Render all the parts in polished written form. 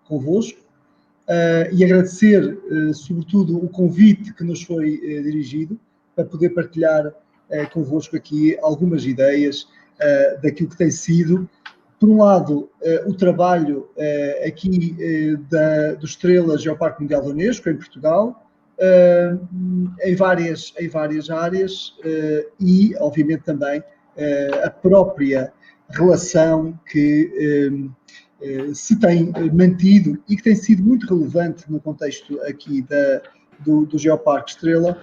convosco e agradecer, sobretudo, o convite que nos foi dirigido para poder partilhar convosco aqui algumas ideias daquilo que tem sido, por um lado, o trabalho aqui do Estrela Geoparque Mundial da Unesco, em Portugal, em várias áreas e, obviamente, também a própria relação que se tem mantido e que tem sido muito relevante no contexto aqui do Geoparque Estrela,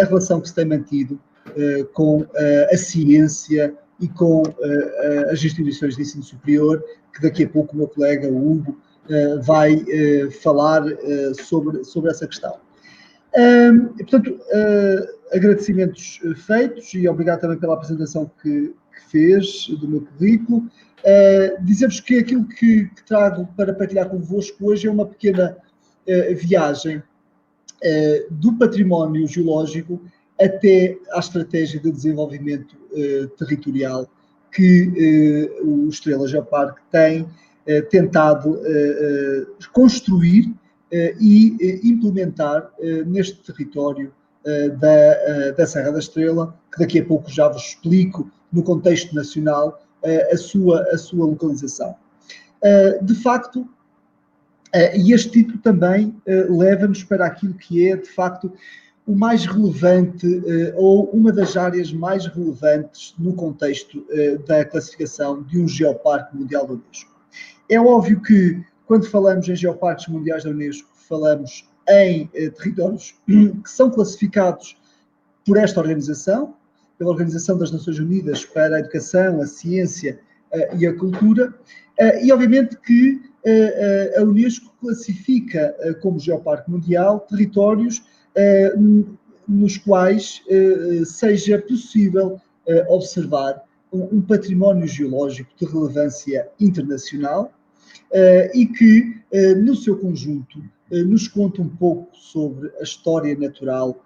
a relação que se tem mantido com a ciência e com as instituições de ensino superior, que daqui a pouco o meu colega, o Hugo, vai falar sobre essa questão. Portanto, agradecimentos feitos e obrigado também pela apresentação que fez do meu currículo. Dizer-vos que aquilo que trago para partilhar convosco hoje é uma pequena viagem do património geológico até à estratégia de desenvolvimento territorial que o Estrela Geoparque tem tentado construir e implementar neste território da Serra da Estrela, que daqui a pouco já vos explico no contexto nacional a sua localização. De facto, e este título também leva-nos para aquilo que é, de facto, o mais relevante ou uma das áreas mais relevantes no contexto da classificação de um Geoparque Mundial da Unesco. É óbvio que, quando falamos em Geoparques Mundiais da Unesco, falamos em territórios que são classificados por esta organização, pela Organização das Nações Unidas para a Educação, a Ciência e a Cultura, e obviamente que a Unesco classifica como Geoparque Mundial territórios nos quais seja possível observar um património geológico de relevância internacional e que, no seu conjunto, nos conta um pouco sobre a história natural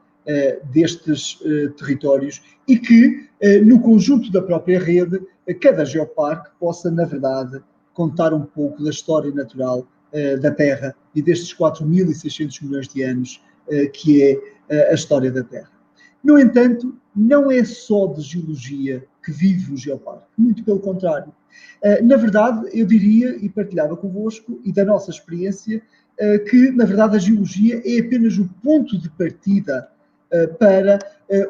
destes territórios e que, no conjunto da própria rede, cada geoparque possa, na verdade, contar um pouco da história natural da Terra e destes 4.600 milhões de anos que é a história da Terra. No entanto, não é só de geologia que vive o geoparque, muito pelo contrário. Na verdade, eu diria e partilhava convosco, e da nossa experiência, que, na verdade, a geologia é apenas o ponto de partida para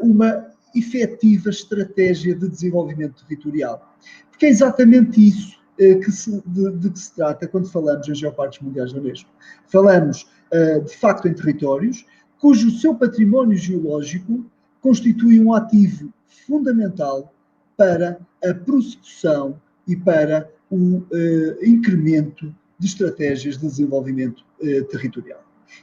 uma efetiva estratégia de desenvolvimento territorial. Porque é exatamente isso de que se trata quando falamos em Geoparques Mundiais da Unesco. Falamos, de facto, em territórios cujo seu património geológico constitui um ativo fundamental para a prossecução e para o incremento de estratégias de desenvolvimento territorial.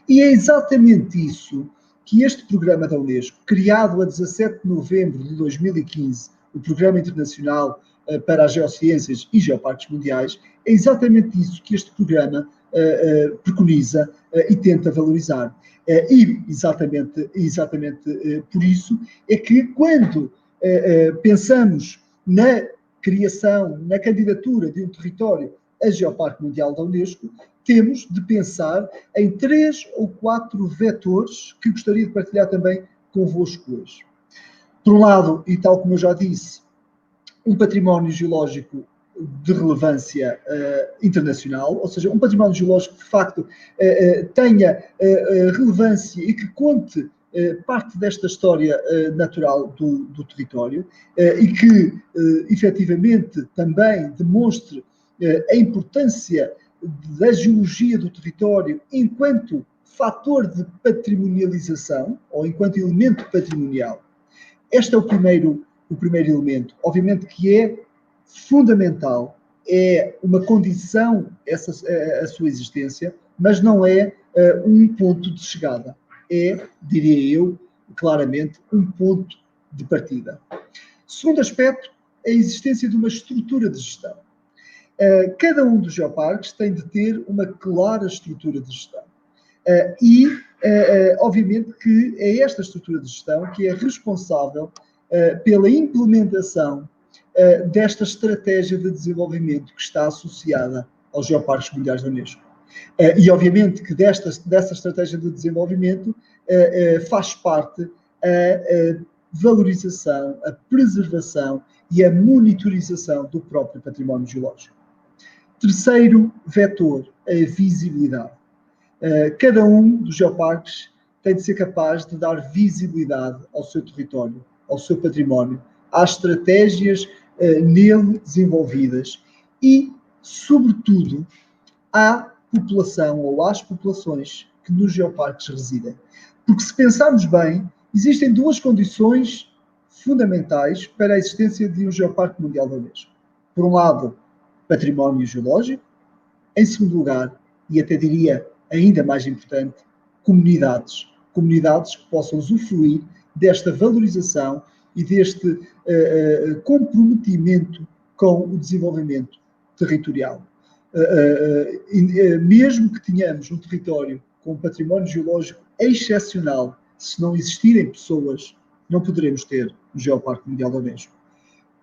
E é exatamente isso que este programa da Unesco, criado a 17 de novembro de 2015, o Programa Internacional para as Geociências e Geoparques Mundiais, é exatamente isso que este programa preconiza e tenta valorizar. E exatamente por isso é que quando pensamos na criação, na candidatura de um território a Geoparque Mundial da Unesco, temos de pensar em 3 ou 4 vetores que gostaria de partilhar também convosco hoje. Por um lado, e tal como eu já disse, um património geológico de relevância internacional, ou seja, um património geológico que de facto tenha relevância e que conte parte desta história natural do território e que efetivamente também demonstre a importância da geologia do território enquanto fator de patrimonialização ou enquanto elemento patrimonial. Este é o primeiro elemento. Obviamente que é fundamental, é uma condição a sua existência, mas não é um ponto de chegada. É, diria eu, claramente, um ponto de partida. Segundo aspecto, a existência de uma estrutura de gestão. Cada um dos geoparques tem de ter uma clara estrutura de gestão. Obviamente que é esta estrutura de gestão que é responsável pela implementação desta estratégia de desenvolvimento que está associada aos Geoparques Mundiais da Unesco. E, obviamente, que dessa estratégia de desenvolvimento faz parte a valorização, a preservação e a monitorização do próprio património geológico. Terceiro vetor, a visibilidade. Cada um dos geoparques tem de ser capaz de dar visibilidade ao seu território, ao seu património, às estratégias nele desenvolvidas e, sobretudo, à população ou às populações que nos geoparques residem. Porque, se pensarmos bem, existem duas condições fundamentais para a existência de um geoparque mundial da Unesco. Por um lado, património geológico. Em segundo lugar, e até diria ainda mais importante, comunidades. Comunidades que possam usufruir desta valorização e deste comprometimento com o desenvolvimento territorial. Mesmo que tenhamos um território com um património geológico excepcional, se não existirem pessoas, não poderemos ter um Geoparque Mundial da Unesco.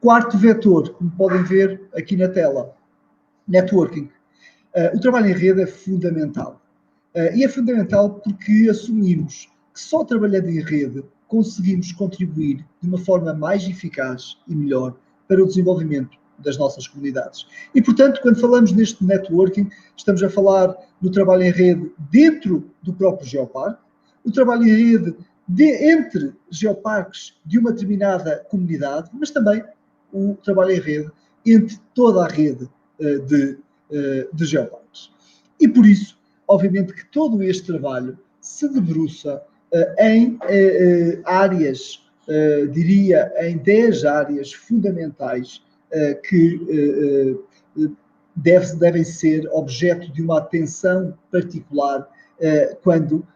Quarto vetor, como podem ver aqui na tela, networking. O trabalho em rede é fundamental. E é fundamental porque assumimos que só trabalhando em rede conseguimos contribuir de uma forma mais eficaz e melhor para o desenvolvimento das nossas comunidades. E, portanto, quando falamos neste networking, estamos a falar do trabalho em rede dentro do próprio geoparque, o trabalho em rede entre geoparques de uma determinada comunidade, mas também o trabalho em rede entre toda a rede de geoparques. E por isso, obviamente, que todo este trabalho se debruça em áreas, diria, em 10 áreas fundamentais que devem ser objeto de uma atenção particular quando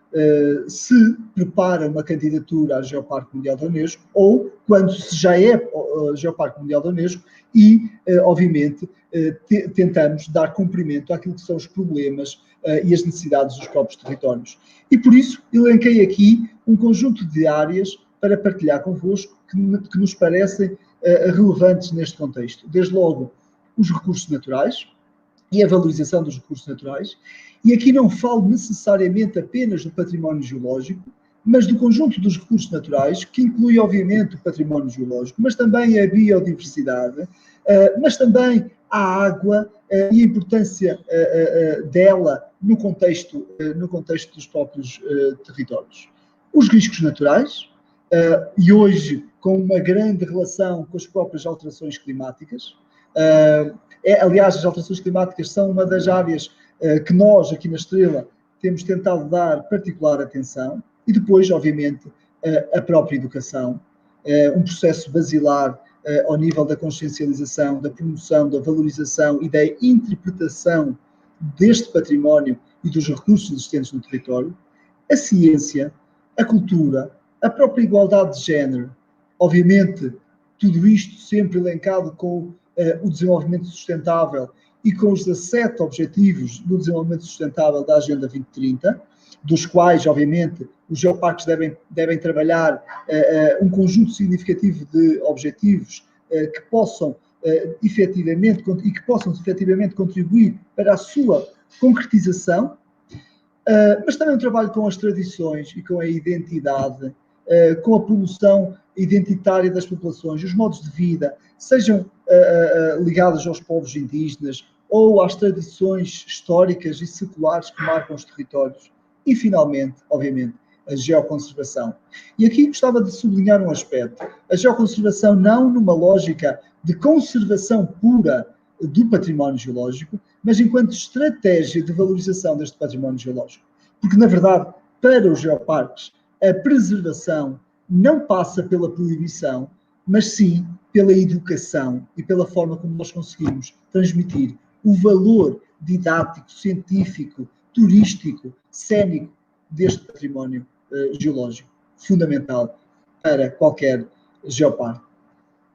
se prepara uma candidatura a Geoparque Mundial da Unesco ou quando se já é Geoparque Mundial da Unesco e, obviamente, tentamos dar cumprimento àquilo que são os problemas e as necessidades dos próprios territórios. E por isso elenquei aqui um conjunto de áreas para partilhar convosco que nos parecem relevantes neste contexto. Desde logo, os recursos naturais e a valorização dos recursos naturais. E aqui não falo necessariamente apenas do património geológico, mas do conjunto dos recursos naturais, que inclui, obviamente, o património geológico, mas também a biodiversidade, mas também a água e a importância dela no contexto dos próprios territórios. Os riscos naturais, e hoje com uma grande relação com as próprias alterações climáticas. Aliás, as alterações climáticas são uma das áreas que nós, aqui na Estrela, temos tentado dar particular atenção. E depois, obviamente, a própria educação, um processo basilar ao nível da consciencialização, da promoção, da valorização e da interpretação deste património e dos recursos existentes no território, a ciência, a cultura, a própria igualdade de género, obviamente, tudo isto sempre elencado com o desenvolvimento sustentável e com os 17 objetivos do desenvolvimento sustentável da Agenda 2030, dos quais, obviamente, os geoparques devem trabalhar um conjunto significativo de objetivos que possam efetivamente contribuir para a sua concretização, mas também um trabalho com as tradições e com a identidade, com a promoção identitária das populações, os modos de vida, sejam ligados aos povos indígenas ou às tradições históricas e seculares que marcam os territórios. E, finalmente, obviamente, a geoconservação. E aqui gostava de sublinhar um aspecto. A geoconservação não numa lógica de conservação pura do património geológico, mas enquanto estratégia de valorização deste património geológico. Porque, na verdade, para os geoparques, a preservação não passa pela proibição, mas sim pela educação e pela forma como nós conseguimos transmitir o valor didático, científico, turístico, cénico deste património geológico, fundamental para qualquer geoparque.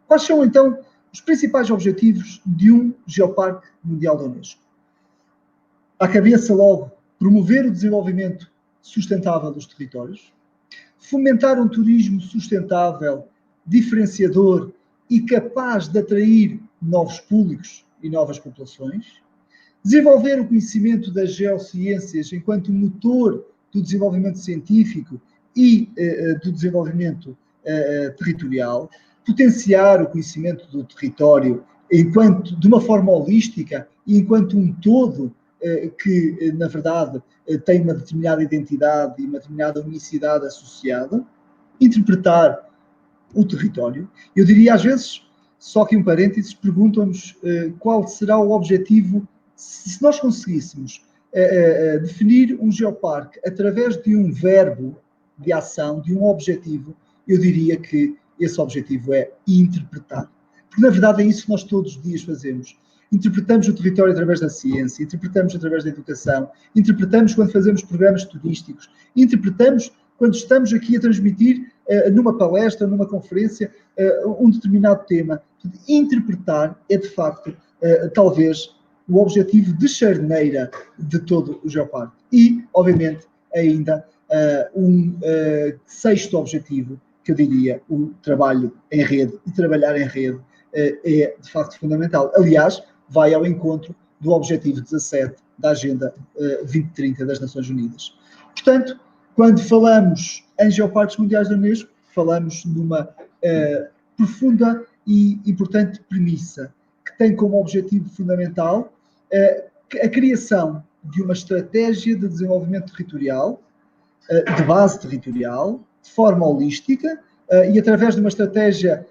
Quais são, então, os principais objetivos de um Geoparque Mundial da Unesco? À cabeça, logo, promover o desenvolvimento sustentável dos territórios, fomentar um turismo sustentável, diferenciador e capaz de atrair novos públicos e novas populações, Desenvolver o conhecimento das geociências enquanto motor do desenvolvimento científico e do desenvolvimento territorial, potenciar o conhecimento do território enquanto, de uma forma holística e enquanto um todo que, na verdade, tem uma determinada identidade e uma determinada unicidade associada, interpretar o território. Eu diria, às vezes, só que um parênteses, perguntam-nos qual será o objetivo, se nós conseguíssemos definir um geoparque através de um verbo de ação, de um objetivo, eu diria que esse objetivo é interpretar. Porque, na verdade, é isso que nós todos os dias fazemos. Interpretamos o território através da ciência, interpretamos através da educação, interpretamos quando fazemos programas turísticos, interpretamos quando estamos aqui a transmitir numa palestra, numa conferência, um determinado tema. Interpretar é, de facto, talvez o objetivo de charneira de todo o geoparque. E, obviamente, ainda um sexto objetivo, que eu diria, o trabalho em rede, e trabalhar em rede é, de facto, fundamental. Aliás, vai ao encontro do objetivo 17 da Agenda 2030 das Nações Unidas. Portanto, quando falamos em geoparques mundiais da Unesco, falamos numa profunda e importante premissa, que tem como objetivo fundamental a criação de uma estratégia de desenvolvimento territorial, de base territorial, de forma holística, e através de uma estratégia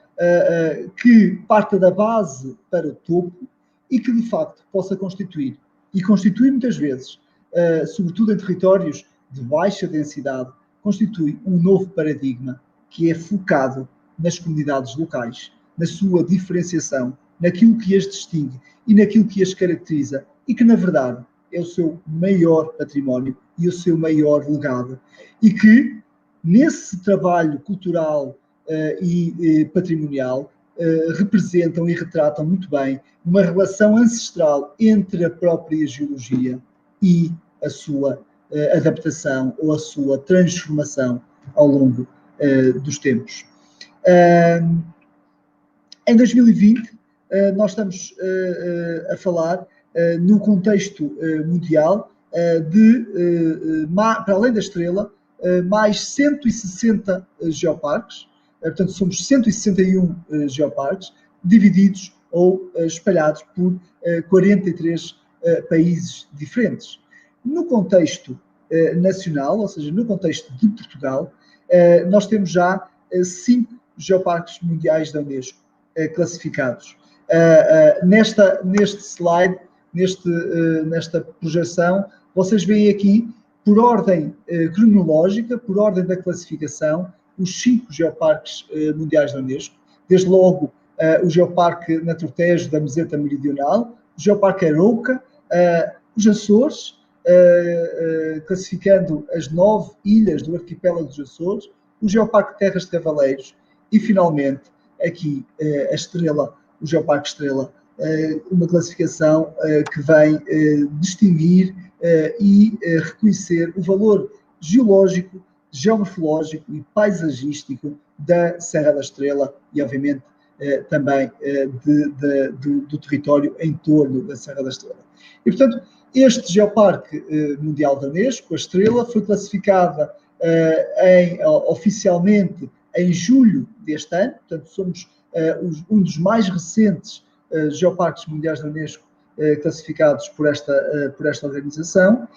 que parta da base para o topo e que, de facto, possa constituir, e constitui muitas vezes, sobretudo em territórios de baixa densidade, constitui um novo paradigma que é focado nas comunidades locais, na sua diferenciação, naquilo que as distingue e naquilo que as caracteriza e que, na verdade, é o seu maior património e o seu maior legado. E que, nesse trabalho cultural e patrimonial, representam e retratam muito bem uma relação ancestral entre a própria geologia e a sua adaptação ou a sua transformação ao longo dos tempos. Em 2020, nós estamos a falar, no contexto mundial, de, para além da Estrela, mais 160 geoparques. Portanto, somos 161 geoparques, divididos ou espalhados por 43 países diferentes. No contexto nacional, ou seja, no contexto de Portugal, nós temos já 5 geoparques mundiais da Unesco classificados. Neste slide, nesta projeção, vocês veem aqui, por ordem cronológica, por ordem da classificação, os 5 geoparques mundiais da Unesco, desde logo o Geoparque Naturtejo da Meseta Meridional, o Geoparque Arouca, os Açores, classificando as 9 ilhas do arquipélago dos Açores, o Geoparque Terras de Cavaleiros e, finalmente, aqui a Estrela, o Geoparque Estrela, uma classificação que vem distinguir e reconhecer o valor geológico, geomorfológico e da Serra da Estrela e, obviamente, também do território em torno da Serra da Estrela. E, portanto, este Geoparque Mundial da Unesco, a Estrela, foi classificada oficialmente em julho deste ano, portanto, somos um dos mais recentes Geoparques Mundiais da Unesco classificados por esta organização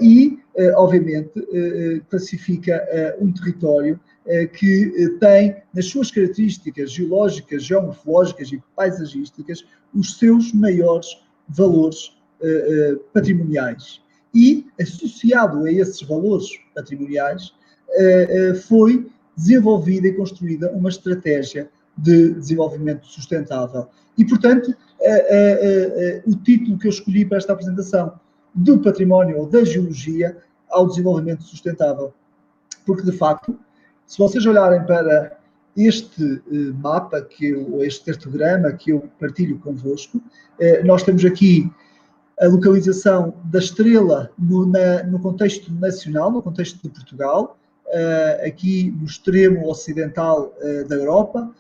e, obviamente, classifica um território que tem, nas suas características geológicas, geomorfológicas e paisagísticas, os seus maiores valores patrimoniais. E, associado a esses valores patrimoniais, foi desenvolvida e construída uma estratégia de desenvolvimento sustentável. E, portanto, o título que eu escolhi para esta apresentação, do património ou da geologia ao desenvolvimento sustentável. Porque, de facto, se vocês olharem para este mapa, ou este cartograma que eu partilho convosco, nós temos aqui a localização da Estrela no contexto nacional, no contexto de Portugal, aqui no extremo ocidental da Europa,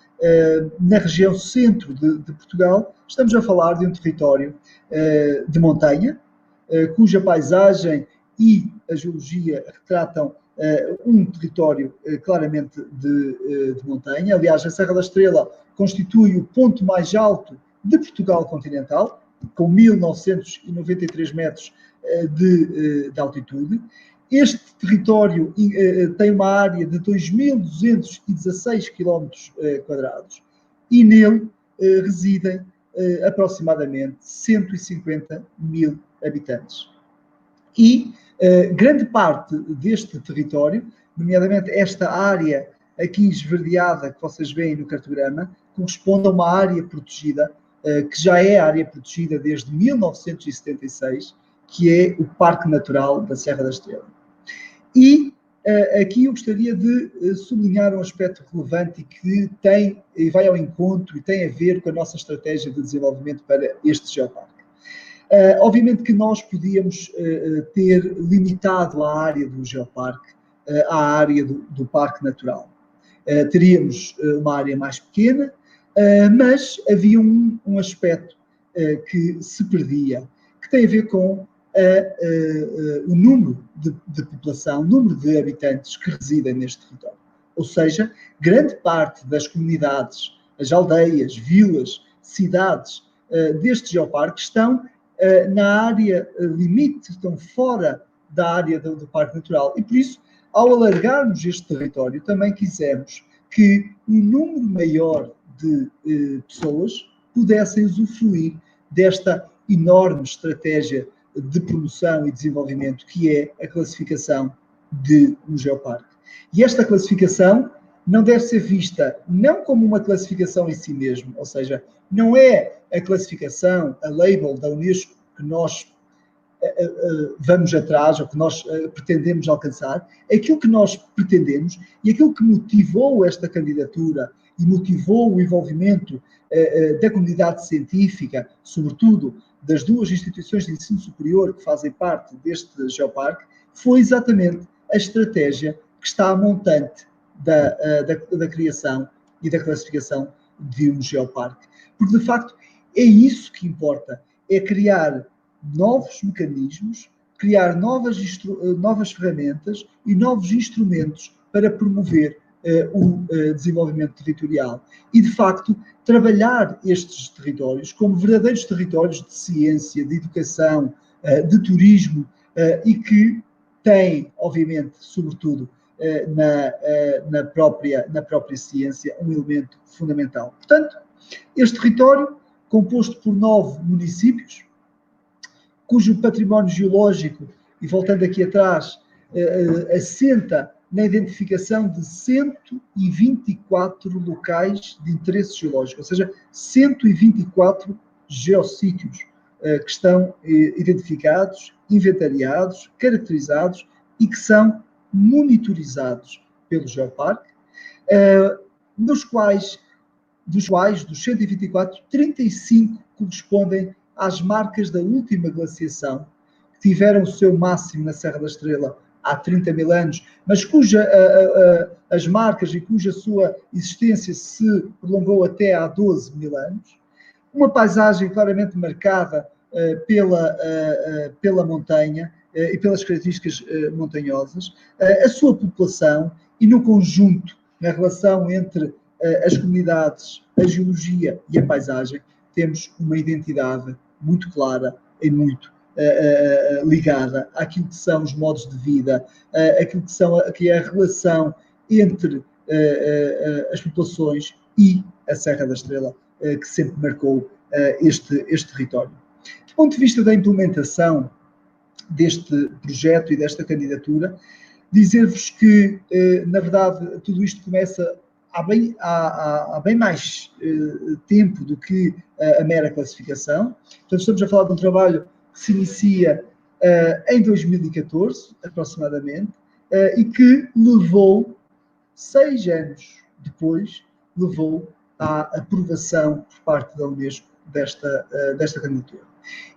na região centro de Portugal, estamos a falar de um território de montanha, cuja paisagem e a geologia retratam um território claramente de montanha. Aliás, a Serra da Estrela constitui o ponto mais alto de Portugal continental, com 1993 metros de altitude. Este território tem uma área de 2.216 km quadrados e nele residem aproximadamente 150 mil habitantes. E grande parte deste território, nomeadamente esta área aqui esverdeada que vocês veem no cartograma, corresponde a uma área protegida, que já é área protegida desde 1976, que é o Parque Natural da Serra da Estrela. E aqui eu gostaria de sublinhar um aspecto relevante e que tem, e vai ao encontro e tem a ver com a nossa estratégia de desenvolvimento para este geoparque. Obviamente que nós podíamos ter limitado a área do geoparque à área do Parque Natural. Teríamos uma área mais pequena, mas havia um aspecto que se perdia, que tem a ver com o número de população, o número de habitantes que residem neste território. Ou seja, grande parte das comunidades, as aldeias, vilas, cidades deste geoparque estão na área limite, estão fora da área do Parque Natural. E por isso, ao alargarmos este território, também quisemos que um número maior de pessoas pudessem usufruir desta enorme estratégia de promoção e desenvolvimento que é a classificação de um geoparque. E esta classificação não deve ser vista não como uma classificação em si mesmo, ou seja, não é a classificação, a label da Unesco que nós vamos atrás, ou que nós pretendemos alcançar. Aquilo que nós pretendemos e aquilo que motivou esta candidatura e motivou o envolvimento da comunidade científica, sobretudo das duas instituições de ensino superior que fazem parte deste geoparque, foi exatamente a estratégia que está a montante da criação e da classificação de um geoparque. Porque, de facto, é isso que importa, é criar novos mecanismos, criar novas ferramentas e novos instrumentos para promover o desenvolvimento territorial. E, de facto, trabalhar estes territórios como verdadeiros territórios de ciência, de educação, de turismo e que têm, obviamente, sobretudo, na própria ciência, um elemento fundamental. Portanto, este território, composto por 9 municípios, cujo património geológico, e voltando aqui atrás, assenta na identificação de 124 locais de interesse geológico, ou seja, 124 geossítios que estão identificados, inventariados, caracterizados e que são monitorizados pelo Geoparque, dos 124, 35 correspondem às marcas da última glaciação, que tiveram o seu máximo na Serra da Estrela há 30 mil anos, mas as marcas e cuja sua existência se prolongou até há 12 mil anos. Uma paisagem claramente marcada pela montanha e pelas características montanhosas, a sua população e no conjunto, na relação entre as comunidades, a geologia e a paisagem, temos uma identidade muito clara e muito ligada àquilo que são os modos de vida, àquilo que é a relação entre as populações e a Serra da Estrela, que sempre marcou este território. Do ponto de vista da implementação deste projeto e desta candidatura, dizer-vos que, na verdade, tudo isto começa há bem mais tempo do que a mera classificação. Portanto, estamos a falar de um trabalho que se inicia em 2014, aproximadamente, e que levou, 6 anos depois, levou à aprovação por parte da Unesco desta candidatura.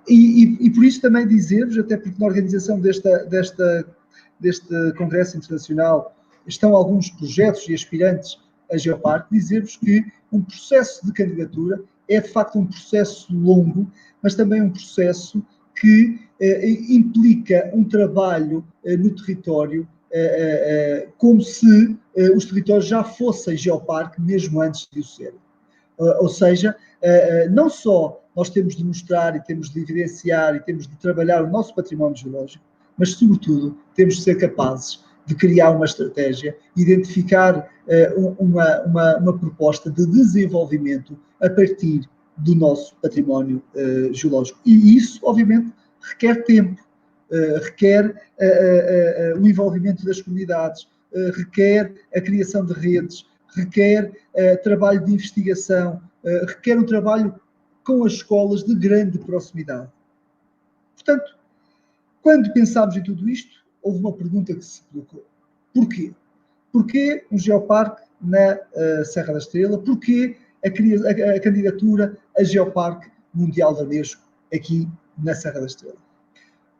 E por isso também dizer-vos, até porque na organização deste Congresso Internacional estão alguns projetos e aspirantes a Geoparque, dizer-vos que um processo de candidatura é, de facto, um processo longo, mas também um processo que implica um trabalho no território, como se os territórios já fossem Geoparque, mesmo antes de o serem. Ou seja, não só nós temos de mostrar e temos de evidenciar e temos de trabalhar o nosso património geológico, mas, sobretudo, temos de ser capazes de criar uma estratégia, identificar uma proposta de desenvolvimento a partir do nosso património geológico. E isso, obviamente, requer tempo, requer o envolvimento das comunidades, requer a criação de redes, requer trabalho de investigação, requer um trabalho com as escolas de grande proximidade. Portanto, quando pensámos em tudo isto, houve uma pergunta que se colocou. Porquê? Porquê um geoparque na Serra da Estrela? Porquê a candidatura a Geoparque Mundial da Unesco aqui na Serra da Estrela?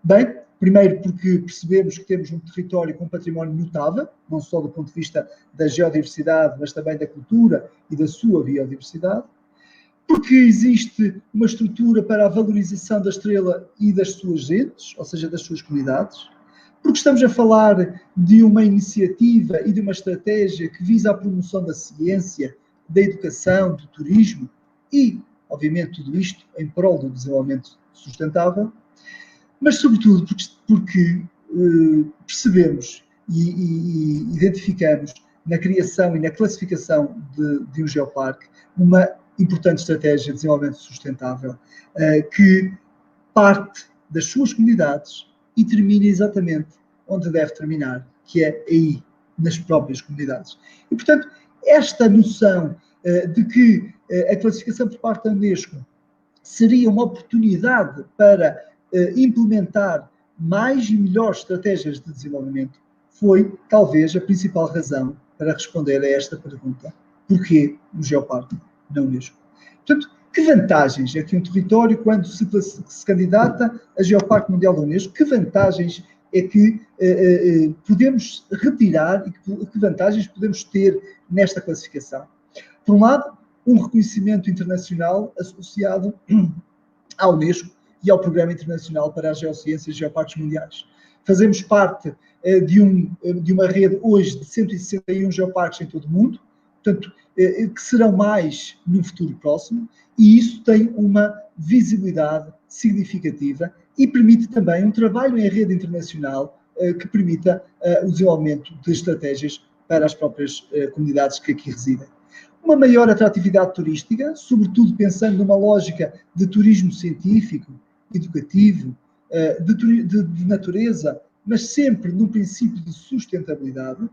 Bem, primeiro porque percebemos que temos um território com um património notável, não só do ponto de vista da geodiversidade, mas também da cultura e da sua biodiversidade. Porque existe uma estrutura para a valorização da estrela e das suas gentes, ou seja, das suas comunidades. Porque estamos a falar de uma iniciativa e de uma estratégia que visa a promoção da ciência, da educação, do turismo e, obviamente, tudo isto em prol do desenvolvimento sustentável. Mas, sobretudo, porque percebemos e identificamos na criação e na classificação de um geoparque uma importante estratégia de desenvolvimento sustentável que parte das suas comunidades e termina exatamente onde deve terminar, que é aí, nas próprias comunidades. E, portanto, esta noção de que a classificação por parte da Unesco seria uma oportunidade para implementar mais e melhores estratégias de desenvolvimento foi, talvez, a principal razão para responder a esta pergunta. Porquê o geoparque na Unesco? Portanto, que vantagens é que um território, quando se candidata a Geoparque Mundial da Unesco, que vantagens é que podemos retirar e que vantagens podemos ter nesta classificação? Por um lado, um reconhecimento internacional associado à Unesco e ao Programa Internacional para as Geociências e Geoparques Mundiais. Fazemos parte de uma rede hoje de 161 geoparques em todo o mundo, portanto, que serão mais no futuro próximo, e isso tem uma visibilidade significativa e permite também um trabalho em rede internacional que permita o desenvolvimento de estratégias para as próprias comunidades que aqui residem. Uma maior atratividade turística, sobretudo pensando numa lógica de turismo científico, educativo, de natureza, mas sempre num princípio de sustentabilidade.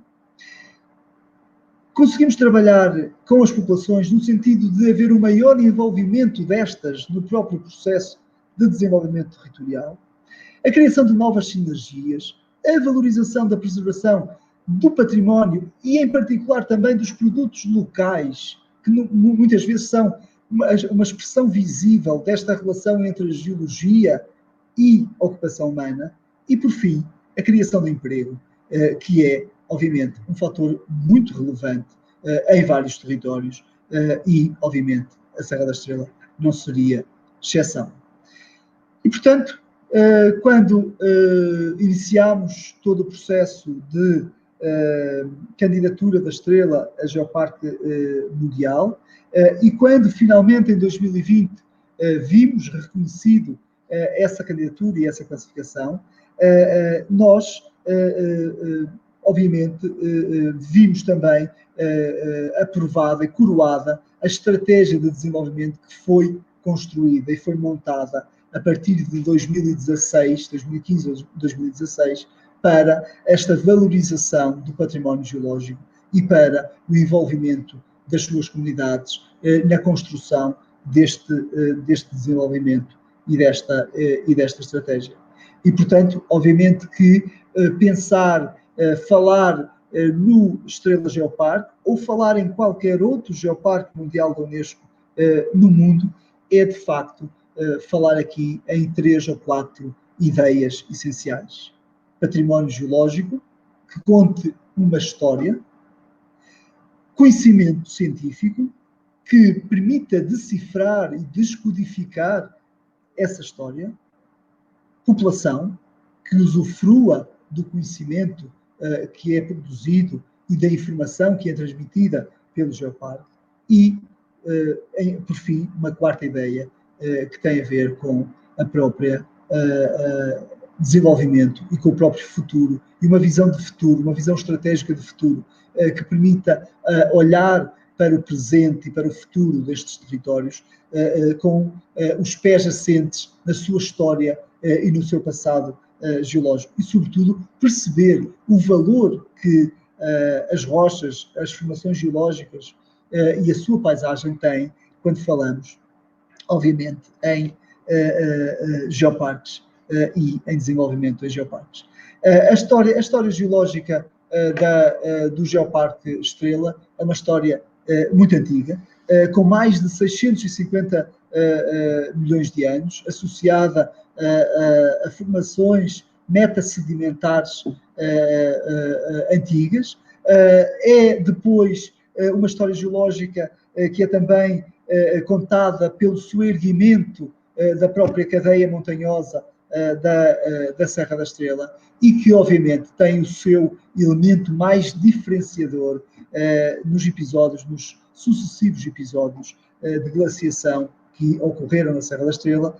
Conseguimos trabalhar com as populações no sentido de haver um maior envolvimento destas no próprio processo de desenvolvimento territorial, a criação de novas sinergias, a valorização da preservação do património e, em particular, também dos produtos locais, que muitas vezes são uma expressão visível desta relação entre a geologia e a ocupação humana, e, por fim, a criação de emprego, que é, obviamente, um fator muito relevante em vários territórios e, obviamente, a Serra da Estrela não seria exceção. E, portanto, quando iniciámos todo o processo de candidatura da Estrela a Geoparque Mundial e quando finalmente em 2020 vimos reconhecido essa candidatura e essa classificação, nós obviamente vimos também aprovada e coroada a estratégia de desenvolvimento que foi construída e foi montada a partir de 2016, 2015 a 2016, para esta valorização do património geológico e para o envolvimento das suas comunidades na construção deste desenvolvimento e desta estratégia. E, portanto, obviamente que pensar, falar no Estrela Geoparque ou falar em qualquer outro Geoparque Mundial da Unesco no mundo é, de facto, falar aqui em 3 ou 4 ideias essenciais. Património geológico, que conte uma história, conhecimento científico que permita decifrar e descodificar essa história, população que usufrua do conhecimento que é produzido e da informação que é transmitida pelo Geoparque e, por fim, uma quarta ideia que tem a ver com a própria desenvolvimento e com o próprio futuro e uma visão de futuro, uma visão estratégica de futuro que permita olhar para o presente e para o futuro destes territórios com os pés assentes na sua história e no seu passado geológico e, sobretudo, perceber o valor que as rochas, as formações geológicas e a sua paisagem têm quando falamos, obviamente, em geoparques e em desenvolvimento em geoparques. A história geológica do Geoparque Estrela é uma história muito antiga, com mais de 650 milhões de anos, associada a formações metasedimentares antigas. É depois uma história geológica que é também contada pelo soerguimento da própria cadeia montanhosa da Serra da Estrela e que, obviamente, tem o seu elemento mais diferenciador nos sucessivos episódios de glaciação que ocorreram na Serra da Estrela,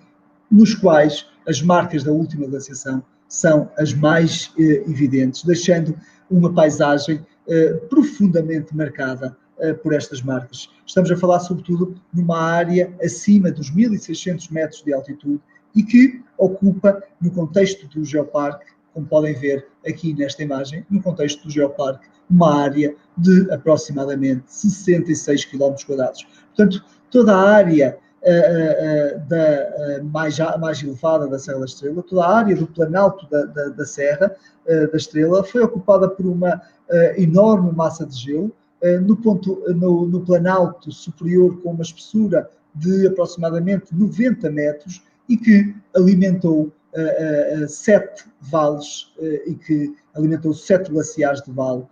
nos quais as marcas da última glaciação são as mais evidentes, deixando uma paisagem profundamente marcada por estas marcas. Estamos a falar, sobretudo, numa área acima dos 1.600 metros de altitude e que ocupa, no contexto do Geoparque, como podem ver aqui nesta imagem, no contexto do Geoparque, uma área de aproximadamente 66 km². Portanto, toda a área mais elevada da Serra da Estrela, toda a área do planalto da Serra da Estrela foi ocupada por uma enorme massa de gelo, no planalto superior com uma espessura de aproximadamente 90 metros e que alimentou 7 vales e que alimentou 7 glaciares de vale,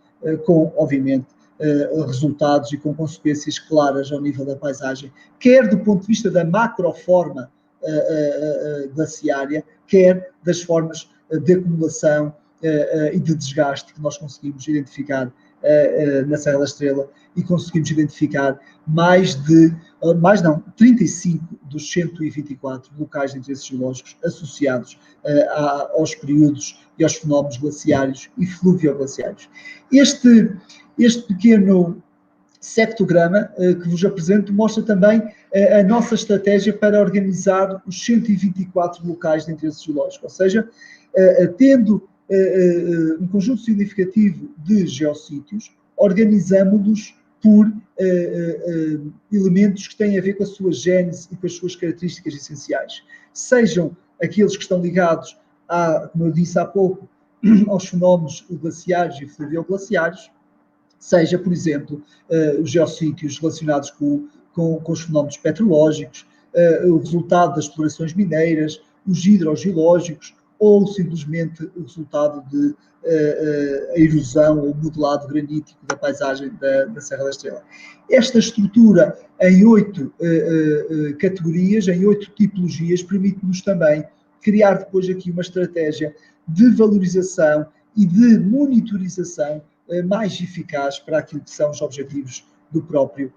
com, obviamente, resultados e com consequências claras ao nível da paisagem, quer do ponto de vista da macroforma glaciária, quer das formas de acumulação e de desgaste que nós conseguimos identificar na Serra da Estrela e conseguimos identificar 35 dos 124 locais de interesse geológicos associados aos períodos e aos fenómenos glaciários e fluvioglaciários. Este pequeno sectograma que vos apresento mostra também a nossa estratégia para organizar os 124 locais de interesse geológico, ou seja, tendo um conjunto significativo de geossítios, organizamos-los por elementos que têm a ver com a sua gênese e com as suas características essenciais. Sejam aqueles que estão ligados, como eu disse há pouco, aos fenómenos glaciários e fluvioglaciários, seja, por exemplo, os geossítios relacionados com os fenómenos petrológicos, o resultado das explorações mineiras, os hidrogeológicos, ou simplesmente o resultado de a erosão ou modelado granítico da paisagem da Serra da Estrela. Esta estrutura em 8 categorias, em 8 tipologias, permite-nos também criar depois aqui uma estratégia de valorização e de monitorização mais eficaz para aquilo que são os objetivos do próprio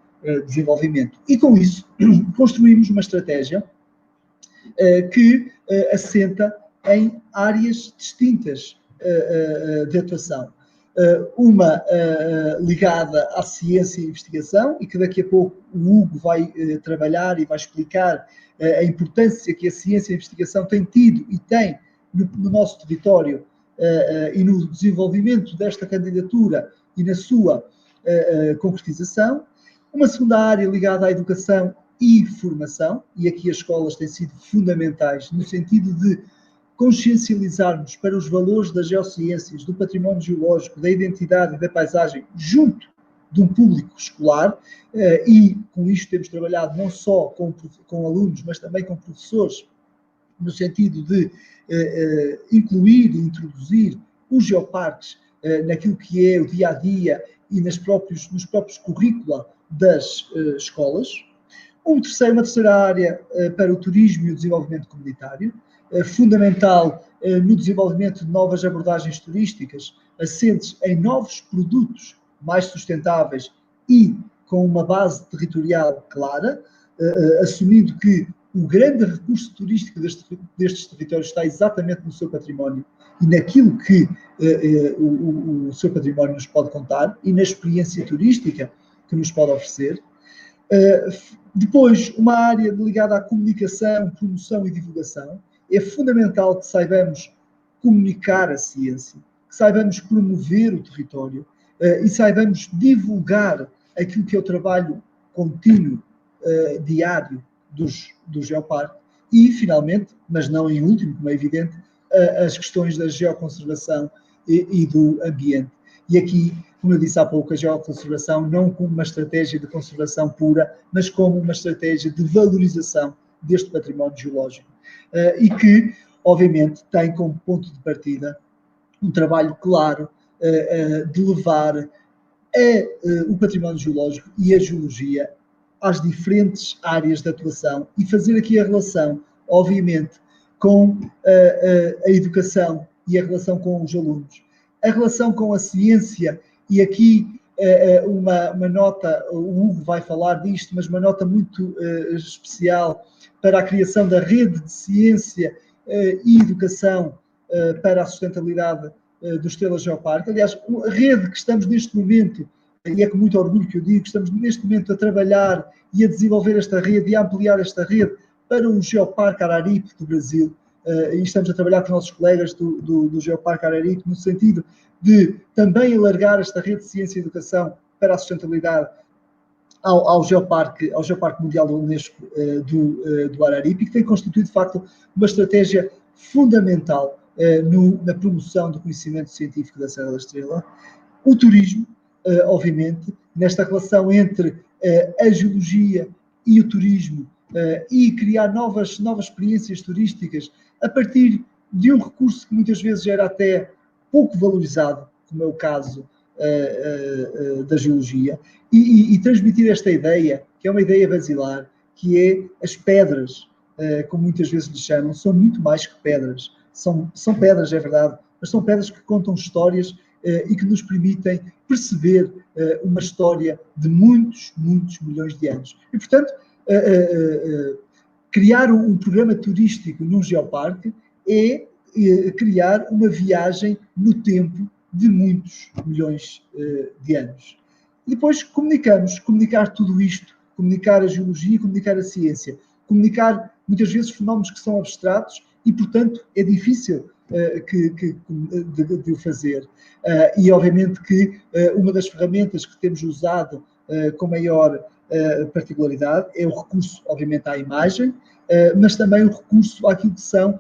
desenvolvimento. E com isso, construímos uma estratégia que assenta em áreas distintas de atuação. Uma ligada à ciência e investigação, e que daqui a pouco o Hugo vai trabalhar e vai explicar a importância que a ciência e a investigação têm tido e têm no nosso território e no desenvolvimento desta candidatura e na sua concretização. Uma segunda área ligada à educação e formação, e aqui as escolas têm sido fundamentais no sentido de consciencializarmos para os valores das geociências, do património geológico, da identidade e da paisagem junto de um público escolar, e com isto temos trabalhado não só com alunos, mas também com professores, no sentido de incluir e introduzir os geoparques naquilo que é o dia-a-dia e nos próprios currícula das escolas. Uma terceira área para o turismo e o desenvolvimento comunitário, fundamental no desenvolvimento de novas abordagens turísticas, assentes em novos produtos mais sustentáveis e com uma base territorial clara, assumindo que o grande recurso turístico destes territórios está exatamente no seu património e naquilo que o seu património nos pode contar e na experiência turística que nos pode oferecer. Depois, uma área ligada à comunicação, promoção e divulgação. É fundamental que saibamos comunicar a ciência, que saibamos promover o território e saibamos divulgar aquilo que é o trabalho contínuo, diário do Geoparque. E, finalmente, mas não em último, como é evidente, as questões da geoconservação e do ambiente. E aqui, como eu disse há pouco, a geoconservação não como uma estratégia de conservação pura, mas como uma estratégia de valorização deste património geológico. E que, obviamente, tem como ponto de partida um trabalho claro de levar o património geológico e a geologia às diferentes áreas de atuação e fazer aqui a relação, obviamente, com a educação e a relação com os alunos. A relação com a ciência, e aqui uma nota, o Hugo vai falar disto, mas uma nota muito especial para a criação da rede de ciência e educação para a sustentabilidade do Estrela Geoparque. Aliás, a rede que estamos neste momento, e é com muito orgulho que eu digo, estamos neste momento a trabalhar e a desenvolver esta rede e a ampliar esta rede para o Geoparque Araripe do Brasil. E estamos a trabalhar com os nossos colegas do Geoparque Araripe no sentido de também alargar esta rede de ciência e educação para a sustentabilidade ao Geoparque Mundial da Unesco do Araripe, que tem constituído, de facto, uma estratégia fundamental na promoção do conhecimento científico da Serra da Estrela. O turismo, obviamente, nesta relação entre a geologia e o turismo, e criar novas experiências turísticas a partir de um recurso que muitas vezes era até pouco valorizado, como é o caso da geologia, e transmitir esta ideia, que é uma ideia basilar, que é as pedras, como muitas vezes lhe chamam, são muito mais que pedras. São pedras, é verdade, mas são pedras que contam histórias e que nos permitem perceber uma história de muitos milhões de anos. E, portanto, criar um programa turístico num geoparque é criar uma viagem no tempo de muitos milhões de anos. E depois comunicar tudo isto, comunicar a geologia, comunicar a ciência, comunicar muitas vezes fenómenos que são abstratos e, portanto, é difícil de o fazer. E, obviamente, que uma das ferramentas que temos usado com maior particularidade é o recurso, obviamente, à imagem, mas também o recurso àquilo que são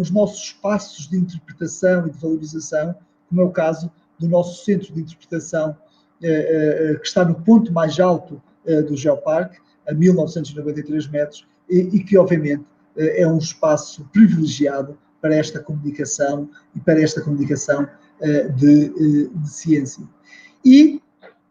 os nossos espaços de interpretação e de valorização, como é o caso do nosso centro de interpretação, que está no ponto mais alto do Geoparque, a 1993 metros, e que, obviamente, é um espaço privilegiado para esta comunicação e para esta comunicação de ciência. E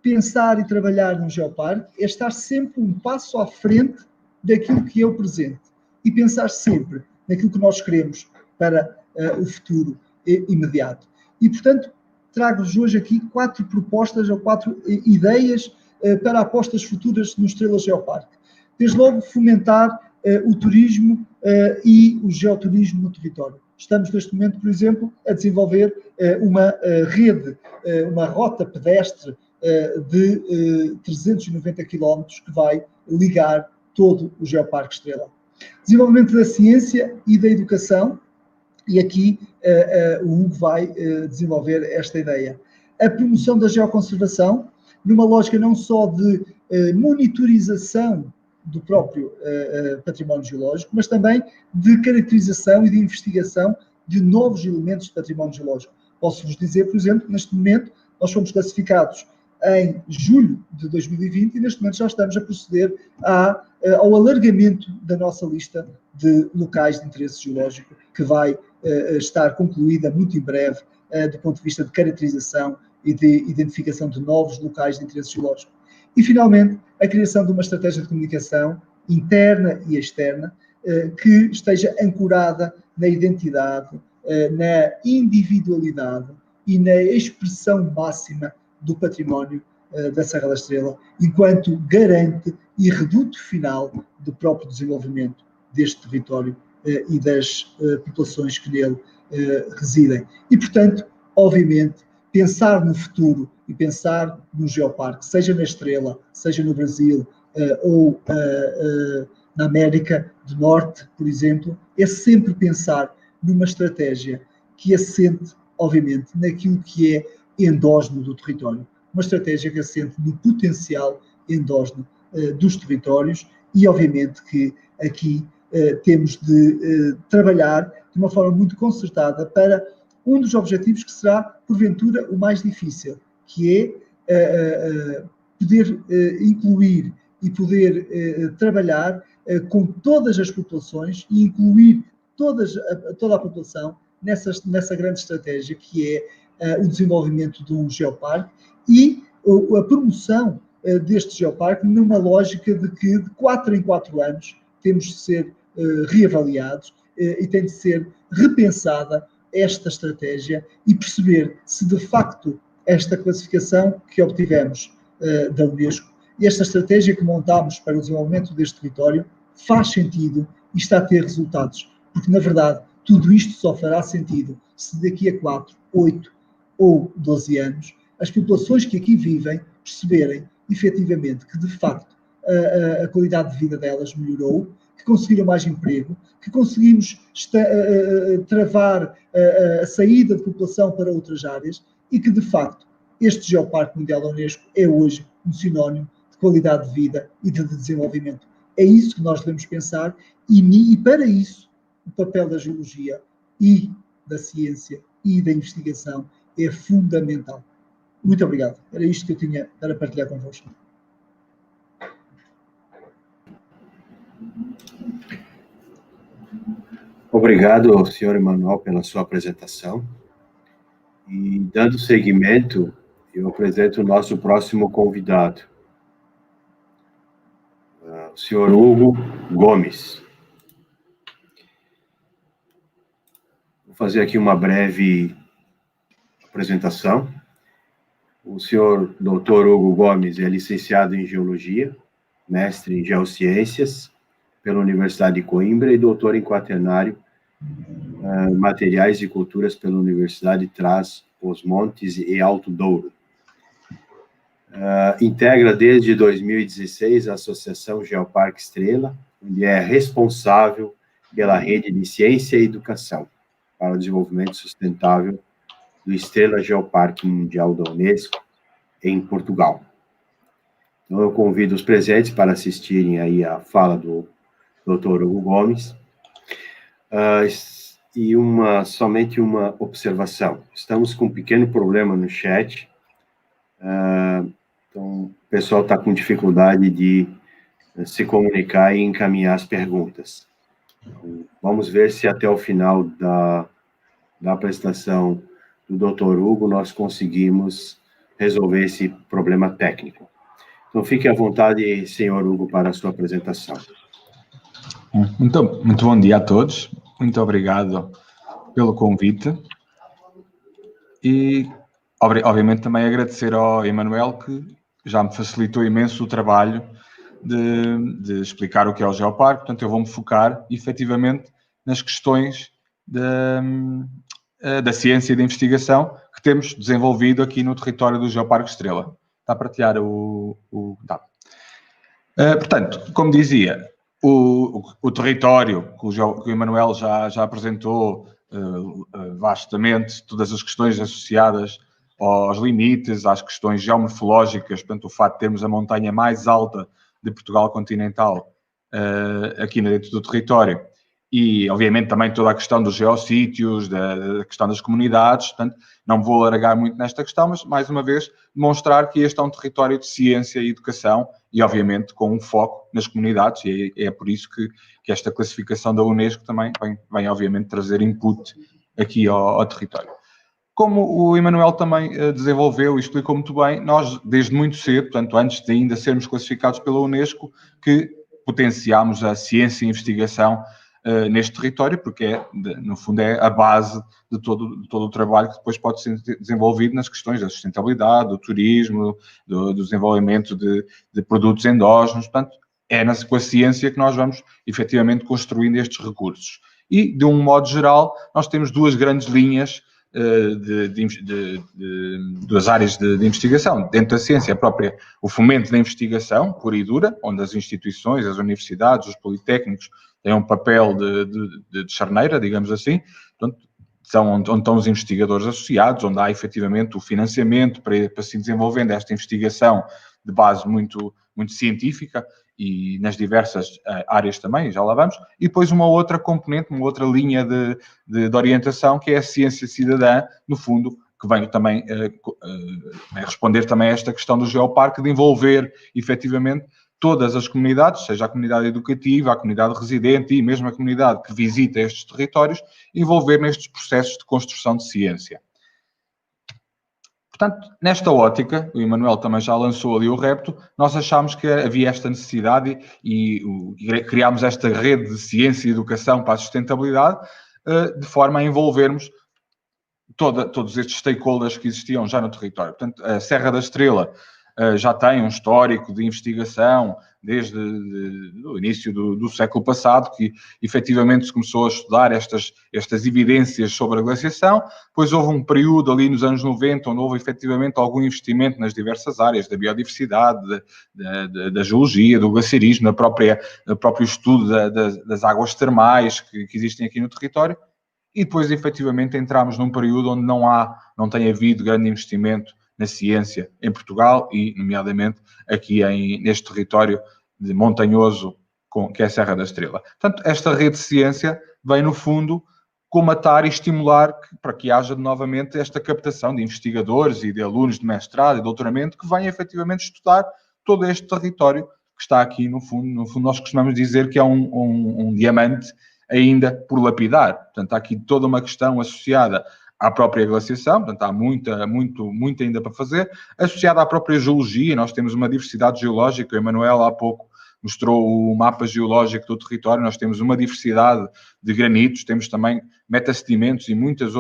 pensar e trabalhar no Geoparque é estar sempre um passo à frente daquilo que é o presente e pensar sempre naquilo que nós queremos para o futuro imediato. E, portanto, trago-vos hoje aqui 4 propostas ou 4 ideias para apostas futuras no Estrela Geoparque. Desde logo, fomentar o turismo e o geoturismo no território. Estamos, neste momento, por exemplo, a desenvolver uma rede, uma rota pedestre de 390 km que vai ligar todo o Geoparque Estrela. Desenvolvimento da ciência e da educação, e aqui o Hugo vai desenvolver esta ideia. A promoção da geoconservação, numa lógica não só de monitorização do próprio património geológico, mas também de caracterização e de investigação de novos elementos de património geológico. Posso-vos dizer, por exemplo, neste momento, nós fomos classificados em julho de 2020 e neste momento já estamos a proceder ao alargamento da nossa lista de locais de interesse geológico, que vai estar concluída muito em breve, do ponto de vista de caracterização e de identificação de novos locais de interesse geológico. E, finalmente, a criação de uma estratégia de comunicação interna e externa que esteja ancorada na identidade, na individualidade e na expressão máxima do património da Serra da Estrela, enquanto garante e reduto final do próprio desenvolvimento deste território e das populações que nele residem. E, portanto, obviamente, pensar no futuro e pensar no geoparque, seja na Estrela, seja no Brasil ou na América do Norte, por exemplo, é sempre pensar numa estratégia que assente, obviamente, naquilo que é endógeno do território. Uma estratégia que assente no potencial endógeno dos territórios e, obviamente, que aqui temos de trabalhar de uma forma muito concertada para um dos objetivos que será, porventura, o mais difícil, que é poder incluir e poder trabalhar com todas as populações e incluir toda a população nessa grande estratégia que é o desenvolvimento de um geoparque e a promoção deste geoparque numa lógica de que de 4 em 4 anos temos de ser reavaliados e tem de ser repensada esta estratégia e perceber se de facto esta classificação que obtivemos da Unesco e esta estratégia que montámos para o desenvolvimento deste território faz sentido e está a ter resultados. Porque, na verdade, tudo isto só fará sentido se daqui a 4, 8 ou 12 anos as populações que aqui vivem perceberem, efetivamente, que, de facto, a qualidade de vida delas melhorou, que conseguiram mais emprego, que conseguimos travar a saída de população para outras áreas e que, de facto, este Geoparque Mundial da Unesco é hoje um sinónimo de qualidade de vida e de desenvolvimento. É isso que nós devemos pensar e para isso, o papel da geologia e da ciência e da investigação é fundamental. Muito obrigado. Era isto que eu tinha para partilhar convosco. Obrigado, senhor Emanuel, pela sua apresentação. E, dando seguimento, eu apresento o nosso próximo convidado, o senhor Hugo Gomes. Vou fazer aqui uma breve apresentação. O senhor Dr. Hugo Gomes é licenciado em Geologia, mestre em Geociências pela Universidade de Coimbra e doutor em Quaternário Materiais e Culturas pela Universidade Trás-os-Montes e Alto Douro. Integra desde 2016 a Associação Geoparque Estrela, onde é responsável pela rede de ciência e educação para o desenvolvimento sustentável do Estrela Geoparque Mundial da Unesco em Portugal. Então, eu convido os presentes para assistirem aí a fala do Dr. Hugo Gomes. E somente uma observação. Estamos com um pequeno problema no chat. Então, o pessoal está com dificuldade de se comunicar e encaminhar as perguntas. Então, vamos ver se até o final da apresentação do Dr. Hugo nós conseguimos resolver esse problema técnico. Então, fique à vontade, senhor Hugo, para a sua apresentação. Muito bom dia a todos. Muito obrigado pelo convite. E, obviamente, também agradecer ao Emanuel, que já me facilitou imenso o trabalho de explicar o que é o Geoparque. Portanto, eu vou-me focar, efetivamente, nas questões da ciência e da investigação que temos desenvolvido aqui no território do Geoparque Estrela. Está a partilhar Tá. Portanto, como dizia, o território que o Emanuel já apresentou vastamente, todas as questões associadas aos limites, às questões geomorfológicas, portanto, o facto de termos a montanha mais alta de Portugal continental aqui dentro do território e, obviamente, também toda a questão dos geossítios, da questão das comunidades. Portanto, não me vou alargar muito nesta questão, mas, mais uma vez, demonstrar que este é um território de ciência e educação e, obviamente, com um foco nas comunidades, e é por isso que esta classificação da Unesco também vem obviamente, trazer input aqui ao território. Como o Emanuel também desenvolveu e explicou muito bem, nós, desde muito cedo, portanto, antes de ainda sermos classificados pela Unesco, que potenciámos a ciência e a investigação neste território, porque, no fundo, é a base de todo o trabalho que depois pode ser desenvolvido nas questões da sustentabilidade, do turismo, do desenvolvimento de produtos endógenos. Portanto, é com a ciência que nós vamos, efetivamente, construindo estes recursos. E, de um modo geral, nós temos duas grandes linhas das áreas de investigação. Dentro da ciência própria, o fomento da investigação, pura e dura, onde as instituições, as universidades, os politécnicos têm um papel de charneira, digamos assim. Portanto, são onde estão os investigadores associados, onde há efetivamente o financiamento para se desenvolvendo esta investigação de base muito, muito científica e nas diversas áreas também, já lá vamos. E depois uma outra componente, uma outra linha de orientação, que é a ciência cidadã, no fundo, que vem também responder também a esta questão do geoparque, de envolver efetivamente todas as comunidades, seja a comunidade educativa, a comunidade residente e mesmo a comunidade que visita estes territórios, envolver nestes processos de construção de ciência. Portanto, nesta ótica, o Emanuel também já lançou ali o repto, nós achámos que havia esta necessidade e criámos esta rede de ciência e educação para a sustentabilidade, de forma a envolvermos todos estes stakeholders que existiam já no território. Portanto, a Serra da Estrela já tem um histórico de investigação desde o início do século passado, que efetivamente se começou a estudar estas evidências sobre a glaciação. Depois houve um período ali nos anos 90 onde houve efetivamente algum investimento nas diversas áreas da biodiversidade, da geologia, do glaciarismo, no próprio estudo das águas termais que existem aqui no território. E depois, efetivamente, entramos num período onde não tem havido grande investimento na ciência em Portugal e, nomeadamente, aqui neste território de montanhoso que é a Serra da Estrela. Portanto, esta rede de ciência vem, no fundo, comatar e estimular para que haja novamente esta captação de investigadores e de alunos de mestrado e doutoramento que venham, efetivamente, estudar todo este território que está aqui, no fundo. No fundo, nós costumamos dizer que é um diamante ainda por lapidar. Portanto, há aqui toda uma questão associada à própria glaciação, portanto, há muito ainda para fazer, associada à própria geologia. Nós temos uma diversidade geológica. O Emanuel há pouco mostrou o mapa geológico do território. Nós temos uma diversidade de granitos, temos também metasedimentos e muitas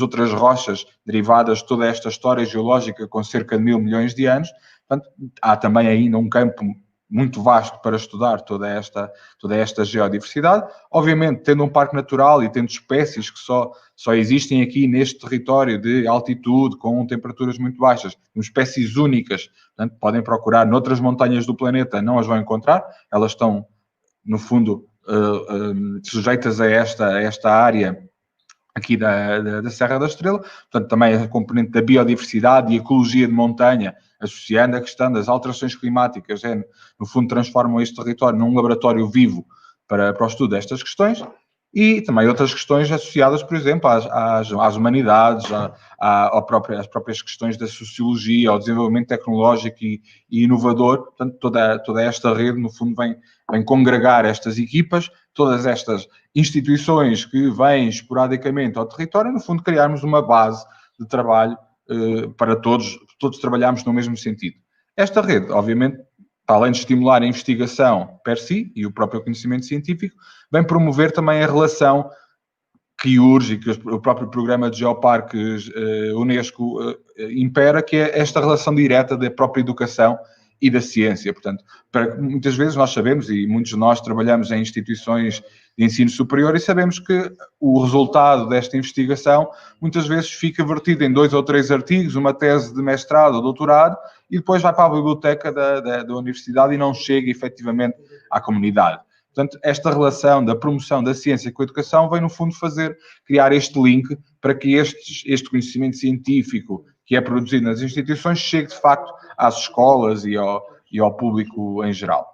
outras rochas derivadas de toda esta história geológica com cerca de 1.000 milhões de anos. Portanto, há também ainda um campo muito vasto para estudar toda esta geodiversidade. Obviamente, tendo um parque natural e tendo espécies que só existem aqui neste território de altitude, com temperaturas muito baixas, espécies únicas, portanto, podem procurar noutras montanhas do planeta, não as vão encontrar, elas estão, no fundo, sujeitas a esta área aqui da Serra da Estrela. Portanto, também a componente da biodiversidade e ecologia de montanha, associando a questão das alterações climáticas, no fundo, transformam este território num laboratório vivo para o estudo destas questões, e também outras questões associadas, por exemplo, às humanidades, às próprias questões da sociologia, ao desenvolvimento tecnológico e inovador. Portanto, toda esta rede, no fundo, vem congregar estas equipas, todas estas instituições que vêm esporadicamente ao território, no fundo, criarmos uma base de trabalho para todos trabalharmos no mesmo sentido. Esta rede, obviamente, para além de estimular a investigação per si e o próprio conhecimento científico, vem promover também a relação que urge, que o próprio programa de geoparques Unesco impera, que é esta relação direta da própria educação e da ciência. Portanto, muitas vezes nós sabemos, e muitos de nós trabalhamos em instituições de ensino superior, e sabemos que o resultado desta investigação muitas vezes fica vertido em 2 ou 3 artigos, uma tese de mestrado ou doutorado, e depois vai para a biblioteca da universidade e não chega efetivamente à comunidade. Portanto, esta relação da promoção da ciência com a educação vem, no fundo, criar este link para que este conhecimento científico que é produzido nas instituições chegue, de facto, às escolas e ao público em geral.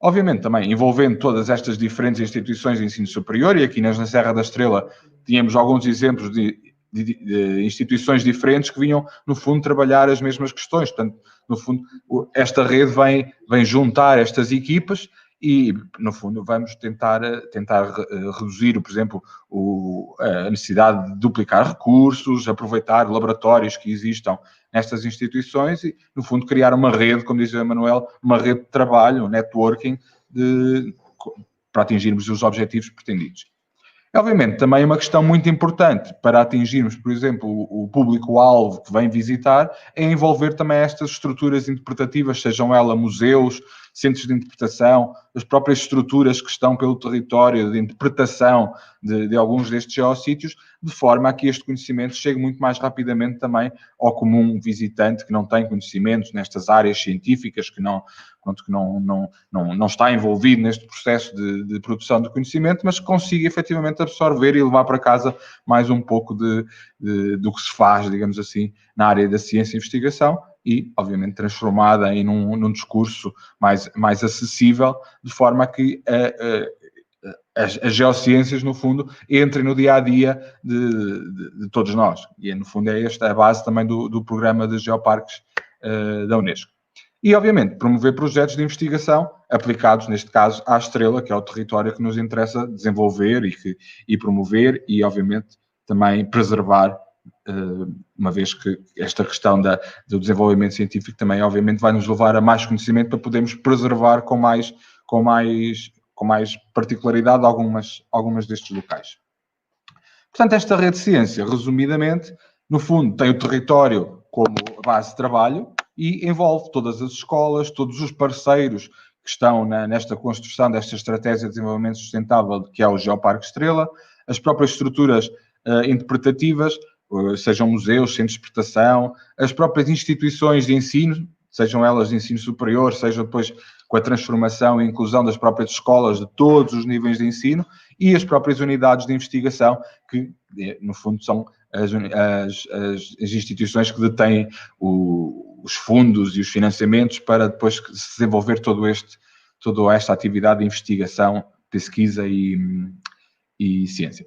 Obviamente, também envolvendo todas estas diferentes instituições de ensino superior, e aqui na Serra da Estrela tínhamos alguns exemplos de instituições diferentes que vinham, no fundo, trabalhar as mesmas questões. Portanto, no fundo, esta rede vem juntar estas equipas e, no fundo, vamos tentar reduzir, por exemplo, a necessidade de duplicar recursos, aproveitar laboratórios que existam nestas instituições e, no fundo, criar uma rede, como dizia o Manuel, uma rede de trabalho, um networking, para atingirmos os objetivos pretendidos. Obviamente, também uma questão muito importante para atingirmos, por exemplo, o público-alvo que vem visitar, é envolver também estas estruturas interpretativas, sejam elas museus, centros de interpretação, as próprias estruturas que estão pelo território de interpretação de alguns destes geossítios, de forma a que este conhecimento chegue muito mais rapidamente também ao comum visitante que não tem conhecimentos nestas áreas científicas, que não está envolvido neste processo de produção de conhecimento, mas que consiga efetivamente absorver e levar para casa mais um pouco do que se faz, digamos assim, na área da ciência e investigação e, obviamente, transformada em um discurso mais acessível, de forma a que as geociências, no fundo, entrem no dia-a-dia de todos nós. E, no fundo, é esta a base também do programa de geoparques da Unesco. E, obviamente, promover projetos de investigação aplicados, neste caso, à Estrela, que é o território que nos interessa desenvolver e promover e, obviamente, também preservar, uma vez que esta questão do desenvolvimento científico também, obviamente, vai nos levar a mais conhecimento para podermos preservar com mais particularidade algumas destes locais. Portanto, esta rede de ciência, resumidamente, no fundo, tem o território como base de trabalho e envolve todas as escolas, todos os parceiros que estão nesta construção desta estratégia de desenvolvimento sustentável, que é o Geoparque Estrela, as próprias estruturas interpretativas, sejam museus, centros de interpretação, as próprias instituições de ensino, sejam elas de ensino superior, seja depois com a transformação e inclusão das próprias escolas de todos os níveis de ensino e as próprias unidades de investigação, que, no fundo, são as instituições que detêm os fundos e os financiamentos para depois se desenvolver toda esta atividade de investigação, pesquisa e ciência.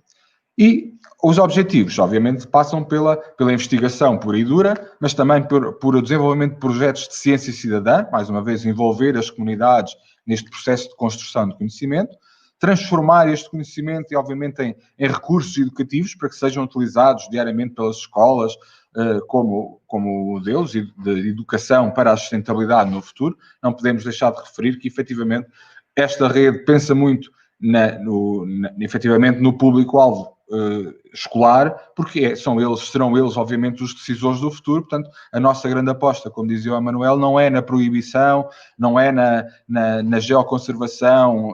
E os objetivos, obviamente, passam pela investigação pura e dura, mas também por o desenvolvimento de projetos de ciência cidadã, mais uma vez, envolver as comunidades neste processo de construção de conhecimento, transformar este conhecimento, e, obviamente, em recursos educativos para que sejam utilizados diariamente pelas escolas como modelos de educação para a sustentabilidade no futuro. Não podemos deixar de referir que, efetivamente, esta rede pensa muito efetivamente, no público-alvo escolar, porque serão eles, obviamente, os decisores do futuro. Portanto, a nossa grande aposta, como dizia o Manuel, não é na proibição, não é na geoconservação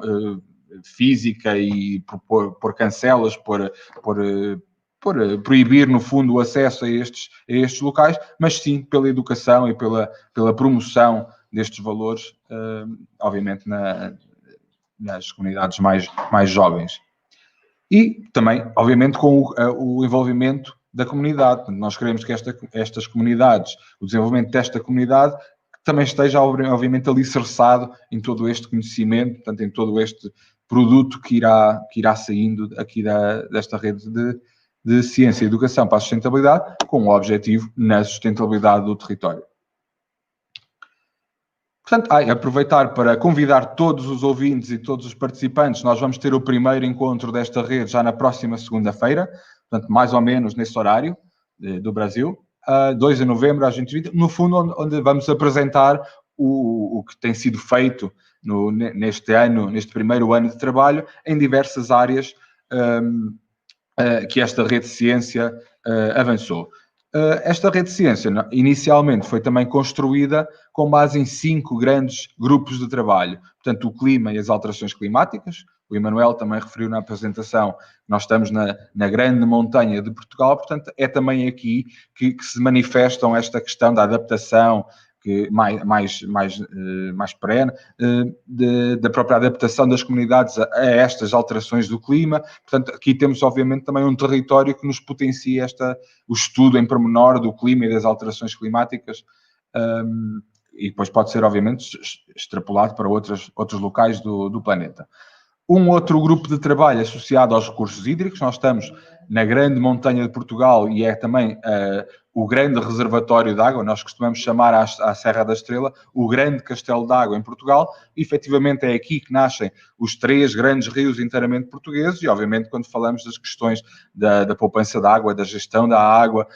física e por cancelas, por proibir, no fundo, o acesso a estes locais, mas sim pela educação e pela promoção destes valores, obviamente, nas comunidades mais jovens. E também, obviamente, com o envolvimento da comunidade. Nós queremos que estas comunidades, o desenvolvimento desta comunidade, também esteja, obviamente, alicerçado em todo este conhecimento, portanto, em todo este produto que irá saindo aqui desta rede de ciência e educação para a sustentabilidade, com o objetivo na sustentabilidade do território. Portanto, aproveitar para convidar todos os ouvintes e todos os participantes. Nós vamos ter o primeiro encontro desta rede já na próxima segunda-feira, portanto, mais ou menos nesse horário do Brasil, 2 de novembro às 20h20, no fundo, onde vamos apresentar o que tem sido feito neste primeiro ano de trabalho em diversas áreas que esta rede de ciência avançou. Esta rede de ciência, inicialmente, foi também construída com base em 5 grandes grupos de trabalho. Portanto, o clima e as alterações climáticas. O Emanuel também referiu na apresentação que nós estamos na grande montanha de Portugal. Portanto, é também aqui que se manifestam esta questão da adaptação, que mais perene, da própria adaptação das comunidades a estas alterações do clima. Portanto, aqui temos, obviamente, também um território que nos potencia o estudo em pormenor do clima e das alterações climáticas, e depois pode ser, obviamente, extrapolado para outros locais do planeta. Um outro grupo de trabalho associado aos recursos hídricos. Nós estamos na grande montanha de Portugal e é também o grande reservatório de água, nós costumamos chamar à Serra da Estrela o grande castelo de água em Portugal. E, efetivamente, é aqui que nascem os 3 grandes rios inteiramente portugueses e, obviamente, quando falamos das questões da poupança de água, da gestão da água,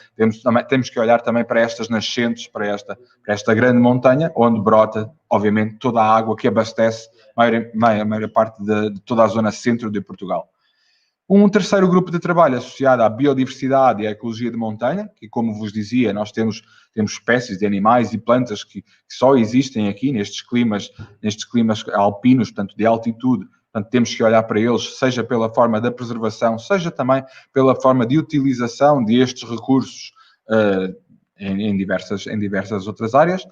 temos que olhar também para estas nascentes, para esta grande montanha, onde brota, obviamente, toda a água que abastece a maior parte de toda a zona centro de Portugal. Um terceiro grupo de trabalho associado à biodiversidade e à ecologia de montanha, que, como vos dizia, nós temos espécies de animais e plantas que só existem aqui nestes climas alpinos, portanto, de altitude. Portanto, temos que olhar para eles, seja pela forma da preservação, seja também pela forma de utilização destes recursos em diversas outras áreas.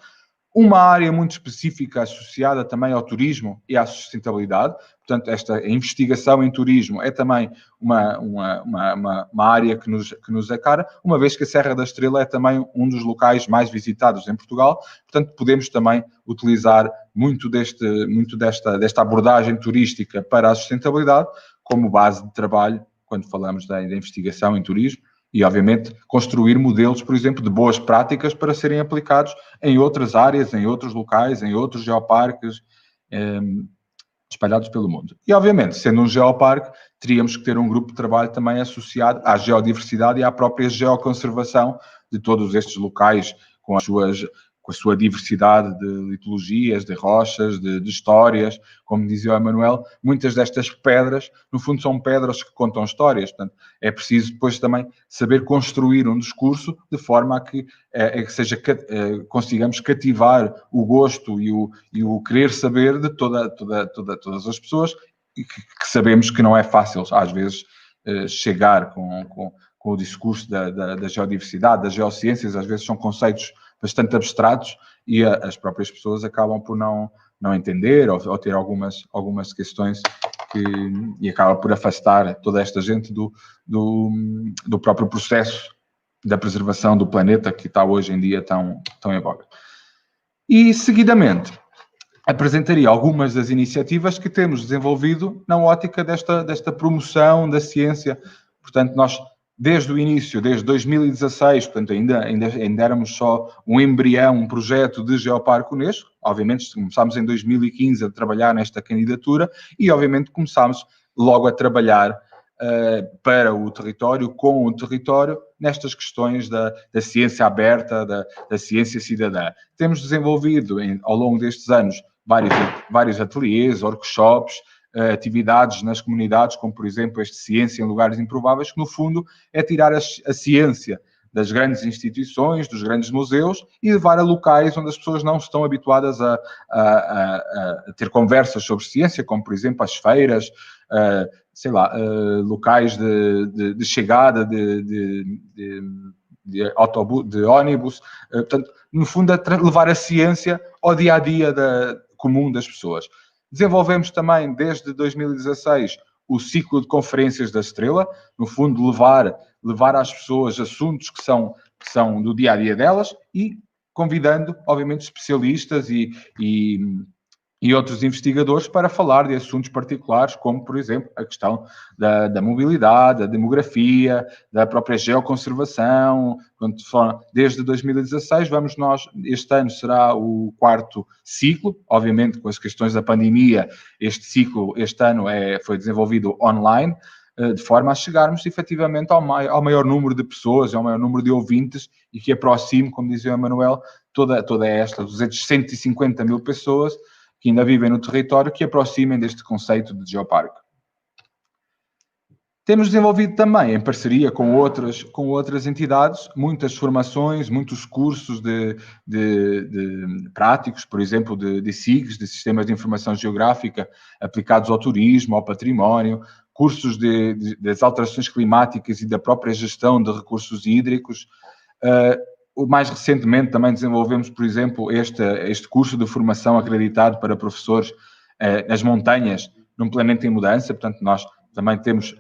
Uma área muito específica associada também ao turismo e à sustentabilidade. Portanto, esta investigação em turismo é também uma área que nos é cara, uma vez que a Serra da Estrela é também um dos locais mais visitados em Portugal. Portanto, podemos também utilizar muito desta abordagem turística para a sustentabilidade como base de trabalho quando falamos da investigação em turismo. E, obviamente, construir modelos, por exemplo, de boas práticas para serem aplicados em outras áreas, em outros locais, em outros geoparques espalhados pelo mundo. E, obviamente, sendo um geoparque, teríamos que ter um grupo de trabalho também associado à geodiversidade e à própria geoconservação de todos estes locais com a sua diversidade de litologias, de rochas, de histórias. Como dizia o Emanuel, muitas destas pedras, no fundo, são pedras que contam histórias. Portanto, é preciso depois também saber construir um discurso de forma a que consigamos cativar o gosto e o querer saber de todas as pessoas, e que sabemos que não é fácil, às vezes, chegar com o discurso da geodiversidade, das geociências. Às vezes são conceitos bastante abstratos e as próprias pessoas acabam por não entender ou ter algumas questões e acaba por afastar toda esta gente do próprio processo da preservação do planeta que está hoje em dia tão em voga. E, seguidamente, apresentaria algumas das iniciativas que temos desenvolvido na ótica desta promoção da ciência. Portanto, nós, desde o início, desde 2016, portanto, ainda éramos só um embrião, um projeto de Geoparque Unesco. Obviamente, começámos em 2015 a trabalhar nesta candidatura e, obviamente, começámos logo a trabalhar para o território, com o território, nestas questões da ciência aberta, da ciência cidadã. Temos desenvolvido, ao longo destes anos, vários ateliês, workshops, atividades nas comunidades, como, por exemplo, este Ciência em Lugares Improváveis, que, no fundo, é tirar a ciência das grandes instituições, dos grandes museus, e levar a locais onde as pessoas não estão habituadas a ter conversas sobre ciência, como, por exemplo, as feiras, locais de chegada de ônibus. Portanto, no fundo, levar a ciência ao dia-a-dia comum das pessoas. Desenvolvemos também, desde 2016, o ciclo de conferências da Estrela, no fundo, levar às pessoas assuntos que são do dia-a-dia delas e convidando, obviamente, especialistas e outros investigadores para falar de assuntos particulares, como, por exemplo, a questão da mobilidade, da demografia, da própria geoconservação. Desde 2016, este ano será o 4º ciclo, obviamente com as questões da pandemia, este ciclo, este ano, foi desenvolvido online, de forma a chegarmos, efetivamente, ao maior número de pessoas, ao maior número de ouvintes, e que aproxime, como dizia o Emanuel, toda esta, 150 mil pessoas, que ainda vivem no território, que aproximem deste conceito de geoparque. Temos desenvolvido também, em parceria com outras entidades, muitas formações, muitos cursos de práticos, por exemplo, de SIGs, de Sistemas de Informação Geográfica, aplicados ao turismo, ao património, cursos das alterações climáticas e da própria gestão de recursos hídricos. Mais recentemente também desenvolvemos, por exemplo, este curso de formação acreditado para professores nas montanhas, num planeta em mudança. Portanto, nós também temos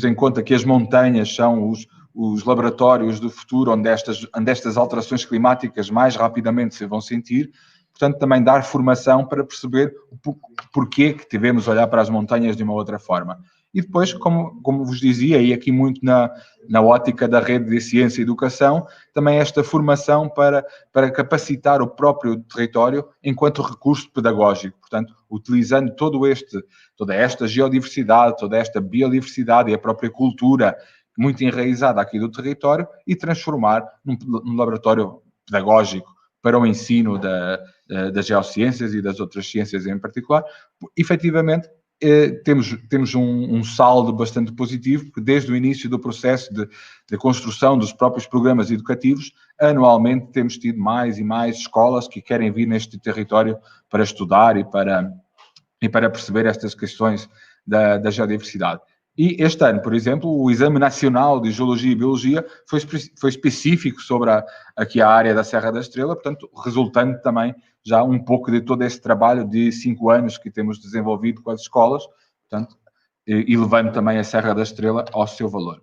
em conta que as montanhas são os laboratórios do futuro, onde estas alterações climáticas mais rapidamente se vão sentir. Portanto, também dar formação para perceber o porquê que devemos olhar para as montanhas de uma outra forma. E depois, como vos dizia, e aqui muito na ótica da rede de ciência e educação, também esta formação para capacitar o próprio território enquanto recurso pedagógico. Portanto, utilizando toda esta geodiversidade, toda esta biodiversidade e a própria cultura muito enraizada aqui do território e transformar num laboratório pedagógico para o ensino das geociências e das outras ciências em particular. Efetivamente, temos um saldo bastante positivo, porque desde o início do processo de construção dos próprios programas educativos, anualmente temos tido mais e mais escolas que querem vir neste território para estudar e para perceber estas questões da geodiversidade. E este ano, por exemplo, o Exame Nacional de Geologia e Biologia foi específico sobre aqui a área da Serra da Estrela, portanto, resultando também já um pouco de todo esse trabalho de 5 anos que temos desenvolvido com as escolas, portanto, e levando também a Serra da Estrela ao seu valor.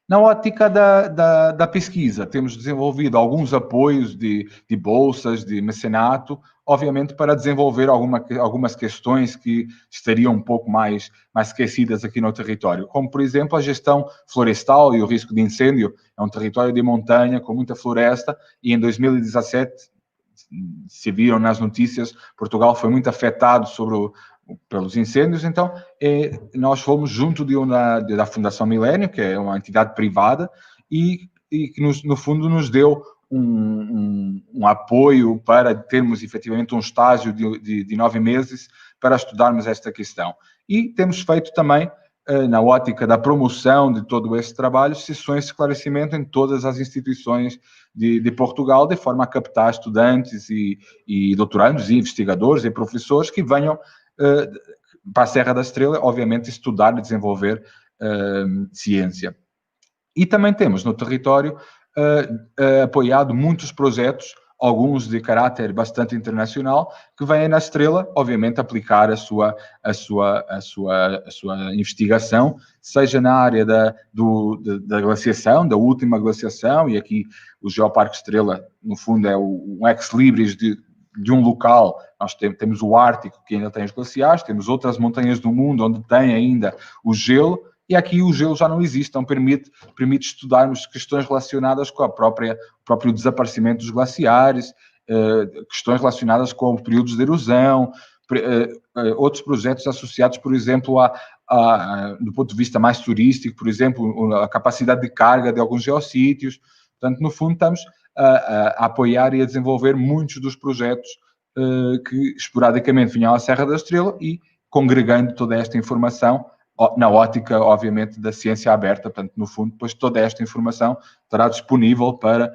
Na ótica da pesquisa, temos desenvolvido alguns apoios de bolsas, de mecenato, obviamente para desenvolver algumas questões que estariam um pouco mais esquecidas aqui no território, como, por exemplo, a gestão florestal e o risco de incêndio. É um território de montanha com muita floresta e em 2017, se viram nas notícias, Portugal foi muito afetado pelos incêndios, então nós fomos junto da Fundação Milênio, que é uma entidade privada, e que no fundo nos deu um apoio para termos efetivamente um estágio de 9 meses para estudarmos esta questão. E temos feito também, na ótica da promoção de todo esse trabalho, sessões de esclarecimento em todas as instituições de Portugal, de forma a captar estudantes e doutorandos, e investigadores e professores que venham para a Serra da Estrela, obviamente, estudar e desenvolver ciência. E também temos no território apoiado muitos projetos, alguns de caráter bastante internacional, que vêm na Estrela, obviamente, aplicar a sua investigação, seja na área da glaciação, da última glaciação, e aqui o Geoparque Estrela, no fundo, é um ex-libris de um local. Nós temos o Ártico, que ainda tem os glaciares, temos outras montanhas do mundo onde tem ainda o gelo, e aqui o gelo já não existe, então permite estudarmos questões relacionadas com o próprio desaparecimento dos glaciares, questões relacionadas com períodos de erosão, outros projetos associados, por exemplo, do ponto de vista mais turístico, por exemplo, a capacidade de carga de alguns geossítios. Portanto, no fundo, estamos a apoiar e a desenvolver muitos dos projetos que esporadicamente vinham à Serra da Estrela e congregando toda esta informação na ótica, obviamente, da ciência aberta. Portanto, no fundo, depois toda esta informação estará disponível para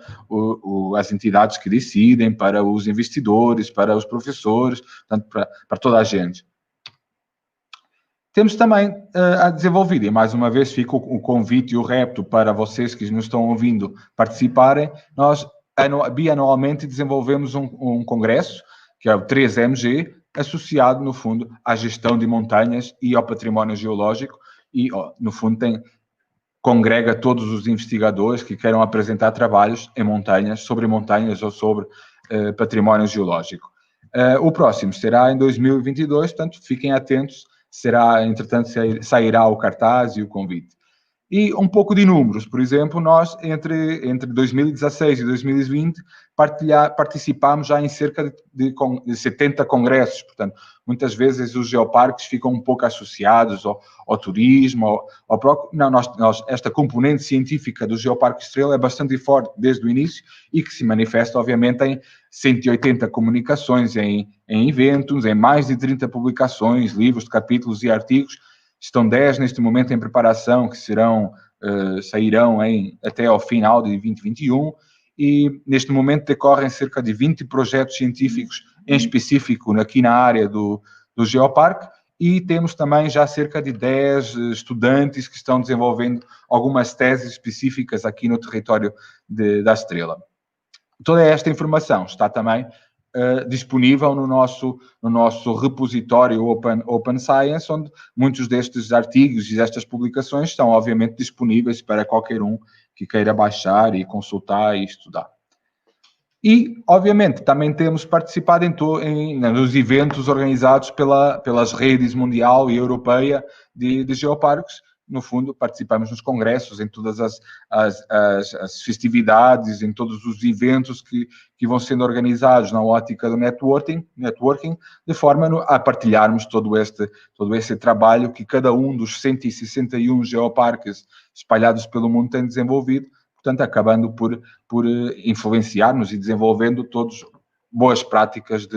as entidades que decidem, para os investidores, para os professores, portanto, para toda a gente. Temos também desenvolvido, e mais uma vez fica o convite e o repto para vocês que nos estão ouvindo participarem. Nós, bianualmente, desenvolvemos um congresso, que é o 3MG, associado, no fundo, à gestão de montanhas e ao património geológico, e, no fundo, congrega todos os investigadores que queiram apresentar trabalhos sobre montanhas ou sobre património geológico. O próximo será em 2022, portanto, fiquem atentos, entretanto, sairá o cartaz e o convite. E um pouco de números, por exemplo, nós, entre 2016 e 2020, participámos já em cerca de 70 congressos. Portanto, muitas vezes os geoparques ficam um pouco associados ao turismo, ao próprio... Não, esta componente científica do Geoparque Estrela é bastante forte desde o início e que se manifesta, obviamente, em 180 comunicações, em eventos, em mais de 30 publicações, livros, capítulos e artigos. Estão 10 neste momento em preparação, que sairão até ao final de 2021, e neste momento decorrem cerca de 20 projetos científicos em específico aqui na área do Geoparque, e temos também já cerca de 10 estudantes que estão desenvolvendo algumas teses específicas aqui no território da Estrela. Toda esta informação está também disponível no nosso repositório Open Science, onde muitos destes artigos e destas publicações estão, obviamente, disponíveis para qualquer um que queira baixar e consultar e estudar. E, obviamente, também temos participado nos eventos organizados pelas redes mundial e europeia de geoparques. No fundo, participamos nos congressos, em todas as festividades, em todos os eventos que vão sendo organizados na ótica do networking, de forma a partilharmos todo esse trabalho que cada um dos 161 geoparques espalhados pelo mundo tem desenvolvido, portanto, acabando por influenciar-nos e desenvolvendo todos boas práticas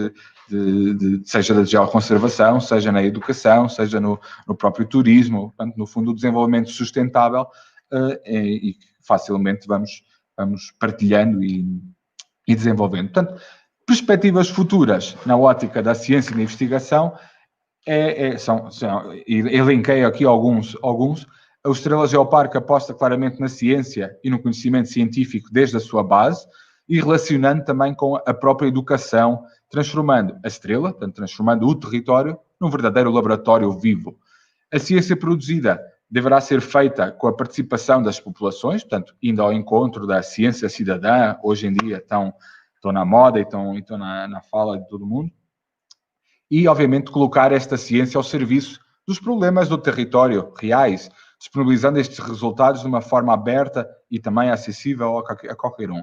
seja da geoconservação, seja na educação, seja no próprio turismo, portanto, no fundo, o desenvolvimento sustentável, e facilmente vamos partilhando e desenvolvendo. Portanto, perspectivas futuras na ótica da ciência e da investigação, elenquei aqui alguns. O Estrela Geoparque aposta claramente na ciência e no conhecimento científico desde a sua base e relacionando também com a própria educação, transformando a Estrela, portanto, transformando o território num verdadeiro laboratório vivo. A ciência produzida deverá ser feita com a participação das populações, portanto, indo ao encontro da ciência cidadã, hoje em dia estão na moda e estão na fala de todo mundo, e, obviamente, colocar esta ciência ao serviço dos problemas do território reais, disponibilizando estes resultados de uma forma aberta e também acessível a qualquer um.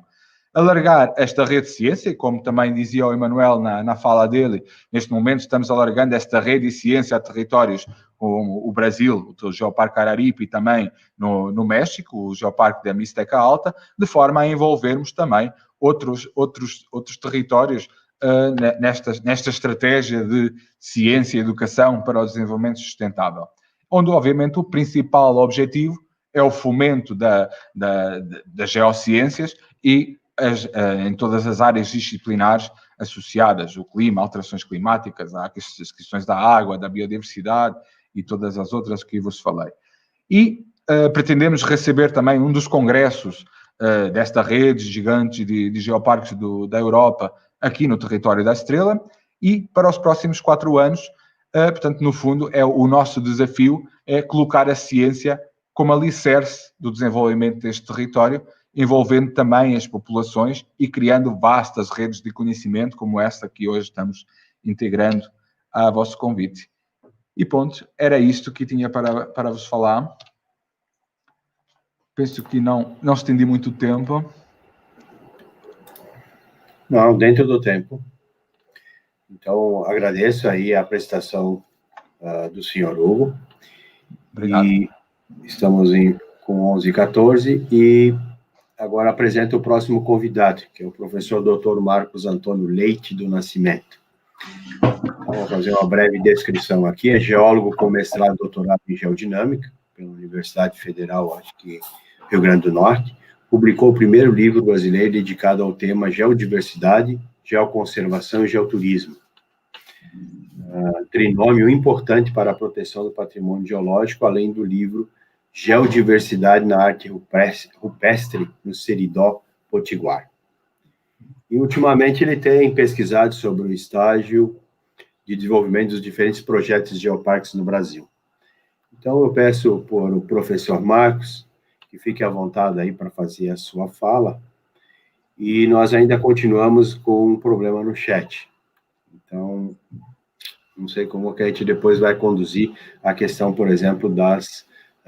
Alargar esta rede de ciência, como também dizia o Emanuel na fala dele, neste momento estamos alargando esta rede de ciência a territórios como o Brasil, o Geoparque Araripe, e também no México, o Geoparque da Mixteca Alta, de forma a envolvermos também outros territórios nesta estratégia de ciência e educação para o desenvolvimento sustentável, onde, obviamente, o principal objetivo é o fomento das geociências e em todas as áreas disciplinares associadas, o clima, alterações climáticas, as questões da água, da biodiversidade e todas as outras que vos falei. E pretendemos receber também um dos congressos desta rede gigante de geoparques da Europa aqui no território da Estrela, e para os próximos 4 anos, portanto, no fundo, o nosso desafio é colocar a ciência como alicerce do desenvolvimento deste território, envolvendo também as populações e criando vastas redes de conhecimento como esta que hoje estamos integrando a vosso convite. E pronto, era isto que tinha para vos falar. Penso que não estendi muito tempo. Não, dentro do tempo. Então, agradeço aí a apresentação do senhor Hugo. Obrigado. E estamos com 11h14 e agora apresento o próximo convidado, que é o professor Dr. Marcos Antônio Leite do Nascimento. Então, vou fazer uma breve descrição aqui. É geólogo com mestrado e doutorado em geodinâmica pela Universidade Federal, acho que Rio Grande do Norte. Publicou o primeiro livro brasileiro dedicado ao tema geodiversidade, geoconservação e geoturismo. Trinômio importante para a proteção do patrimônio geológico, além do livro Geodiversidade na Arte Rupestre no Seridó Potiguar. E, ultimamente, ele tem pesquisado sobre o estágio de desenvolvimento dos diferentes projetos de geoparques no Brasil. Então, eu peço para o professor Marcos que fique à vontade aí para fazer a sua fala, e nós ainda continuamos com um problema no chat. Então, não sei como que a gente depois vai conduzir a questão, por exemplo, das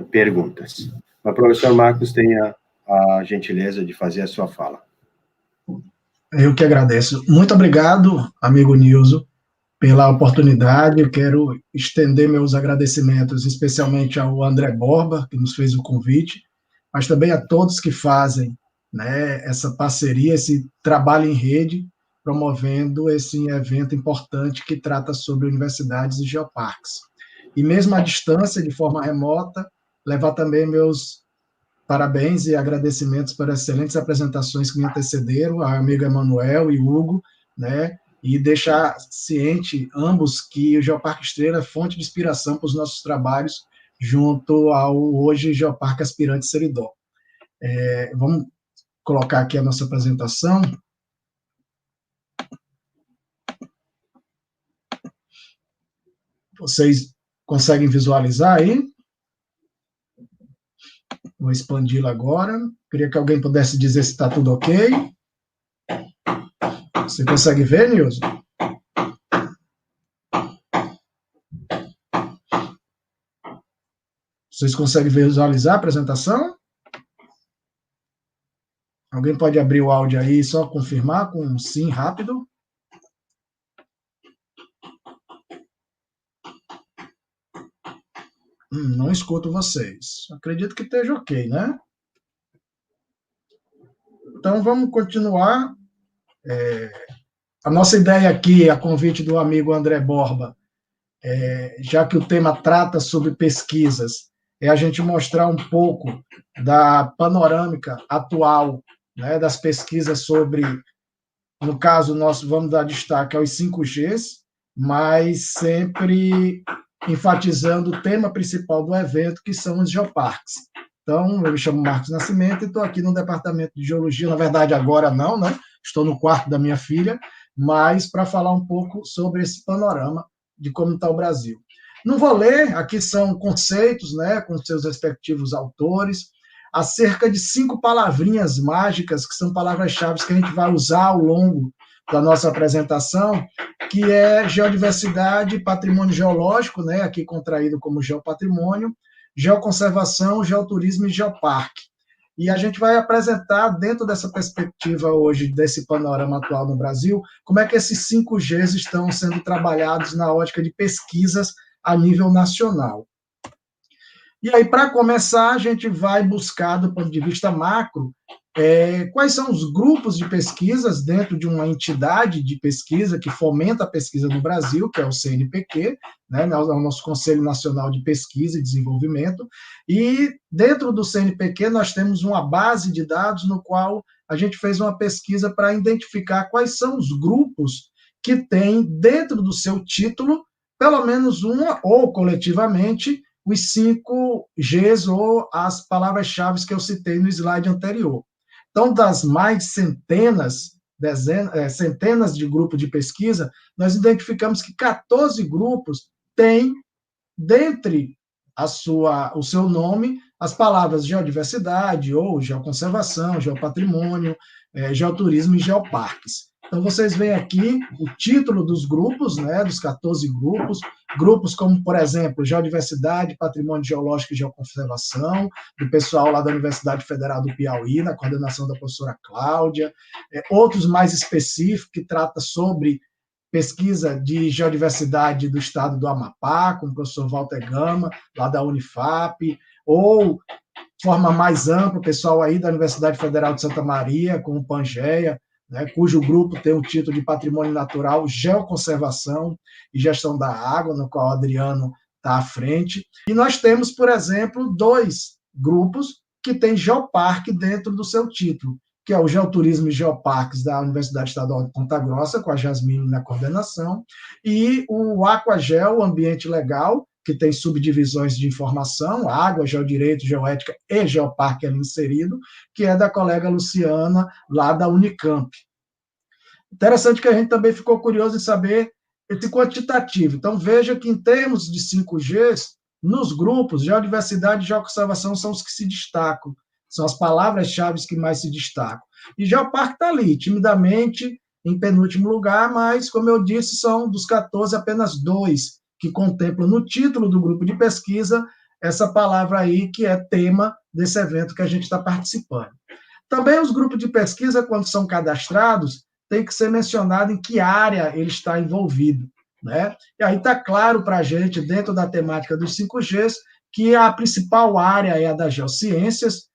perguntas. Mas, professor Marcos, tenha a gentileza de fazer a sua fala. Eu que agradeço. Muito obrigado, amigo Nilson, pela oportunidade. Eu quero estender meus agradecimentos, especialmente ao André Borba, que nos fez o convite, mas também a todos que fazem, né, essa parceria, esse trabalho em rede, promovendo esse evento importante que trata sobre universidades e geoparques. E mesmo à distância, de forma remota, levar também meus parabéns e agradecimentos para excelentes apresentações que me antecederam, a amiga Emanuel e Hugo, né, e deixar ciente ambos que o Geoparque Estrela é fonte de inspiração para os nossos trabalhos junto ao hoje Geoparque Aspirante Seridó. Vamos colocar aqui a nossa apresentação. Vocês conseguem visualizar aí? Vou expandi-la agora. Queria que alguém pudesse dizer se está tudo ok. Você consegue ver, Nilson? Vocês conseguem visualizar a apresentação? Alguém pode abrir o áudio aí, só confirmar com um sim rápido? Não escuto vocês. Acredito que esteja ok, né? Então, vamos continuar. A nossa ideia aqui, a convite do amigo André Borba, já que o tema trata sobre pesquisas, é a gente mostrar um pouco da panorâmica atual, né, das pesquisas sobre, no caso, nós vamos dar destaque aos 5Gs, mas sempre enfatizando o tema principal do evento, que são os geoparques. Então, eu me chamo Marcos Nascimento e estou aqui no Departamento de Geologia, na verdade agora não, né? Estou no quarto da minha filha, mas para falar um pouco sobre esse panorama de como está o Brasil. Não vou ler, aqui são conceitos, né, com seus respectivos autores, há cerca de 5 palavrinhas mágicas, que são palavras-chave que a gente vai usar ao longo da nossa apresentação, que é geodiversidade, patrimônio geológico, né, aqui contraído como geopatrimônio, geoconservação, geoturismo e geoparque. E a gente vai apresentar, dentro dessa perspectiva hoje, desse panorama atual no Brasil, como é que esses 5Gs estão sendo trabalhados na ótica de pesquisas a nível nacional. E aí, para começar, a gente vai buscar, do ponto de vista macro, quais são os grupos de pesquisas dentro de uma entidade de pesquisa que fomenta a pesquisa no Brasil, que é o CNPq, né, o nosso Conselho Nacional de Pesquisa e Desenvolvimento, e dentro do CNPq nós temos uma base de dados no qual a gente fez uma pesquisa para identificar quais são os grupos que têm dentro do seu título, pelo menos uma, ou coletivamente, os 5Gs ou as palavras-chave que eu citei no slide anterior. Então, das mais centenas de grupos de pesquisa, nós identificamos que 14 grupos têm, dentre o seu nome, as palavras geodiversidade, ou geoconservação, geopatrimônio, geoturismo e geoparques. Então, vocês veem aqui o título dos grupos, né, dos 14 grupos como, por exemplo, geodiversidade, patrimônio geológico e geoconservação, do pessoal lá da Universidade Federal do Piauí, na coordenação da professora Cláudia, outros mais específicos, que tratam sobre pesquisa de geodiversidade do estado do Amapá, com o professor Walter Gama, lá da Unifap, ou, de forma mais ampla, o pessoal aí da Universidade Federal de Santa Maria, com o Pangeia, né, cujo grupo tem o título de Patrimônio Natural, Geoconservação e Gestão da Água, no qual o Adriano está à frente. E nós temos, por exemplo, 2 grupos que têm Geoparque dentro do seu título, que é o Geoturismo e Geoparques da Universidade Estadual de Ponta Grossa, com a Jasmine na coordenação, e o Aquagel, o Ambiente Legal, que tem subdivisões de informação, água, geodireito, geoética e geoparque ali inserido, que é da colega Luciana, lá da Unicamp. Interessante que a gente também ficou curioso em saber esse quantitativo. Então, veja que em termos de 5Gs, nos grupos, geodiversidade e geoconservação são os que se destacam, são as palavras-chave que mais se destacam. E geoparque está ali, timidamente, em penúltimo lugar, mas, como eu disse, são dos 14, apenas 2 que contemplam no título do grupo de pesquisa essa palavra aí que é tema desse evento que a gente está participando. Também os grupos de pesquisa, quando são cadastrados, tem que ser mencionado em que área ele está envolvido, né? E aí está claro para a gente, dentro da temática dos 5Gs, que a principal área é a das geociências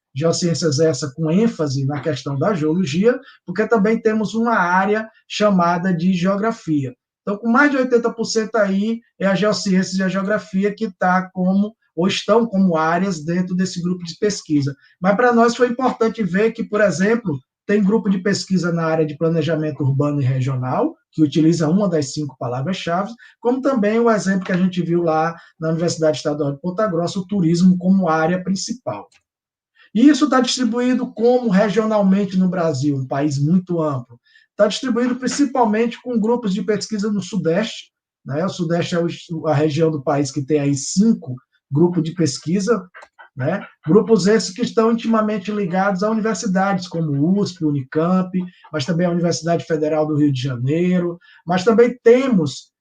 essa com ênfase na questão da geologia, porque também temos uma área chamada de geografia. Então, com mais de 80% aí, é a geociências e a geografia que está como, ou estão como áreas dentro desse grupo de pesquisa. Mas para nós foi importante ver que, por exemplo, tem grupo de pesquisa na área de planejamento urbano e regional, que utiliza uma das 5 palavras-chave, como também o exemplo que a gente viu lá na Universidade Estadual de Ponta Grossa, o turismo como área principal. E isso está distribuído como regionalmente no Brasil, um país muito amplo. Está distribuído principalmente com grupos de pesquisa no Sudeste, né? O Sudeste é a região do país que tem aí 5 grupos de pesquisa, né? Grupos esses que estão intimamente ligados a universidades como USP, Unicamp, mas também a Universidade Federal do Rio de Janeiro, mas também temos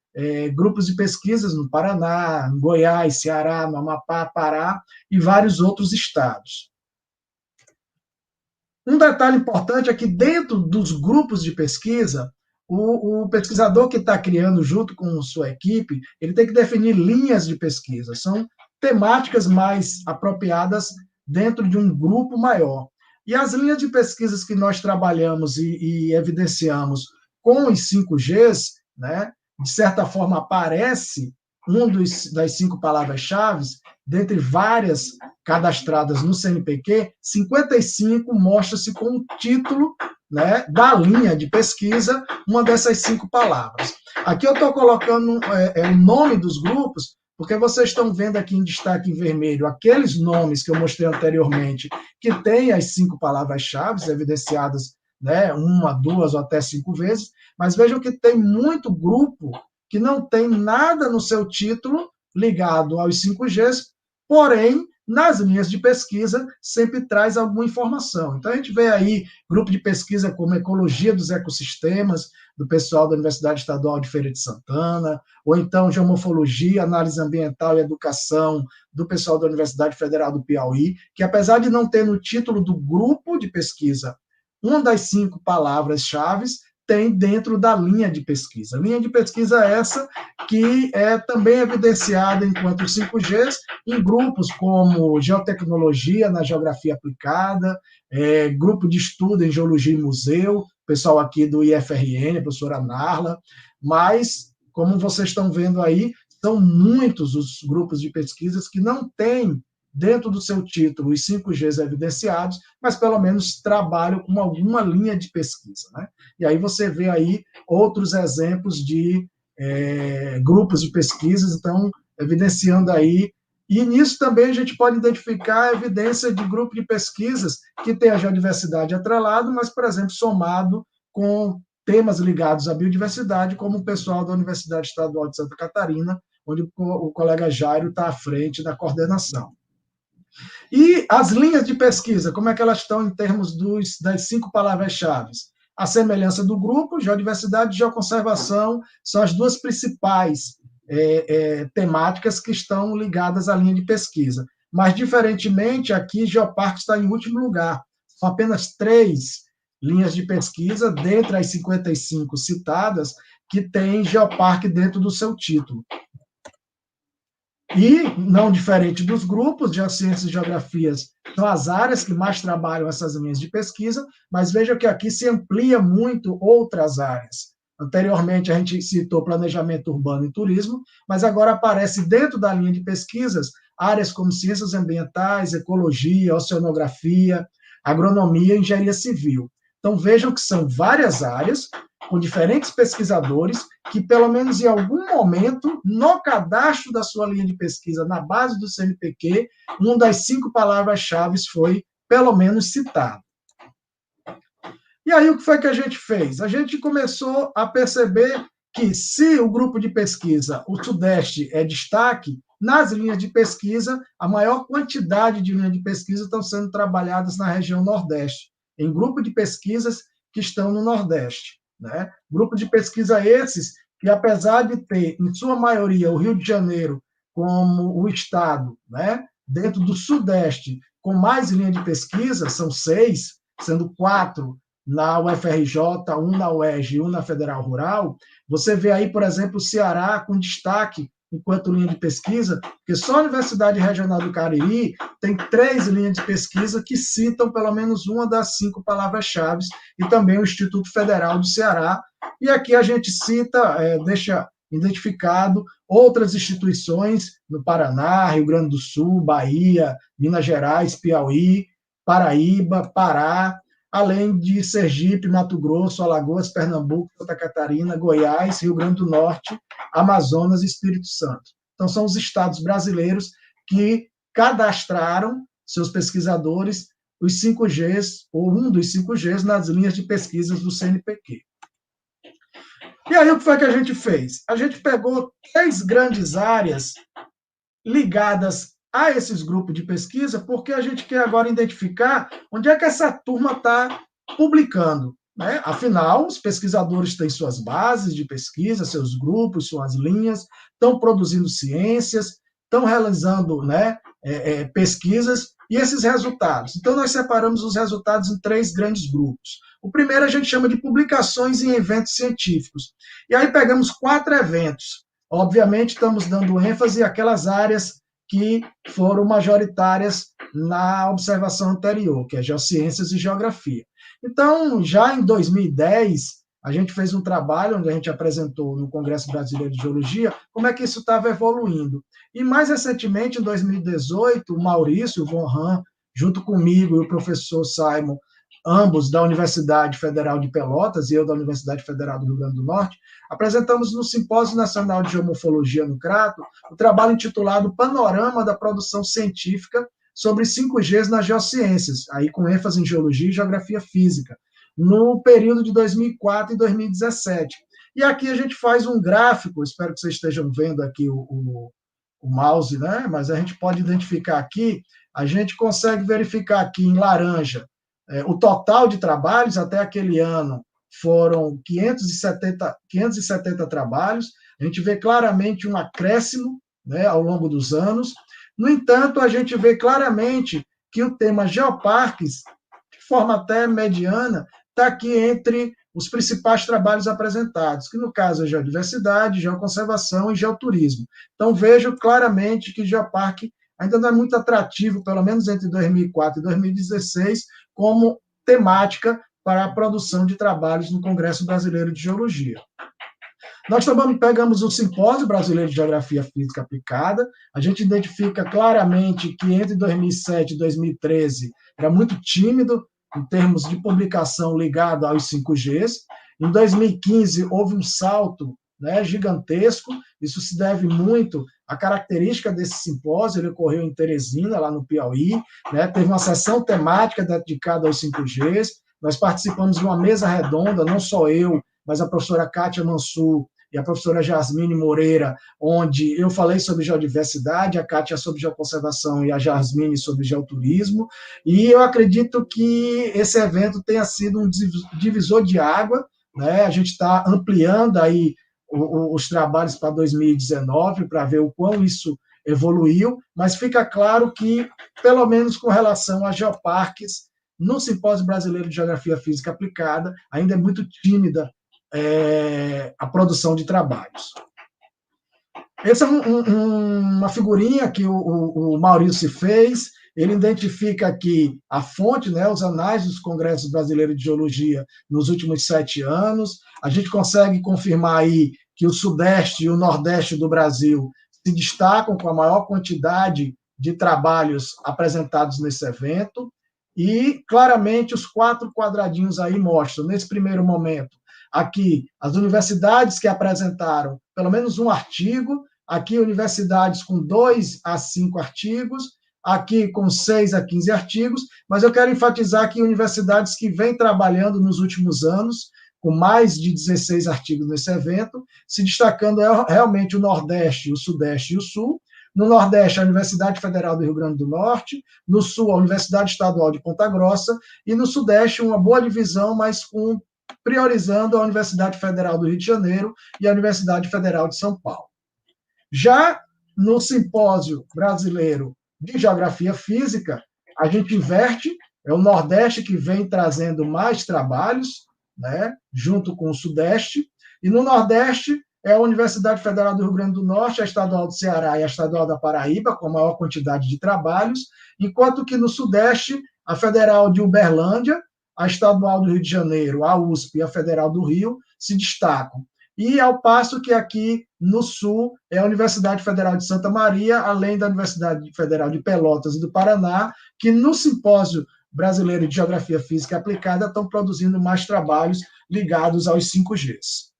grupos de pesquisas no Paraná, em Goiás, Ceará, no Amapá, Pará e vários outros estados. Um detalhe importante é que dentro dos grupos de pesquisa, o pesquisador que está criando junto com sua equipe, ele tem que definir linhas de pesquisa, são temáticas mais apropriadas dentro de um grupo maior. E as linhas de pesquisas que nós trabalhamos e evidenciamos com os 5Gs, né, de certa forma aparece das 5 palavras-chave, dentre várias cadastradas no CNPq, 55 mostra-se com o título, né, da linha de pesquisa, uma dessas 5 palavras. Aqui eu estou colocando o nome dos grupos, porque vocês estão vendo aqui em destaque em vermelho aqueles nomes que eu mostrei anteriormente, que têm as 5 palavras-chave evidenciadas, né, 1, 2 ou até 5 vezes, mas vejam que tem muito grupo que não tem nada no seu título ligado aos 5Gs, porém, nas linhas de pesquisa, sempre traz alguma informação. Então, a gente vê aí grupo de pesquisa como Ecologia dos Ecossistemas, do pessoal da Universidade Estadual de Feira de Santana, ou então Geomorfologia, Análise Ambiental e Educação, do pessoal da Universidade Federal do Piauí, que apesar de não ter no título do grupo de pesquisa uma das 5 palavras-chave, tem dentro da linha de pesquisa. Linha de pesquisa essa que é também evidenciada enquanto 5Gs em grupos como Geotecnologia na Geografia Aplicada, grupo de estudo em Geologia e Museu, pessoal aqui do IFRN, a professora Narla, mas, como vocês estão vendo aí, são muitos os grupos de pesquisas que não têm dentro do seu título os 5Gs evidenciados, mas pelo menos trabalham com alguma linha de pesquisa, né? E aí você vê aí outros exemplos de grupos de pesquisas, então, evidenciando aí, e nisso também a gente pode identificar a evidência de grupo de pesquisas que tem a geodiversidade atrelado, mas, por exemplo, somado com temas ligados à biodiversidade, como o pessoal da Universidade Estadual de Santa Catarina, onde o colega Jairo está à frente da coordenação. E as linhas de pesquisa, como é que elas estão em termos das 5 palavras-chave? A semelhança do grupo, geodiversidade e geoconservação são as 2 principais temáticas que estão ligadas à linha de pesquisa. Mas, diferentemente, aqui, Geoparque está em último lugar. São apenas 3 linhas de pesquisa, dentre as 55 citadas, que tem Geoparque dentro do seu título. E, não diferente dos grupos, Geociências e Geografias são as áreas que mais trabalham essas linhas de pesquisa, mas veja que aqui se amplia muito outras áreas. Anteriormente, a gente citou planejamento urbano e turismo, mas agora aparece dentro da linha de pesquisas áreas como ciências ambientais, ecologia, oceanografia, agronomia e engenharia civil. Então, vejam que são várias áreas, com diferentes pesquisadores, que, pelo menos em algum momento, no cadastro da sua linha de pesquisa, na base do CNPq, uma das 5 palavras-chave foi, pelo menos, citado. E aí, o que foi que a gente fez? A gente começou a perceber que, se o grupo de pesquisa, o Sudeste, é destaque, nas linhas de pesquisa, a maior quantidade de linhas de pesquisa estão sendo trabalhadas na região Nordeste, em grupo de pesquisas que estão no Nordeste, né? Grupo de pesquisa esses que, apesar de ter, em sua maioria, o Rio de Janeiro como o estado, né, dentro do Sudeste, com mais linha de pesquisa, são 6, sendo 4 na UFRJ, 1 na UERJ e 1 na Federal Rural, você vê aí, por exemplo, o Ceará com destaque enquanto linha de pesquisa, porque só a Universidade Regional do Cariri tem 3 linhas de pesquisa que citam pelo menos uma das 5 palavras-chave, e também o Instituto Federal do Ceará. E aqui a gente cita, deixa identificado outras instituições no Paraná, Rio Grande do Sul, Bahia, Minas Gerais, Piauí, Paraíba, Pará, além de Sergipe, Mato Grosso, Alagoas, Pernambuco, Santa Catarina, Goiás, Rio Grande do Norte, Amazonas e Espírito Santo. Então, são os estados brasileiros que cadastraram seus pesquisadores os 5Gs, ou um dos 5Gs, nas linhas de pesquisas do CNPq. E aí, o que foi que a gente fez? A gente pegou 3 grandes áreas ligadas a esses grupos de pesquisa, porque a gente quer agora identificar onde é que essa turma está publicando, né? Afinal, os pesquisadores têm suas bases de pesquisa, seus grupos, suas linhas, estão produzindo ciências, estão realizando, né, pesquisas e esses resultados. Então, nós separamos os resultados em 3 grandes grupos. O primeiro a gente chama de publicações em eventos científicos. E aí pegamos 4 eventos. Obviamente, estamos dando ênfase àquelas áreas que foram majoritárias na observação anterior, que é geociências e geografia. Então, já em 2010, a gente fez um trabalho onde a gente apresentou no Congresso Brasileiro de Geologia como é que isso estava evoluindo. E mais recentemente, em 2018, o Maurício, o Von Hahn, junto comigo e o professor Simon, ambos da Universidade Federal de Pelotas e eu da Universidade Federal do Rio Grande do Norte, apresentamos no Simpósio Nacional de Geomorfologia no Crato o trabalho intitulado Panorama da Produção Científica sobre 5Gs nas Geociências, aí com ênfase em Geologia e Geografia Física, no período de 2004 e 2017. E aqui a gente faz um gráfico, espero que vocês estejam vendo aqui o mouse, né? Mas a gente pode identificar aqui, a gente consegue verificar aqui em laranja o total de trabalhos até aquele ano foram 570 trabalhos. A gente vê claramente um acréscimo, né, ao longo dos anos. No entanto, a gente vê claramente que o tema geoparques, de forma até mediana, está aqui entre os principais trabalhos apresentados, que no caso é geodiversidade, geoconservação e geoturismo. Então, vejo claramente que geoparque ainda não é muito atrativo, pelo menos entre 2004 e 2016, como temática para a produção de trabalhos no Congresso Brasileiro de Geologia. Nós também pegamos o Simpósio Brasileiro de Geografia Física Aplicada, a gente identifica claramente que entre 2007 e 2013 era muito tímido em termos de publicação ligado aos 5Gs. Em 2015 houve um salto, né, gigantesco, isso se deve muito à característica desse simpósio, ele ocorreu em Teresina, lá no Piauí, né, teve uma sessão temática dedicada aos 5Gs, nós participamos de uma mesa redonda, não só eu, mas a professora Kátia Mansur e a professora Jasmine Moreira, onde eu falei sobre geodiversidade, a Kátia sobre geoconservação e a Jasmine sobre geoturismo, e eu acredito que esse evento tenha sido um divisor de água, né, a gente está ampliando aí os trabalhos para 2019, para ver o quão isso evoluiu, mas fica claro que, pelo menos com relação a geoparques, no Simpósio Brasileiro de Geografia Física Aplicada, ainda é muito tímida a produção de trabalhos. Essa é uma figurinha que o Maurício fez, ele identifica aqui a fonte, né, os anais dos Congressos Brasileiros de Geologia nos últimos 7 anos, a gente consegue confirmar aí que o Sudeste e o Nordeste do Brasil se destacam com a maior quantidade de trabalhos apresentados nesse evento, e claramente os 4 quadradinhos aí mostram, nesse primeiro momento, aqui as universidades que apresentaram pelo menos um artigo, aqui universidades com 2 a 5 artigos, aqui com 6 a 15 artigos, mas eu quero enfatizar que universidades que vêm trabalhando nos últimos anos, com mais de 16 artigos nesse evento, se destacando realmente o Nordeste, o Sudeste e o Sul. No Nordeste, a Universidade Federal do Rio Grande do Norte, no Sul, a Universidade Estadual de Ponta Grossa, e no Sudeste, uma boa divisão, mas priorizando a Universidade Federal do Rio de Janeiro e a Universidade Federal de São Paulo. Já no Simpósio Brasileiro de Geografia Física, a gente inverte, é o Nordeste que vem trazendo mais trabalhos, né, junto com o Sudeste, e no Nordeste é a Universidade Federal do Rio Grande do Norte, a Estadual do Ceará e a Estadual da Paraíba, com a maior quantidade de trabalhos, enquanto que no Sudeste, a Federal de Uberlândia, a Estadual do Rio de Janeiro, a USP e a Federal do Rio se destacam. E ao passo que aqui no Sul é a Universidade Federal de Santa Maria, além da Universidade Federal de Pelotas e do Paraná, que no Simpósio Brasileiro de Geografia Física Aplicada estão produzindo mais trabalhos ligados aos 5Gs.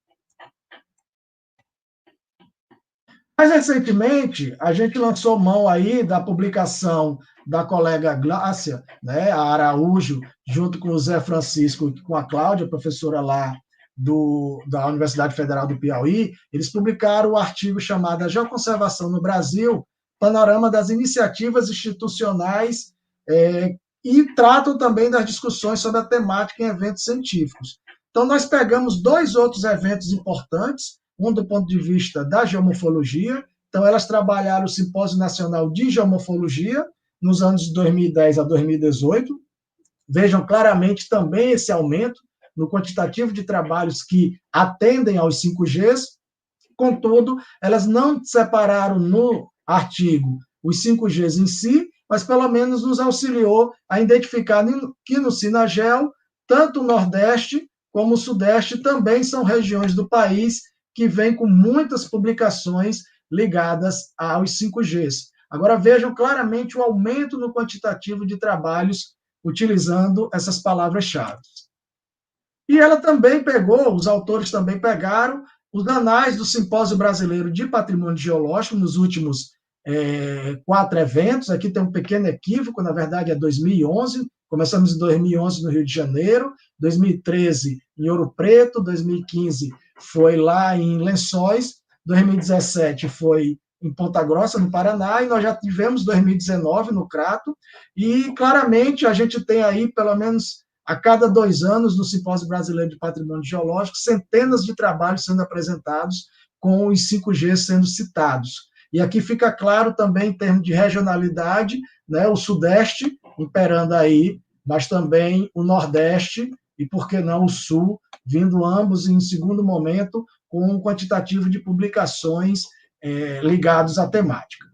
Mais recentemente, a gente lançou mão aí da publicação da colega Glácia, né, a Araújo, junto com o Zé Francisco e com a Cláudia, professora lá da Universidade Federal do Piauí, eles publicaram o artigo chamado Geoconservação no Brasil, panorama das iniciativas institucionais e tratam também das discussões sobre a temática em eventos científicos. Então, nós pegamos 2 outros eventos importantes, um do ponto de vista da geomorfologia. Então, elas trabalharam o Simpósio Nacional de Geomorfologia, nos anos de 2010 a 2018. Vejam claramente também esse aumento no quantitativo de trabalhos que atendem aos 5Gs. Contudo, elas não separaram no artigo os 5Gs em si, mas pelo menos nos auxiliou a identificar que no Sinagel, tanto o Nordeste como o Sudeste também são regiões do país que vêm com muitas publicações ligadas aos 5Gs. Agora, vejam claramente o aumento no quantitativo de trabalhos utilizando essas palavras-chave. E ela também pegou, os autores também pegaram, os anais do Simpósio Brasileiro de Patrimônio Geológico nos últimos 4 eventos. Aqui tem um pequeno equívoco, na verdade é 2011, começamos em 2011 no Rio de Janeiro, 2013 em Ouro Preto, 2015 foi lá em Lençóis, 2017 foi em Ponta Grossa, no Paraná, e nós já tivemos 2019 no Crato, e claramente a gente tem aí, pelo menos a cada 2 anos, no Simpósio Brasileiro de Patrimônio Geológico, centenas de trabalhos sendo apresentados com os 5G sendo citados. E aqui fica claro também, em termos de regionalidade, né, o Sudeste imperando aí, mas também o Nordeste e, por que não, o Sul, vindo ambos em segundo momento com um quantitativo de publicações ligados à temática.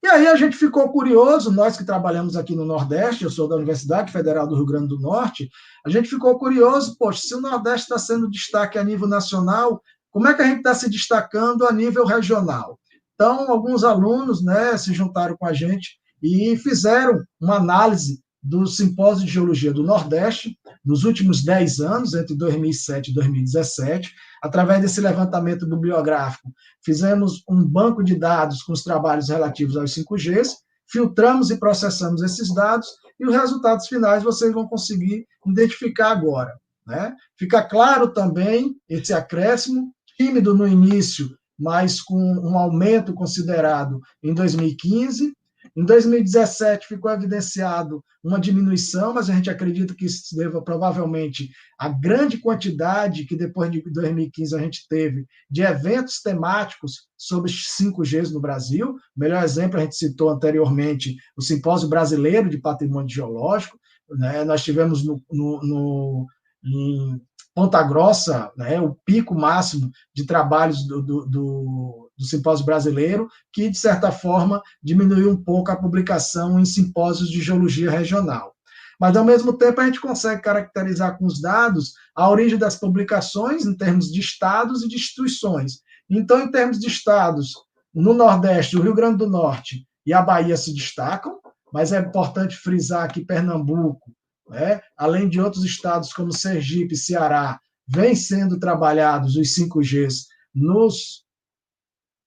E aí a gente ficou curioso, nós que trabalhamos aqui no Nordeste, eu sou da Universidade Federal do Rio Grande do Norte, a gente ficou curioso, poxa, se o Nordeste está sendo destaque a nível nacional, como é que a gente está se destacando a nível regional? Então, alguns alunos, né, se juntaram com a gente e fizeram uma análise do Simpósio de Geologia do Nordeste nos últimos 10 anos, entre 2007 e 2017. Através desse levantamento bibliográfico, fizemos um banco de dados com os trabalhos relativos aos 5Gs, filtramos e processamos esses dados, e os resultados finais vocês vão conseguir identificar agora, né? Fica claro também esse acréscimo, tímido no início, mas com um aumento considerado em 2015. Em 2017 ficou evidenciado uma diminuição, mas a gente acredita que isso se deva provavelmente à grande quantidade que depois de 2015 a gente teve de eventos temáticos sobre 5Gs no Brasil. O melhor exemplo, a gente citou anteriormente, o Simpósio Brasileiro de Patrimônio Geológico, né? Nós tivemos em Ponta Grossa, né, o pico máximo de trabalhos do Simpósio Brasileiro, que, de certa forma, diminuiu um pouco a publicação em simpósios de geologia regional. Mas, ao mesmo tempo, a gente consegue caracterizar com os dados a origem das publicações em termos de estados e de instituições. Então, em termos de estados, no Nordeste, o Rio Grande do Norte e a Bahia se destacam, mas é importante frisar que Pernambuco, né, além de outros estados como Sergipe e Ceará, vêm sendo trabalhados os 5Gs nos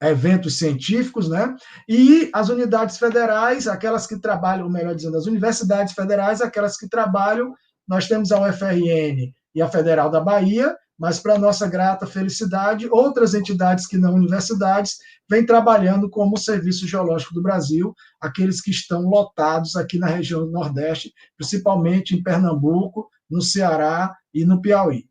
eventos científicos, né? E as unidades federais, aquelas que trabalham, ou melhor dizendo, as universidades federais, aquelas que trabalham, nós temos a UFRN e a Federal da Bahia, mas, para nossa grata felicidade, outras entidades que não universidades vêm trabalhando como o Serviço Geológico do Brasil, aqueles que estão lotados aqui na região do Nordeste, principalmente em Pernambuco, no Ceará e no Piauí.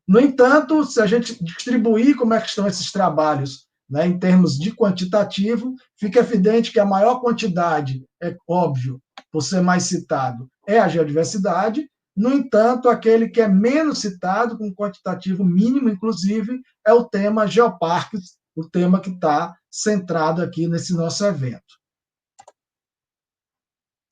No entanto, se a gente distribuir como é que estão esses trabalhos, né, em termos de quantitativo, fica evidente que a maior quantidade, é óbvio, por ser mais citado, é a geodiversidade. No entanto, aquele que é menos citado, com quantitativo mínimo, inclusive, é o tema geoparques, o tema que está centrado aqui nesse nosso evento.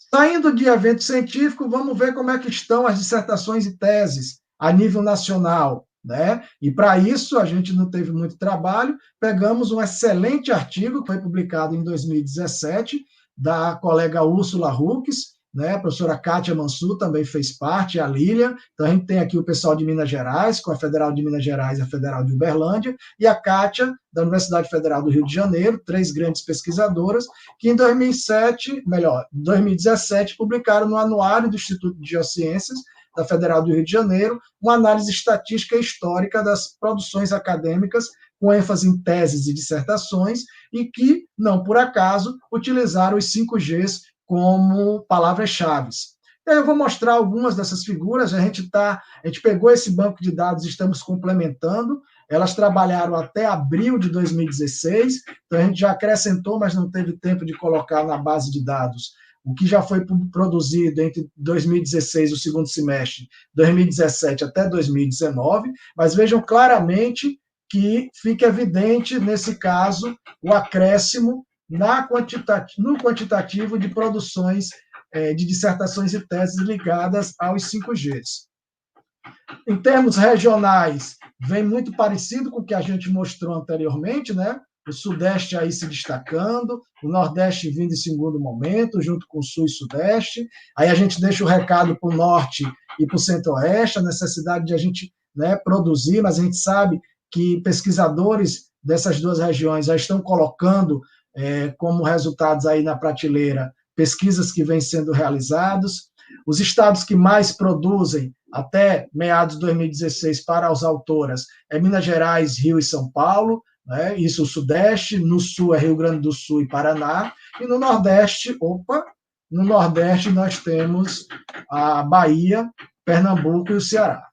Saindo de evento científico, vamos ver como é que estão as dissertações e teses a nível nacional, né? E, para isso, a gente não teve muito trabalho, pegamos um excelente artigo que foi publicado em 2017, da colega Úrsula Hucks, né? A professora Kátia Mansur também fez parte, a Lília. Então, a gente tem aqui o pessoal de Minas Gerais, com a Federal de Minas Gerais e a Federal de Uberlândia, e a Kátia, da Universidade Federal do Rio de Janeiro, 3 grandes pesquisadoras, que em 2017, publicaram no Anuário do Instituto de Geociências, da Federal do Rio de Janeiro, uma análise estatística e histórica das produções acadêmicas com ênfase em teses e dissertações, e que, não por acaso, utilizaram os 5Gs como palavras-chave. Eu vou mostrar algumas dessas figuras. A gente pegou esse banco de dados e estamos complementando. Elas trabalharam até abril de 2016, então a gente já acrescentou, mas não teve tempo de colocar na base de dados o que já foi produzido entre 2016, o segundo semestre, 2017 até 2019, mas vejam claramente que fica evidente, nesse caso, o acréscimo no quantitativo de produções de dissertações e teses ligadas aos 5Gs. Em termos regionais, vem muito parecido com o que a gente mostrou anteriormente, né? O Sudeste aí se destacando, o Nordeste vindo em segundo momento, junto com o Sul e Sudeste. Aí a gente deixa o recado para o Norte e para o Centro-Oeste, a necessidade de a gente, né, produzir, mas a gente sabe que pesquisadores dessas duas regiões já estão colocando como resultados aí na prateleira pesquisas que vêm sendo realizadas. Os estados que mais produzem até meados de 2016 para as autoras é Minas Gerais, Rio e São Paulo, né? Isso o Sudeste, no Sul é Rio Grande do Sul e Paraná, e no Nordeste, nós temos a Bahia, Pernambuco e o Ceará.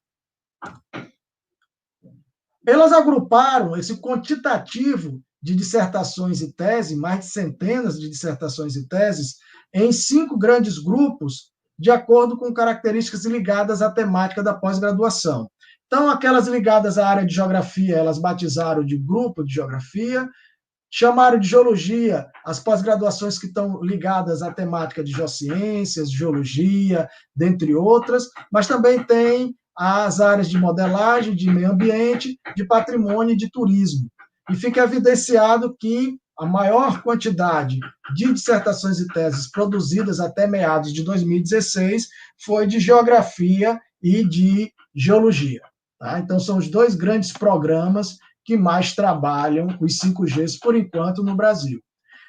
Elas agruparam esse quantitativo de dissertações e teses, mais de centenas de dissertações e teses, em 5 grandes grupos, de acordo com características ligadas à temática da pós-graduação. Então, aquelas ligadas à área de geografia, elas batizaram de grupo de geografia, chamaram de geologia as pós-graduações que estão ligadas à temática de geociências, geologia, dentre outras, mas também tem as áreas de modelagem, de meio ambiente, de patrimônio e de turismo. E fica evidenciado que a maior quantidade de dissertações e teses produzidas até meados de 2016 foi de geografia e de geologia. Tá? Então, são os 2 grandes programas que mais trabalham os 5Gs, por enquanto, no Brasil.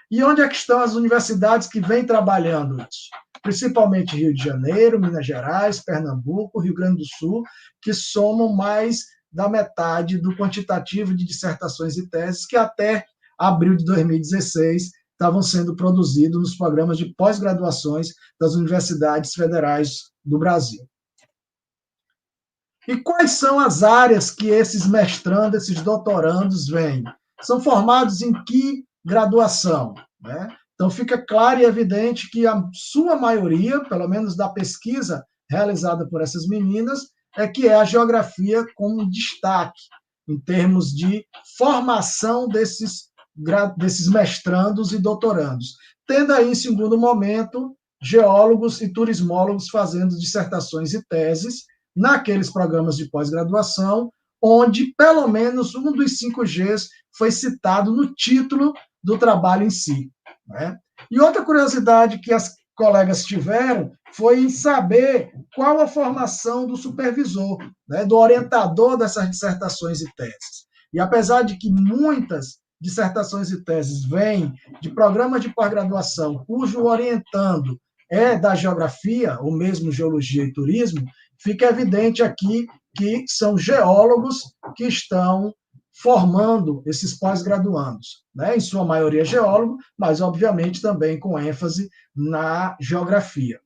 E onde é que estão as universidades que vêm trabalhando isso? Principalmente Rio de Janeiro, Minas Gerais, Pernambuco, Rio Grande do Sul, que somam mais da metade do quantitativo de dissertações e teses que até abril de 2016 estavam sendo produzidos nos programas de pós-graduações das universidades federais do Brasil. E quais são as áreas que esses mestrandos, esses doutorandos vêm? São formados em que graduação? Né? Então, fica claro e evidente que a sua maioria, pelo menos da pesquisa realizada por essas meninas, é que é a geografia como destaque, em termos de formação desses mestrandos e doutorandos. Tendo aí, em segundo momento, geólogos e turismólogos fazendo dissertações e teses naqueles programas de pós-graduação, onde pelo menos um dos 5Gs foi citado no título do trabalho em si. Né? E outra curiosidade que as colegas tiveram foi em saber qual a formação do supervisor, né, do orientador dessas dissertações e teses. E apesar de que muitas dissertações e teses vêm de programas de pós-graduação cujo orientando é da geografia, ou mesmo geologia e turismo, fica evidente aqui que são geólogos que estão formando esses pós-graduandos, né? Em sua maioria geólogo, mas obviamente também com ênfase na geografia.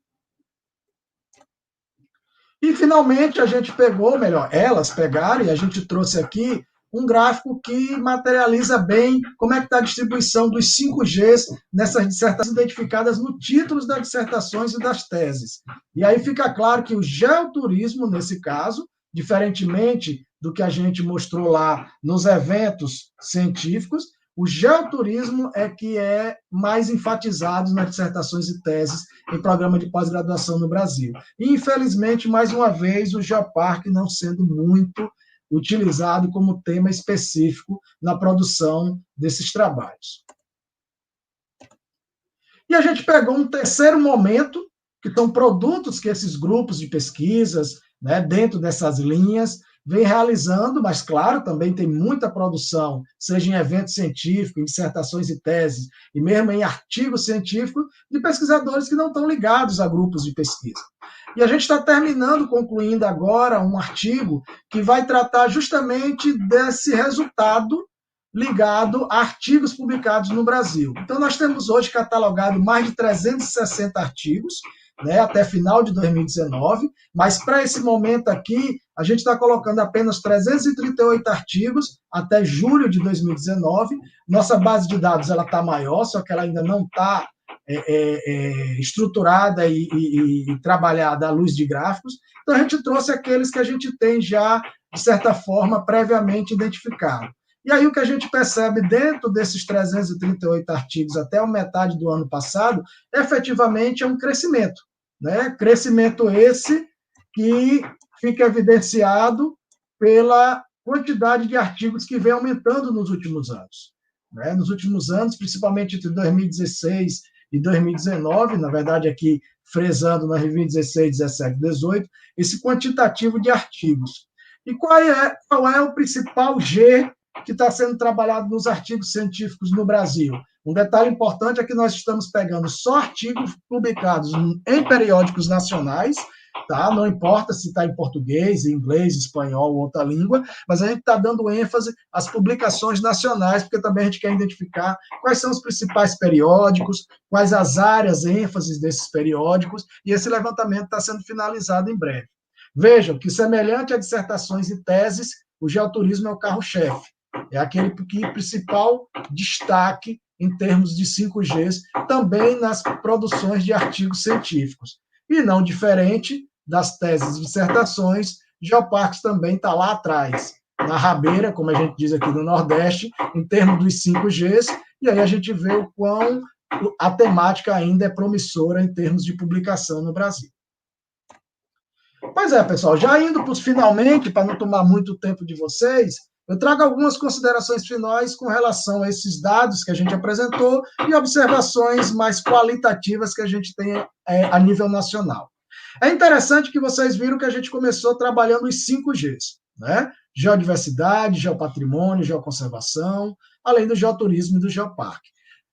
E finalmente a gente pegou, melhor, elas pegaram, e a gente trouxe aqui um gráfico que materializa bem como é que está a distribuição dos 5Gs nessas dissertações identificadas no título das dissertações e das teses. E aí fica claro que o geoturismo, nesse caso, diferentemente do que a gente mostrou lá nos eventos científicos, o geoturismo é que é mais enfatizado nas dissertações e teses em programa de pós-graduação no Brasil. E, infelizmente, mais uma vez, o geoparque não sendo muito utilizado como tema específico na produção desses trabalhos. E a gente pegou um terceiro momento, que são produtos que esses grupos de pesquisas, né, dentro dessas linhas, vem realizando, mas, claro, também tem muita produção, seja em eventos científicos, em dissertações e teses, e mesmo em artigos científicos, de pesquisadores que não estão ligados a grupos de pesquisa. E a gente está concluindo agora um artigo que vai tratar justamente desse resultado ligado a artigos publicados no Brasil. Então, nós temos hoje catalogado mais de 360 artigos, né, até final de 2019, mas para esse momento aqui, a gente está colocando apenas 338 artigos até julho de 2019. Nossa base de dados está maior, só que ela ainda não está estruturada e trabalhada à luz de gráficos. Então, a gente trouxe aqueles que a gente tem já, de certa forma, previamente identificado. E aí o que a gente percebe dentro desses 338 artigos até a metade do ano passado, efetivamente é um crescimento, né? Crescimento esse que fica evidenciado pela quantidade de artigos que vem aumentando nos últimos anos, né? Nos últimos anos, principalmente entre 2016 e 2019, na verdade aqui frisando na revista 16, 17, 18, esse quantitativo de artigos. E qual é o principal G que está sendo trabalhado nos artigos científicos no Brasil? Um detalhe importante é que nós estamos pegando só artigos publicados em periódicos nacionais, tá? Não importa se está em português, inglês, espanhol ou outra língua, mas a gente está dando ênfase às publicações nacionais, porque também a gente quer identificar quais são os principais periódicos, quais as áreas ênfases desses periódicos, e esse levantamento está sendo finalizado em breve. Vejam que, semelhante a dissertações e teses, o geoturismo é o carro-chefe. É aquele que principal destaque em termos de 5Gs, também nas produções de artigos científicos. E não diferente das teses e dissertações, Geoparques também está lá atrás, na rabeira, como a gente diz aqui no Nordeste, em termos dos 5Gs, e aí a gente vê o quão a temática ainda é promissora em termos de publicação no Brasil. Pois é, pessoal, já indo para os finalmente, para não tomar muito tempo de vocês, eu trago algumas considerações finais com relação a esses dados que a gente apresentou e observações mais qualitativas que a gente tem a nível nacional. É interessante que vocês viram que a gente começou trabalhando os 5Gs, né? Geodiversidade, geopatrimônio, geoconservação, além do geoturismo e do geoparque.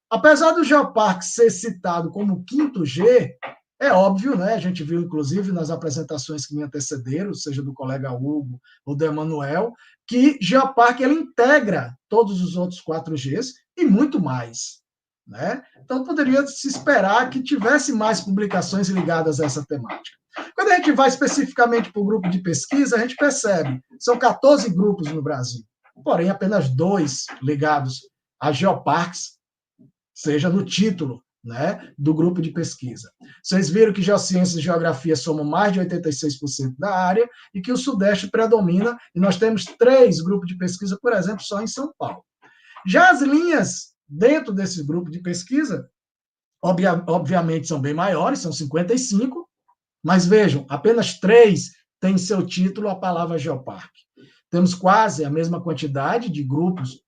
Apesar do geoparque ser citado como 5º G, é óbvio, né? A gente viu, inclusive, nas apresentações que me antecederam, seja do colega Hugo ou do Emanuel, que Geoparque ele integra todos os outros 4Gs e muito mais, né? Então, poderia se esperar que tivesse mais publicações ligadas a essa temática. Quando a gente vai especificamente para o grupo de pesquisa, a gente percebe que são 14 grupos no Brasil, porém, apenas 2 ligados a geoparques, seja no título, né, do grupo de pesquisa. Vocês viram que Geociências e Geografia somam mais de 86% da área e que o Sudeste predomina, e nós temos 3 grupos de pesquisa, por exemplo, só em São Paulo. Já as linhas dentro desse grupo de pesquisa, obviamente são bem maiores, são 55, mas vejam, apenas 3 têm em seu título a palavra Geoparque. Temos quase a mesma quantidade de grupos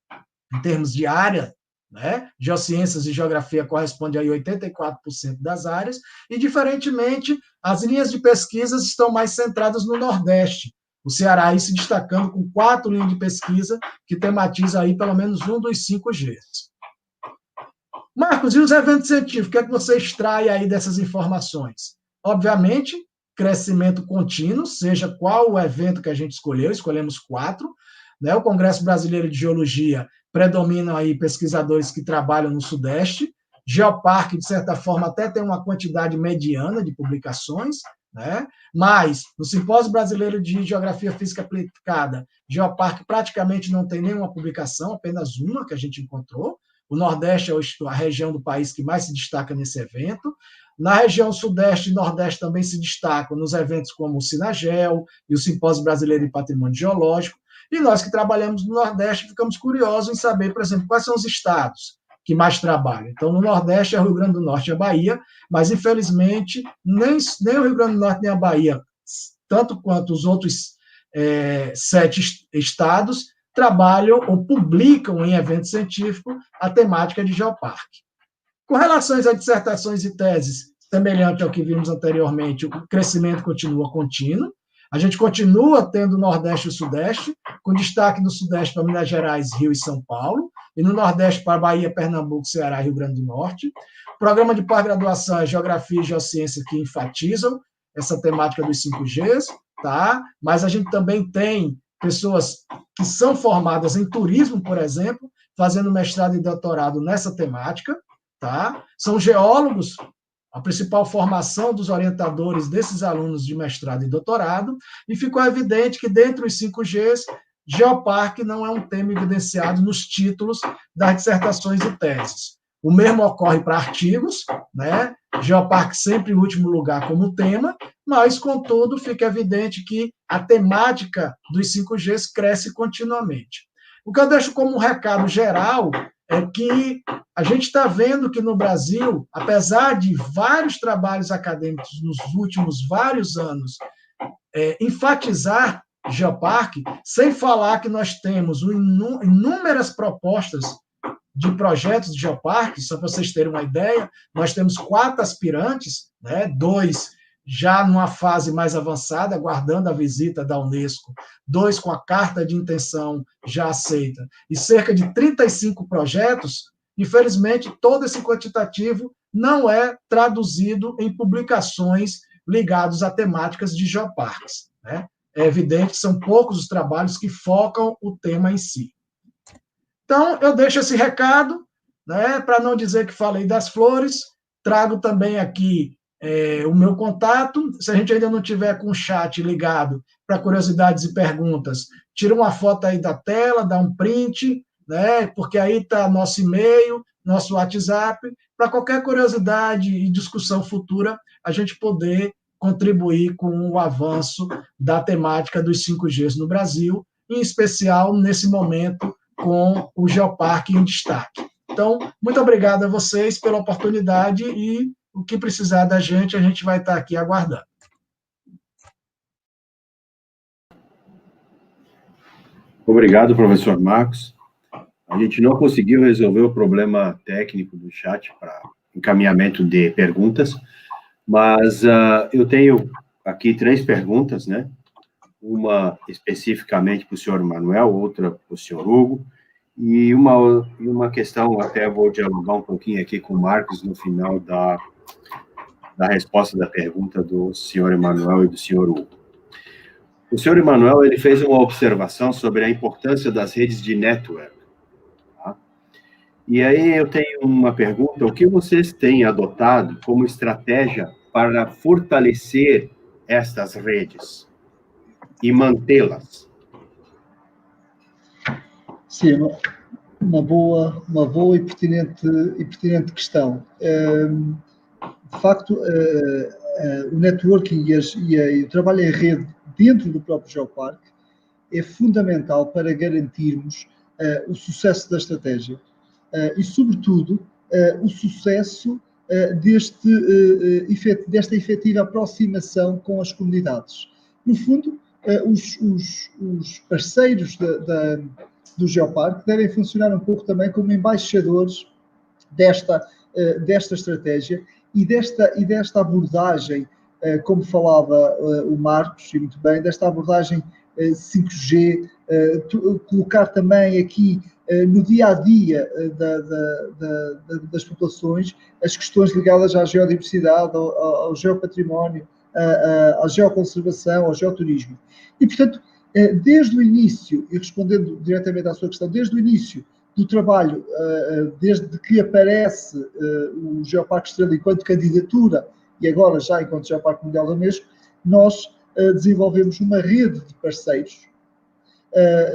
em termos de área, né? Geociências e Geografia corresponde a 84% das áreas, e, diferentemente, as linhas de pesquisas estão mais centradas no Nordeste, o Ceará aí se destacando com 4 linhas de pesquisa que tematiza aí pelo menos um dos 5Gs. Marcos, e os eventos científicos, o que é que você extrai aí dessas informações? Obviamente, crescimento contínuo, seja qual o evento que a gente escolheu, escolhemos 4, né? O Congresso Brasileiro de Geologia predominam aí pesquisadores que trabalham no Sudeste. Geoparque, de certa forma, até tem uma quantidade mediana de publicações, né? Mas no Simpósio Brasileiro de Geografia Física Aplicada, Geoparque praticamente não tem nenhuma publicação, apenas uma que a gente encontrou. O Nordeste é a região do país que mais se destaca nesse evento. Na região Sudeste e Nordeste também se destacam nos eventos como o Sinagel e o Simpósio Brasileiro de Patrimônio Geológico. E nós que trabalhamos no Nordeste ficamos curiosos em saber, por exemplo, quais são os estados que mais trabalham. Então, no Nordeste é o Rio Grande do Norte e a Bahia, mas, infelizmente, nem o Rio Grande do Norte nem a Bahia, tanto quanto os outros 7 estados, trabalham ou publicam em evento científico a temática de Geoparque. Com relação às dissertações e teses, semelhante ao que vimos anteriormente, o crescimento continua contínuo. A gente continua tendo o Nordeste e o Sudeste, com destaque no Sudeste para Minas Gerais, Rio e São Paulo, e no Nordeste para Bahia, Pernambuco, Ceará e Rio Grande do Norte. O programa de pós-graduação é Geografia e Geociência que enfatizam essa temática dos 5Gs, tá? Mas a gente também tem pessoas que são formadas em turismo, por exemplo, fazendo mestrado e doutorado nessa temática, tá? São geólogos, a principal formação dos orientadores desses alunos de mestrado e doutorado, e ficou evidente que, dentre os 5Gs, Geoparque não é um tema evidenciado nos títulos das dissertações e teses. O mesmo ocorre para artigos, né? Geoparque sempre em último lugar como tema, mas, contudo, fica evidente que a temática dos 5Gs cresce continuamente. O que eu deixo como um recado geral é que a gente está vendo que no Brasil, apesar de vários trabalhos acadêmicos nos últimos vários anos enfatizar Geoparque, sem falar que nós temos inúmeras propostas de projetos de Geoparque, só para vocês terem uma ideia, nós temos 4 aspirantes, né, 2 já numa fase mais avançada, aguardando a visita da Unesco, 2 com a carta de intenção já aceita, e cerca de 35 projetos. Infelizmente, todo esse quantitativo não é traduzido em publicações ligadas a temáticas de geoparques, né? É evidente que são poucos os trabalhos que focam o tema em si. Então, eu deixo esse recado, né, para não dizer que falei das flores, trago também aqui o meu contato. Se a gente ainda não tiver com o chat ligado para curiosidades e perguntas, tira uma foto aí da tela, dá um print, né, porque aí está nosso e-mail, nosso WhatsApp, para qualquer curiosidade e discussão futura, a gente poder contribuir com o avanço da temática dos 5Gs no Brasil, em especial nesse momento com o Geoparque em destaque. Então, muito obrigado a vocês pela oportunidade e o que precisar da gente, a gente vai estar aqui aguardando. Obrigado, professor Marcos. A gente não conseguiu resolver o problema técnico do chat para encaminhamento de perguntas, mas eu tenho aqui 3 perguntas, né? Uma especificamente para o senhor Manuel, outra para o senhor Hugo, e uma questão, até vou dialogar um pouquinho aqui com o Marcos no final da resposta da pergunta do senhor Emanuel e do senhor Hugo. O senhor Emanuel, ele fez uma observação sobre a importância das redes de network. Tá? E aí eu tenho uma pergunta: o que vocês têm adotado como estratégia para fortalecer estas redes e mantê-las? Sim, uma boa e pertinente questão. De facto, o networking e o trabalho em rede dentro do próprio Geoparque é fundamental para garantirmos o sucesso da estratégia e, sobretudo, o sucesso desta efetiva aproximação com as comunidades. No fundo, os parceiros do Geoparque devem funcionar um pouco também como embaixadores desta estratégia e desta abordagem, como falava o Marcos, e muito bem, desta abordagem 5G, colocar também aqui no dia-a-dia das populações as questões ligadas à geodiversidade, ao geopatrimónio, à geoconservação, ao geoturismo. E, portanto, desde o início, e respondendo diretamente à sua questão, desde o início do trabalho, desde que aparece o Geoparque Estrela enquanto candidatura, e agora já enquanto Geoparque Mundial da Unesco, nós desenvolvemos uma rede de parceiros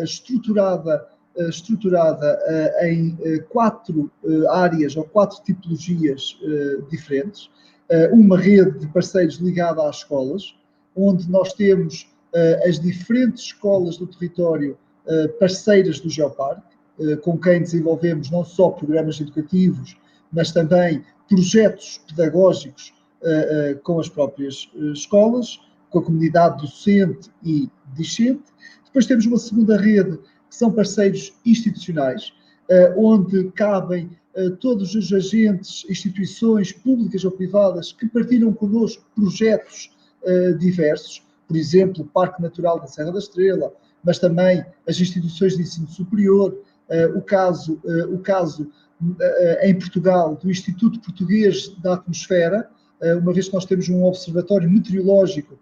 estruturada em 4 áreas ou 4 tipologias diferentes. Uma rede de parceiros ligada às escolas, onde nós temos as diferentes escolas do território parceiras do Geoparque, com quem desenvolvemos não só programas educativos, mas também projetos pedagógicos com as próprias escolas, com a comunidade docente e discente. Depois temos uma segunda rede, que são parceiros institucionais, onde cabem todos os agentes, instituições públicas ou privadas que partilham connosco projetos diversos, por exemplo, o Parque Natural da Serra da Estrela, mas também as instituições de ensino superior, o caso em Portugal do Instituto Português da Atmosfera, uma vez que nós temos um observatório meteorológico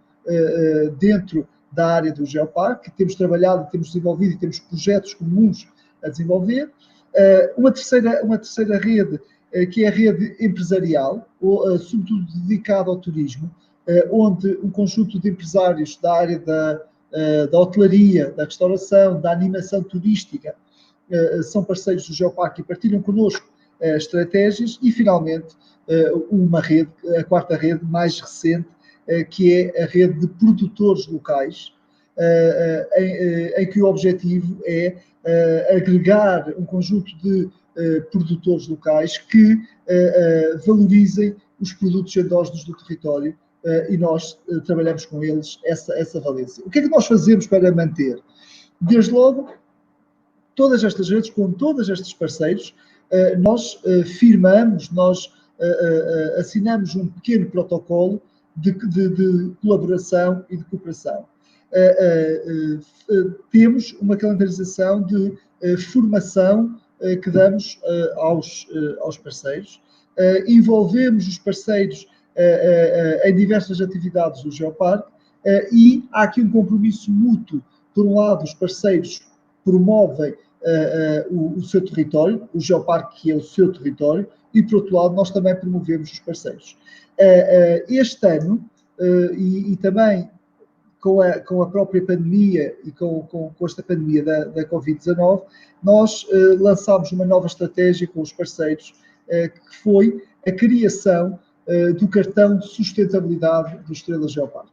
dentro da área do Geoparque, que temos trabalhado, temos desenvolvido e temos projetos comuns a desenvolver. Uma terceira rede, que é a rede empresarial, sobretudo dedicada ao turismo, onde um conjunto de empresários da área da hotelaria, da restauração, da animação turística, são parceiros do Geoparque e partilham connosco estratégias. E, finalmente, uma rede, a quarta rede mais recente, que é a rede de produtores locais, em que o objetivo é agregar um conjunto de produtores locais que valorizem os produtos endógenos do território, e nós trabalhamos com eles essa valência. O que é que nós fazemos para manter? Desde logo, todas estas redes, com todos estes parceiros, nós firmamos, nós assinamos um pequeno protocolo de colaboração e de cooperação. Temos uma calendarização de formação que damos aos parceiros, envolvemos os parceiros em diversas atividades do Geoparque, e há aqui um compromisso mútuo. Por um lado, os parceiros promovem o seu território, o Geoparque, que é o seu território, e, por outro lado, nós também promovemos os parceiros. Este ano, e também com a própria pandemia e com esta pandemia da Covid-19, nós lançámos uma nova estratégia com os parceiros, que foi a criação do cartão de sustentabilidade do Estrela Geoparque.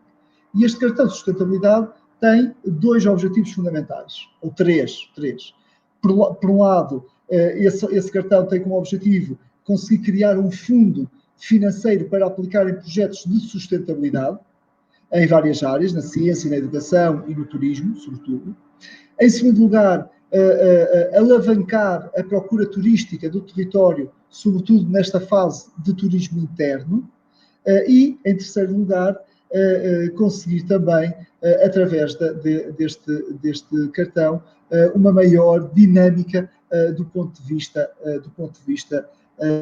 E este cartão de sustentabilidade tem dois objetivos fundamentais, ou três. Por um lado, esse cartão tem como objetivo conseguir criar um fundo financeiro para aplicar em projetos de sustentabilidade, em várias áreas, na ciência, na educação e no turismo, sobretudo. Em segundo lugar, alavancar a procura turística do território, sobretudo nesta fase de turismo interno. E, em terceiro lugar, conseguir também, através deste cartão, uma maior dinâmica do ponto de vista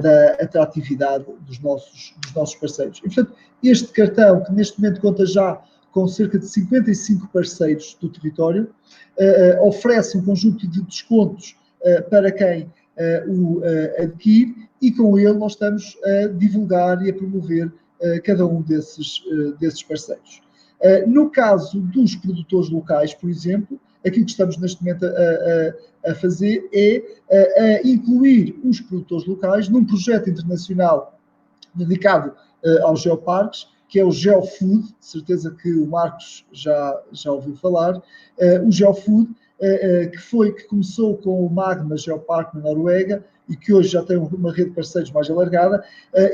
da atratividade dos nossos parceiros. E, portanto, este cartão, que neste momento conta já com cerca de 55 parceiros do território, oferece um conjunto de descontos para quem o adquire, e com ele nós estamos a divulgar e a promover cada um desses parceiros. No caso dos produtores locais, por exemplo, aquilo que estamos neste momento a fazer é incluir os produtores locais num projeto internacional dedicado aos geoparques, que é o GeoFood. De certeza que o Marcos já ouviu falar. O GeoFood, que começou com o Magma Geoparque na Noruega, e que hoje já tem uma rede de parceiros mais alargada,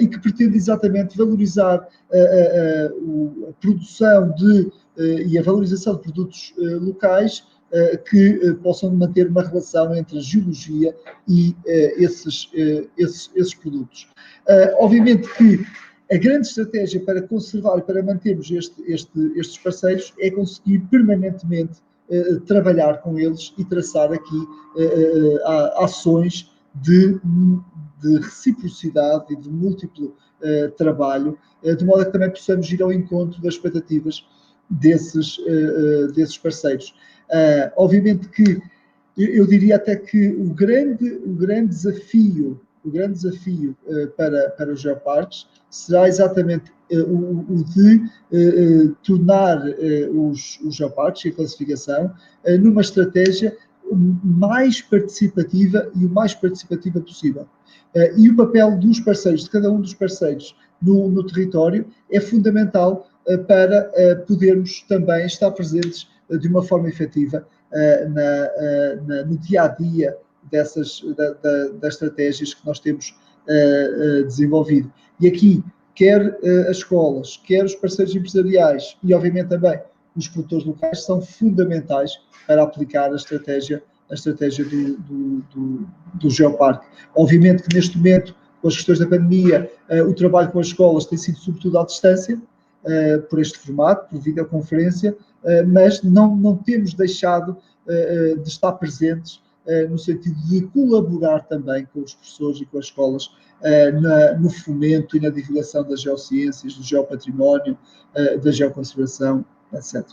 e que pretende exatamente valorizar a produção e a valorização de produtos locais, que possam manter uma relação entre a geologia e esses produtos. Obviamente que a grande estratégia para conservar e para mantermos estes parceiros é conseguir permanentemente trabalhar com eles e traçar aqui ações de reciprocidade e de múltiplo trabalho, de modo a que também possamos ir ao encontro das expectativas desses parceiros. Obviamente que eu diria até que o grande desafio para os geoparques será exatamente o de tornar os geoparques e a classificação numa estratégia mais participativa e o mais participativa possível. E o papel dos parceiros, de cada um dos parceiros no território, é fundamental para podermos também estar presentes de uma forma efetiva no dia-a-dia das estratégias que nós temos desenvolvido. E aqui, quer as escolas, quer os parceiros empresariais e, obviamente, também os produtores locais são fundamentais para aplicar a estratégia do Geoparque. Obviamente que, neste momento, com as questões da pandemia, o trabalho com as escolas tem sido, sobretudo, à distância, por este formato, por videoconferência, mas não temos deixado de estar presentes no sentido de colaborar também com os professores e com as escolas no fomento e na divulgação das geociências, do geopatrimónio, da geoconservação, etc.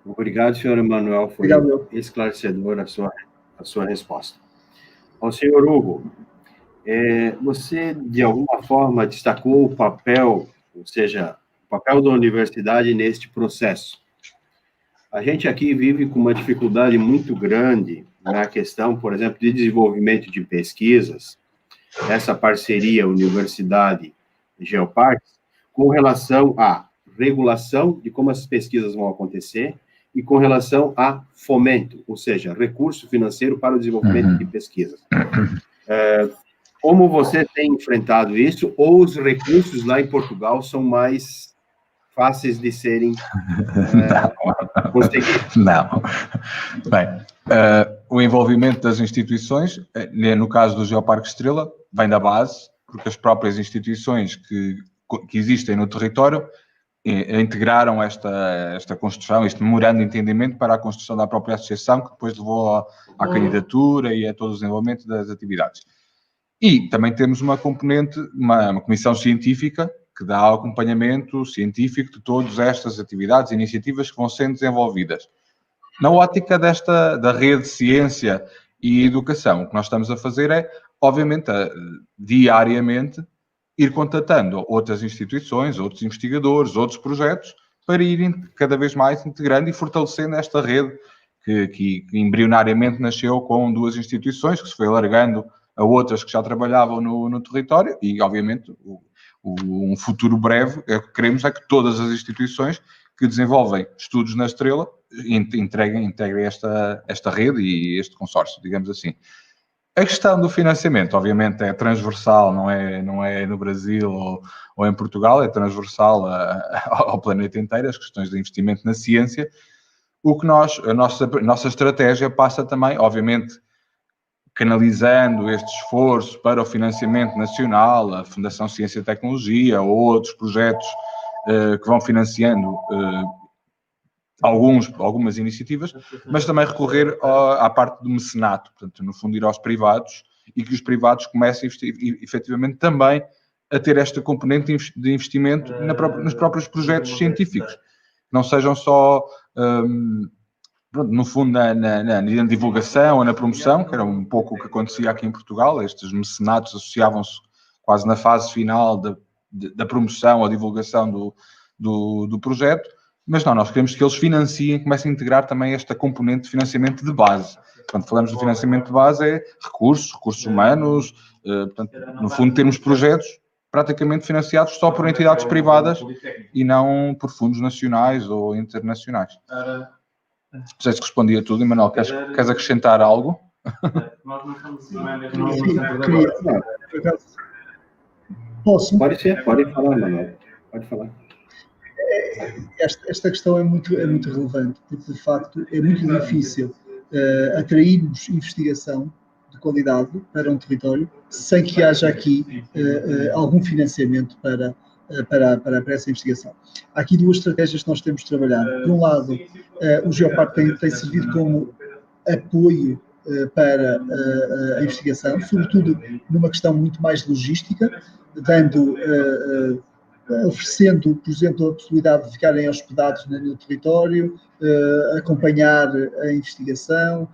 Obrigado, senhor Emanuel. Foi esclarecedor a sua resposta. Ao senhor Hugo, você, de alguma forma, destacou o papel, ou seja, o papel da universidade neste processo. A gente aqui vive com uma dificuldade muito grande na questão, por exemplo, de desenvolvimento de pesquisas, essa parceria Universidade Geoparques, com relação à regulação de como as pesquisas vão acontecer e com relação a fomento, ou seja, recurso financeiro para o desenvolvimento de pesquisas. Como você tem enfrentado isso, ou os recursos lá em Portugal são mais fáceis de serem conseguidos? Não. Bem, o envolvimento das instituições, no caso do Geoparque Estrela, vem da base, porque as próprias instituições que existem no território integraram esta construção, este memorando de entendimento para a construção da própria associação, que depois levou à candidatura e a todo o desenvolvimento das atividades. E também temos uma componente, uma comissão científica, que dá acompanhamento científico de todas estas atividades e iniciativas que vão sendo desenvolvidas. Na ótica da rede de ciência e educação, o que nós estamos a fazer é, obviamente, diariamente, ir contatando outras instituições, outros investigadores, outros projetos, para irem cada vez mais integrando e fortalecendo esta rede que embrionariamente nasceu com 2 instituições, que se foi alargando a outras que já trabalhavam no território e, obviamente, um futuro breve, é que queremos é que todas as instituições que desenvolvem estudos na Estrela integrem esta rede e este consórcio, digamos assim. A questão do financiamento, obviamente, é transversal, não é no Brasil ou em Portugal, é transversal ao planeta inteiro, as questões de investimento na ciência. O que a nossa estratégia passa também, obviamente, canalizando este esforço para o financiamento nacional, a Fundação Ciência e Tecnologia ou outros projetos que vão financiando algumas iniciativas, mas também recorrer à parte do mecenato, portanto, no fundo, ir aos privados e que os privados comecem efetivamente também a ter esta componente de investimento nos próprios projetos científicos. Não sejam só, no fundo, na divulgação ou na promoção, que era um pouco o que acontecia aqui em Portugal. Estes mecenatos associavam-se quase na fase final da promoção ou divulgação do projeto, mas não, nós queremos que eles financiem, comecem a integrar também esta componente de financiamento de base. Quando falamos de financiamento de base, é recursos humanos, portanto, no fundo, termos projetos praticamente financiados só por entidades privadas e não por fundos nacionais ou internacionais. Não sei se respondi a tudo. Emanuel, queres acrescentar algo? Posso? Pode ser, pode falar, Emanuel. Pode falar. Esta questão é muito relevante, porque, de facto, é muito difícil atrairmos investigação de qualidade para um território sem que haja aqui algum financiamento para essa investigação. Há aqui 2 estratégias que nós temos de trabalhar. Por um lado, o Geoparque tem servido como apoio para a investigação, sobretudo numa questão muito mais logística, oferecendo, por exemplo, a possibilidade de ficarem hospedados no território, acompanhar a investigação,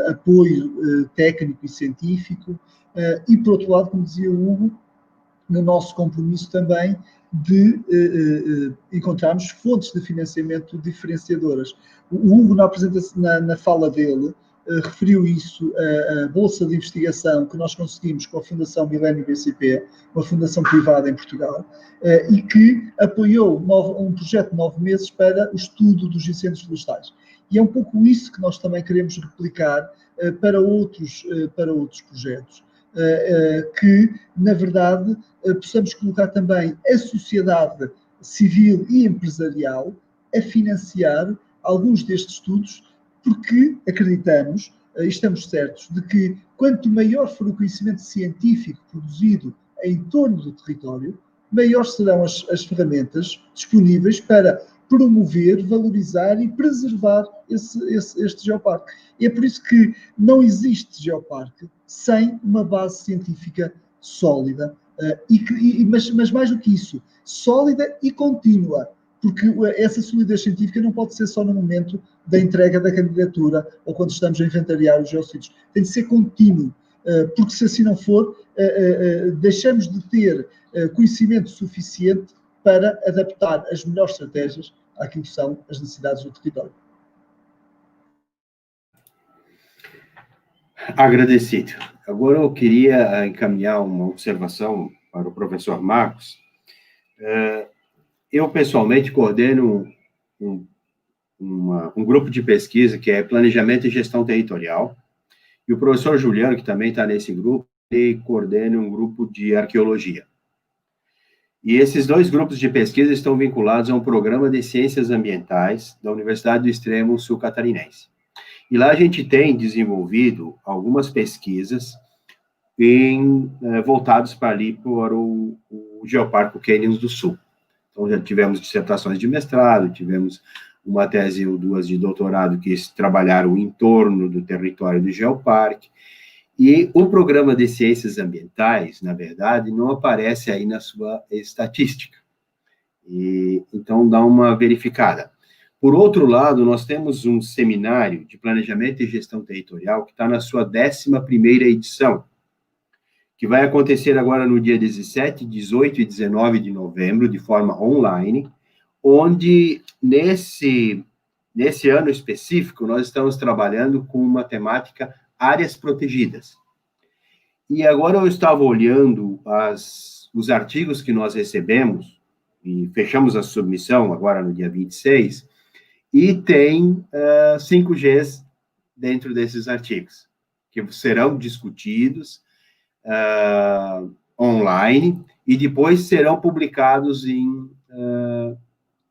apoio técnico e científico, e, por outro lado, como dizia o Hugo, no nosso compromisso também de encontrarmos fontes de financiamento diferenciadoras. O Hugo, na fala dele, referiu isso, a Bolsa de Investigação que nós conseguimos com a Fundação Milênio BCP, uma fundação privada em Portugal, e que apoiou um projeto de 9 meses para o estudo dos incêndios florestais. E é um pouco isso que nós também queremos replicar para outros projetos, que, na verdade, possamos colocar também a sociedade civil e empresarial a financiar alguns destes estudos, porque acreditamos e estamos certos de que quanto maior for o conhecimento científico produzido em torno do território, maiores serão as ferramentas disponíveis para promover, valorizar e preservar este geoparque. E é por isso que não existe geoparque sem uma base científica sólida, mas mais do que isso, sólida e contínua, porque essa solidez científica não pode ser só no momento da entrega da candidatura ou quando estamos a inventariar os geossítios. Tem de ser contínuo, porque se assim não for, deixamos de ter conhecimento suficiente para adaptar as melhores estratégias àquilo que são as necessidades do território. Agradecido. Agora eu queria encaminhar uma observação para o professor Marcos. Eu, pessoalmente, coordeno um grupo de pesquisa que é Planejamento e Gestão Territorial, e o professor Juliano, que também está nesse grupo, ele coordena um grupo de arqueologia. E esses dois grupos de pesquisa estão vinculados a um programa de ciências ambientais da Universidade do Extremo Sul Catarinense. E lá a gente tem desenvolvido algumas pesquisas voltados para o Geoparque Canyons do Sul. Então, já tivemos dissertações de mestrado, tivemos uma tese ou duas de doutorado que trabalharam em torno do território do Geoparque. E o programa de ciências ambientais, na verdade, não aparece aí na sua estatística. Então, dá uma verificada. Por outro lado, nós temos um seminário de planejamento e gestão territorial que está na sua 11ª edição, que vai acontecer agora no dia 17, 18 e 19 de novembro, de forma online, onde, nesse ano específico, nós estamos trabalhando com uma temática áreas protegidas. E agora eu estava olhando os artigos que nós recebemos, e fechamos a submissão agora no dia 26, e tem 5Gs dentro desses artigos, que serão discutidos online e depois serão publicados em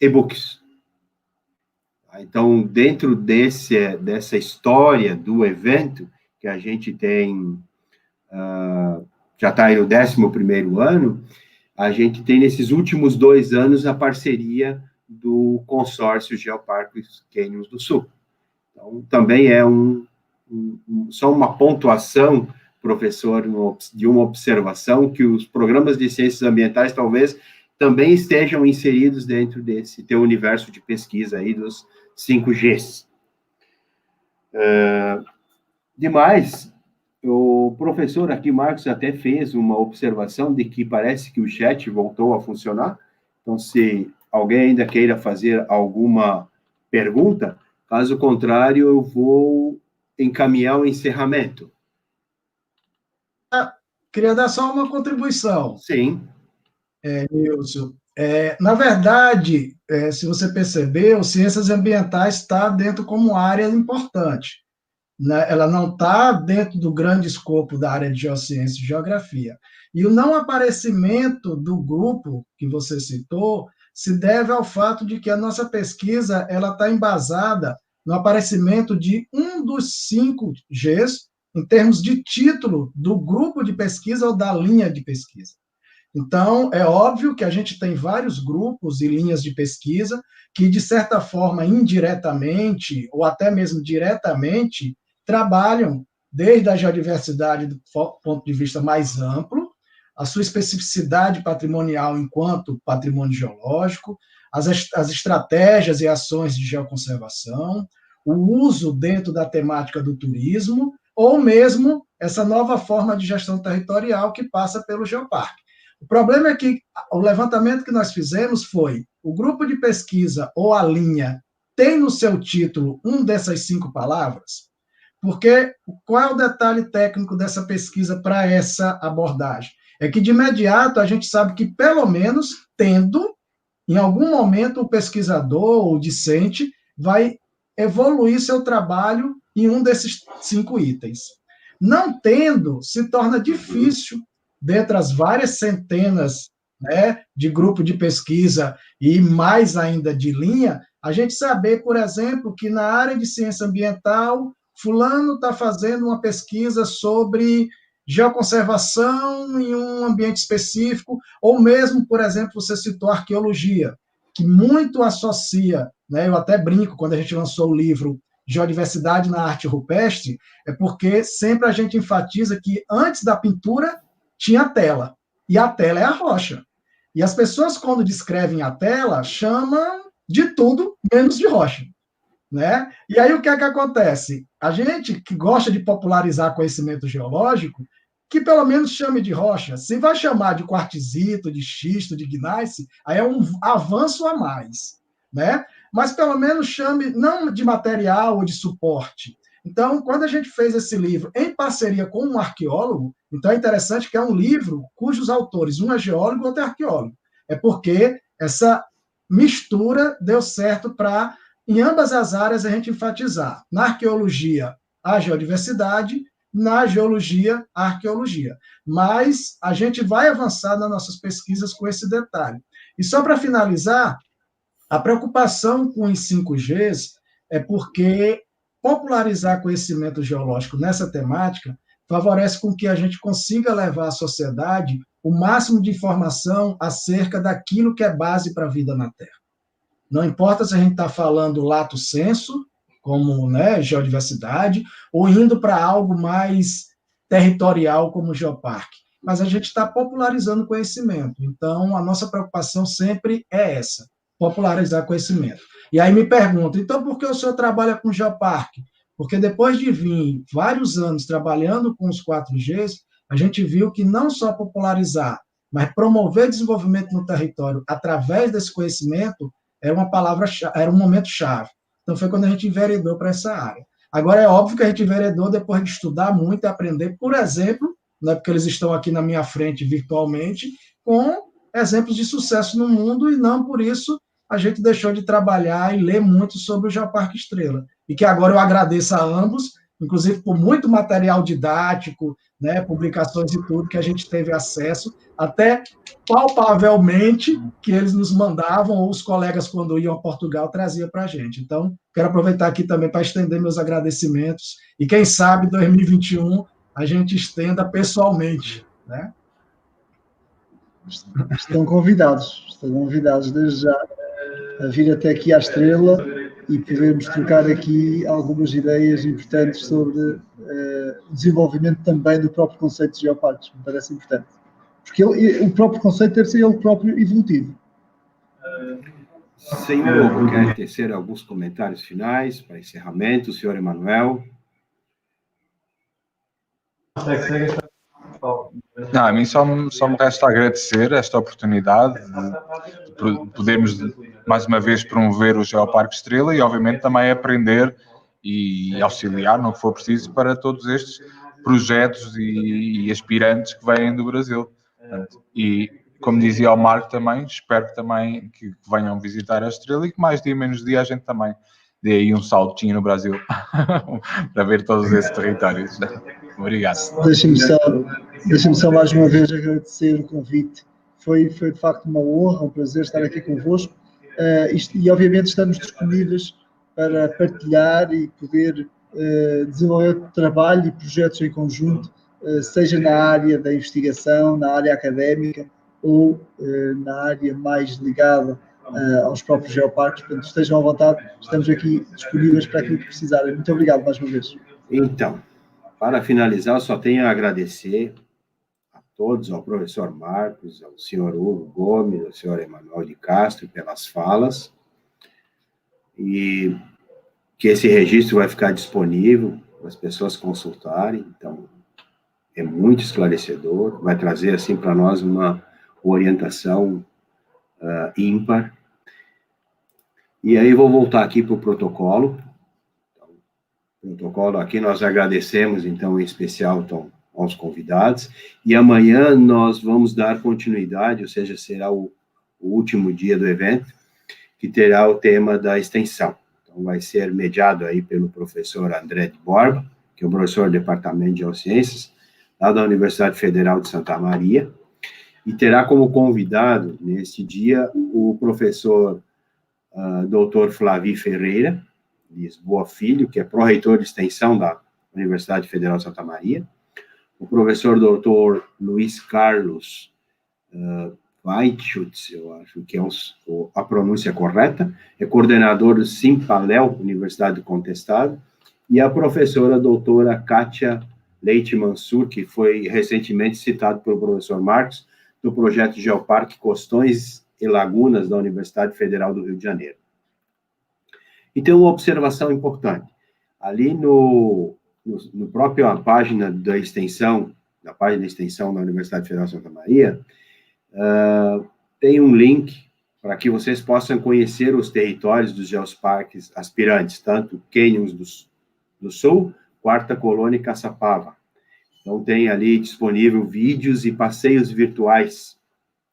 e-books. Então, dentro dessa história do evento, que a gente tem, já está aí no 11º ano, a gente tem nesses últimos 2 anos a parceria do consórcio Geoparques Canyons do Sul. Então, também é só uma pontuação, professor, de uma observação que os programas de ciências ambientais talvez também estejam inseridos dentro desse teu universo de pesquisa aí dos 5Gs. Demais, o professor aqui, Marcos, até fez uma observação de que parece que o chat voltou a funcionar. Então, se alguém ainda queira fazer alguma pergunta, caso contrário, eu vou encaminhar o encerramento. Queria dar só uma contribuição. Sim. Nilson. Na verdade, se você percebeu, ciências ambientais está dentro como área importante. Né? Ela não está dentro do grande escopo da área de geociência e geografia. E o não aparecimento do grupo que você citou se deve ao fato de que a nossa pesquisa ela está embasada no aparecimento de um dos 5Gs em termos de título do grupo de pesquisa ou da linha de pesquisa. Então, é óbvio que a gente tem vários grupos e linhas de pesquisa que, de certa forma, indiretamente ou até mesmo diretamente, trabalham desde a geodiversidade do ponto de vista mais amplo, a sua especificidade patrimonial enquanto patrimônio geológico, as estratégias e ações de geoconservação, o uso dentro da temática do turismo, ou mesmo essa nova forma de gestão territorial que passa pelo Geoparque. O problema é que o levantamento que nós fizemos foi o grupo de pesquisa ou a linha tem no seu título dessas 5 palavras, porque qual é o detalhe técnico dessa pesquisa para essa abordagem? É que, de imediato, a gente sabe que, pelo menos, tendo, em algum momento, o pesquisador ou o discente vai evoluir seu trabalho em um desses 5 itens. Não tendo, se torna difícil, dentre as várias centenas, né, de grupo de pesquisa e mais ainda de linha, a gente saber, por exemplo, que na área de ciência ambiental, fulano está fazendo uma pesquisa sobre geoconservação em um ambiente específico, ou mesmo, por exemplo, você citou arqueologia, que muito associa, né, eu até brinco quando a gente lançou o livro Geodiversidade na Arte Rupestre, é porque sempre a gente enfatiza que antes da pintura tinha a tela, e a tela é a rocha. E as pessoas, quando descrevem a tela, chamam de tudo menos de rocha, né? E aí o que é que acontece? A gente que gosta de popularizar conhecimento geológico, que pelo menos chame de rocha. Se vai chamar de quartzito, de xisto, de gneiss, aí é um avanço a mais, né? Mas pelo menos chame não de material ou de suporte. Então, quando a gente fez esse livro em parceria com um arqueólogo, então é interessante que é um livro cujos autores, um é geólogo e outro é arqueólogo. É porque essa mistura deu certo para, em ambas as áreas, a gente enfatizar. Na arqueologia, a geodiversidade, na geologia, a arqueologia. Mas a gente vai avançar nas nossas pesquisas com esse detalhe. E só para finalizar, a preocupação com os 5Gs é porque popularizar conhecimento geológico nessa temática favorece com que a gente consiga levar à sociedade o máximo de informação acerca daquilo que é base para a vida na Terra. Não importa se a gente está falando lato sensu, como, né, geodiversidade, ou indo para algo mais territorial, como o geoparque. Mas a gente está popularizando conhecimento. Então, a nossa preocupação sempre é essa, popularizar conhecimento. E aí me pergunto, então por que o senhor trabalha com geoparque? Porque depois de vir vários anos trabalhando com os 4Gs, a gente viu que não só popularizar, mas promover desenvolvimento no território através desse conhecimento era uma palavra, era um momento chave. Então foi quando a gente enveredou para essa área. Agora é óbvio que a gente enveredou depois de estudar muito e aprender, por exemplo, né, porque eles estão aqui na minha frente virtualmente, com exemplos de sucesso no mundo, e não por isso a gente deixou de trabalhar e ler muito sobre o Geoparque Estrela. E que agora eu agradeço a ambos, inclusive por muito material didático, né, publicações e tudo que a gente teve acesso, até palpavelmente que eles nos mandavam, ou os colegas, quando iam a Portugal, traziam para a gente. Então, quero aproveitar aqui também para estender meus agradecimentos, e quem sabe, 2021, a gente estenda pessoalmente, né? Estão convidados desde já a vir até aqui à Estrela e podermos trocar aqui algumas ideias importantes sobre o desenvolvimento também do próprio conceito de geoparques, me parece importante. Porque o próprio conceito deve ser ele próprio evolutivo. Senhor, quer tecer alguns comentários finais para encerramento, senhor Emanuel? Não, a mim só me resta agradecer esta oportunidade de podermos, mais uma vez, promover o Geoparque Estrela e, obviamente, também aprender e auxiliar no que for preciso para todos estes projetos e aspirantes que vêm do Brasil. E, como dizia o Marco também, espero que venham visitar a Estrela e que mais dia menos dia a gente também dê aí um saltinho no Brasil para ver todos esses territórios. Obrigado. Deixa-me só mais uma vez agradecer o convite. Foi de facto uma honra, um prazer estar aqui convosco. E obviamente estamos disponíveis para partilhar e poder desenvolver trabalho e projetos em conjunto, seja na área da investigação, na área académica ou na área mais ligada aos próprios geoparques. Portanto, estejam à vontade, estamos aqui disponíveis para aquilo que precisarem. Muito obrigado mais uma vez. Então, para finalizar, eu só tenho a agradecer a todos, ao professor Marcos, ao senhor Hugo Gomes, ao senhor Emanuel de Castro, pelas falas, e que esse registro vai ficar disponível para as pessoas consultarem, então é muito esclarecedor, vai trazer, assim, para nós uma orientação ímpar. E aí vou voltar aqui para o protocolo. Protocolo aqui, nós agradecemos, então, em especial, então, aos convidados, e amanhã nós vamos dar continuidade, ou seja, será o último dia do evento, que terá o tema da extensão. Então, vai ser mediado aí pelo professor André de Borba, que é o professor do Departamento de Geociências, lá da Universidade Federal de Santa Maria, e terá como convidado, neste dia, o professor Dr. Flavi Ferreira, Lisboa Filho, que é pró-reitor de extensão da Universidade Federal de Santa Maria, o professor Dr. Luiz Carlos Weitschutz, eu acho que é a pronúncia correta, é coordenador do Simpalel, Universidade do Contestado, e a professora doutora Kátia Leite Mansur, que foi recentemente citado pelo professor Marcos, do projeto Geoparque Costões e Lagunas da Universidade Federal do Rio de Janeiro. E tem uma observação importante. Ali no próprio página da extensão, da página da extensão da Universidade Federal de Santa Maria, tem um link para que vocês possam conhecer os territórios dos geosparques aspirantes, tanto Canyons do Sul, Quarta Colônia e Caçapava. Então, tem ali disponível vídeos e passeios virtuais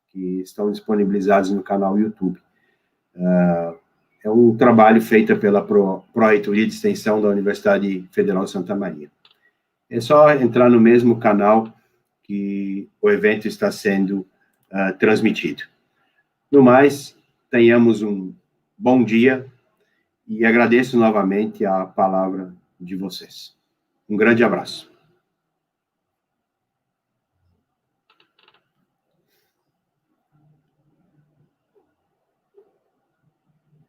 que estão disponibilizados no canal YouTube. É um trabalho feito pela Pró-Reitoria de Extensão da Universidade Federal de Santa Maria. É só entrar no mesmo canal que o evento está sendo transmitido. No mais, tenhamos um bom dia e agradeço novamente a palavra de vocês. Um grande abraço.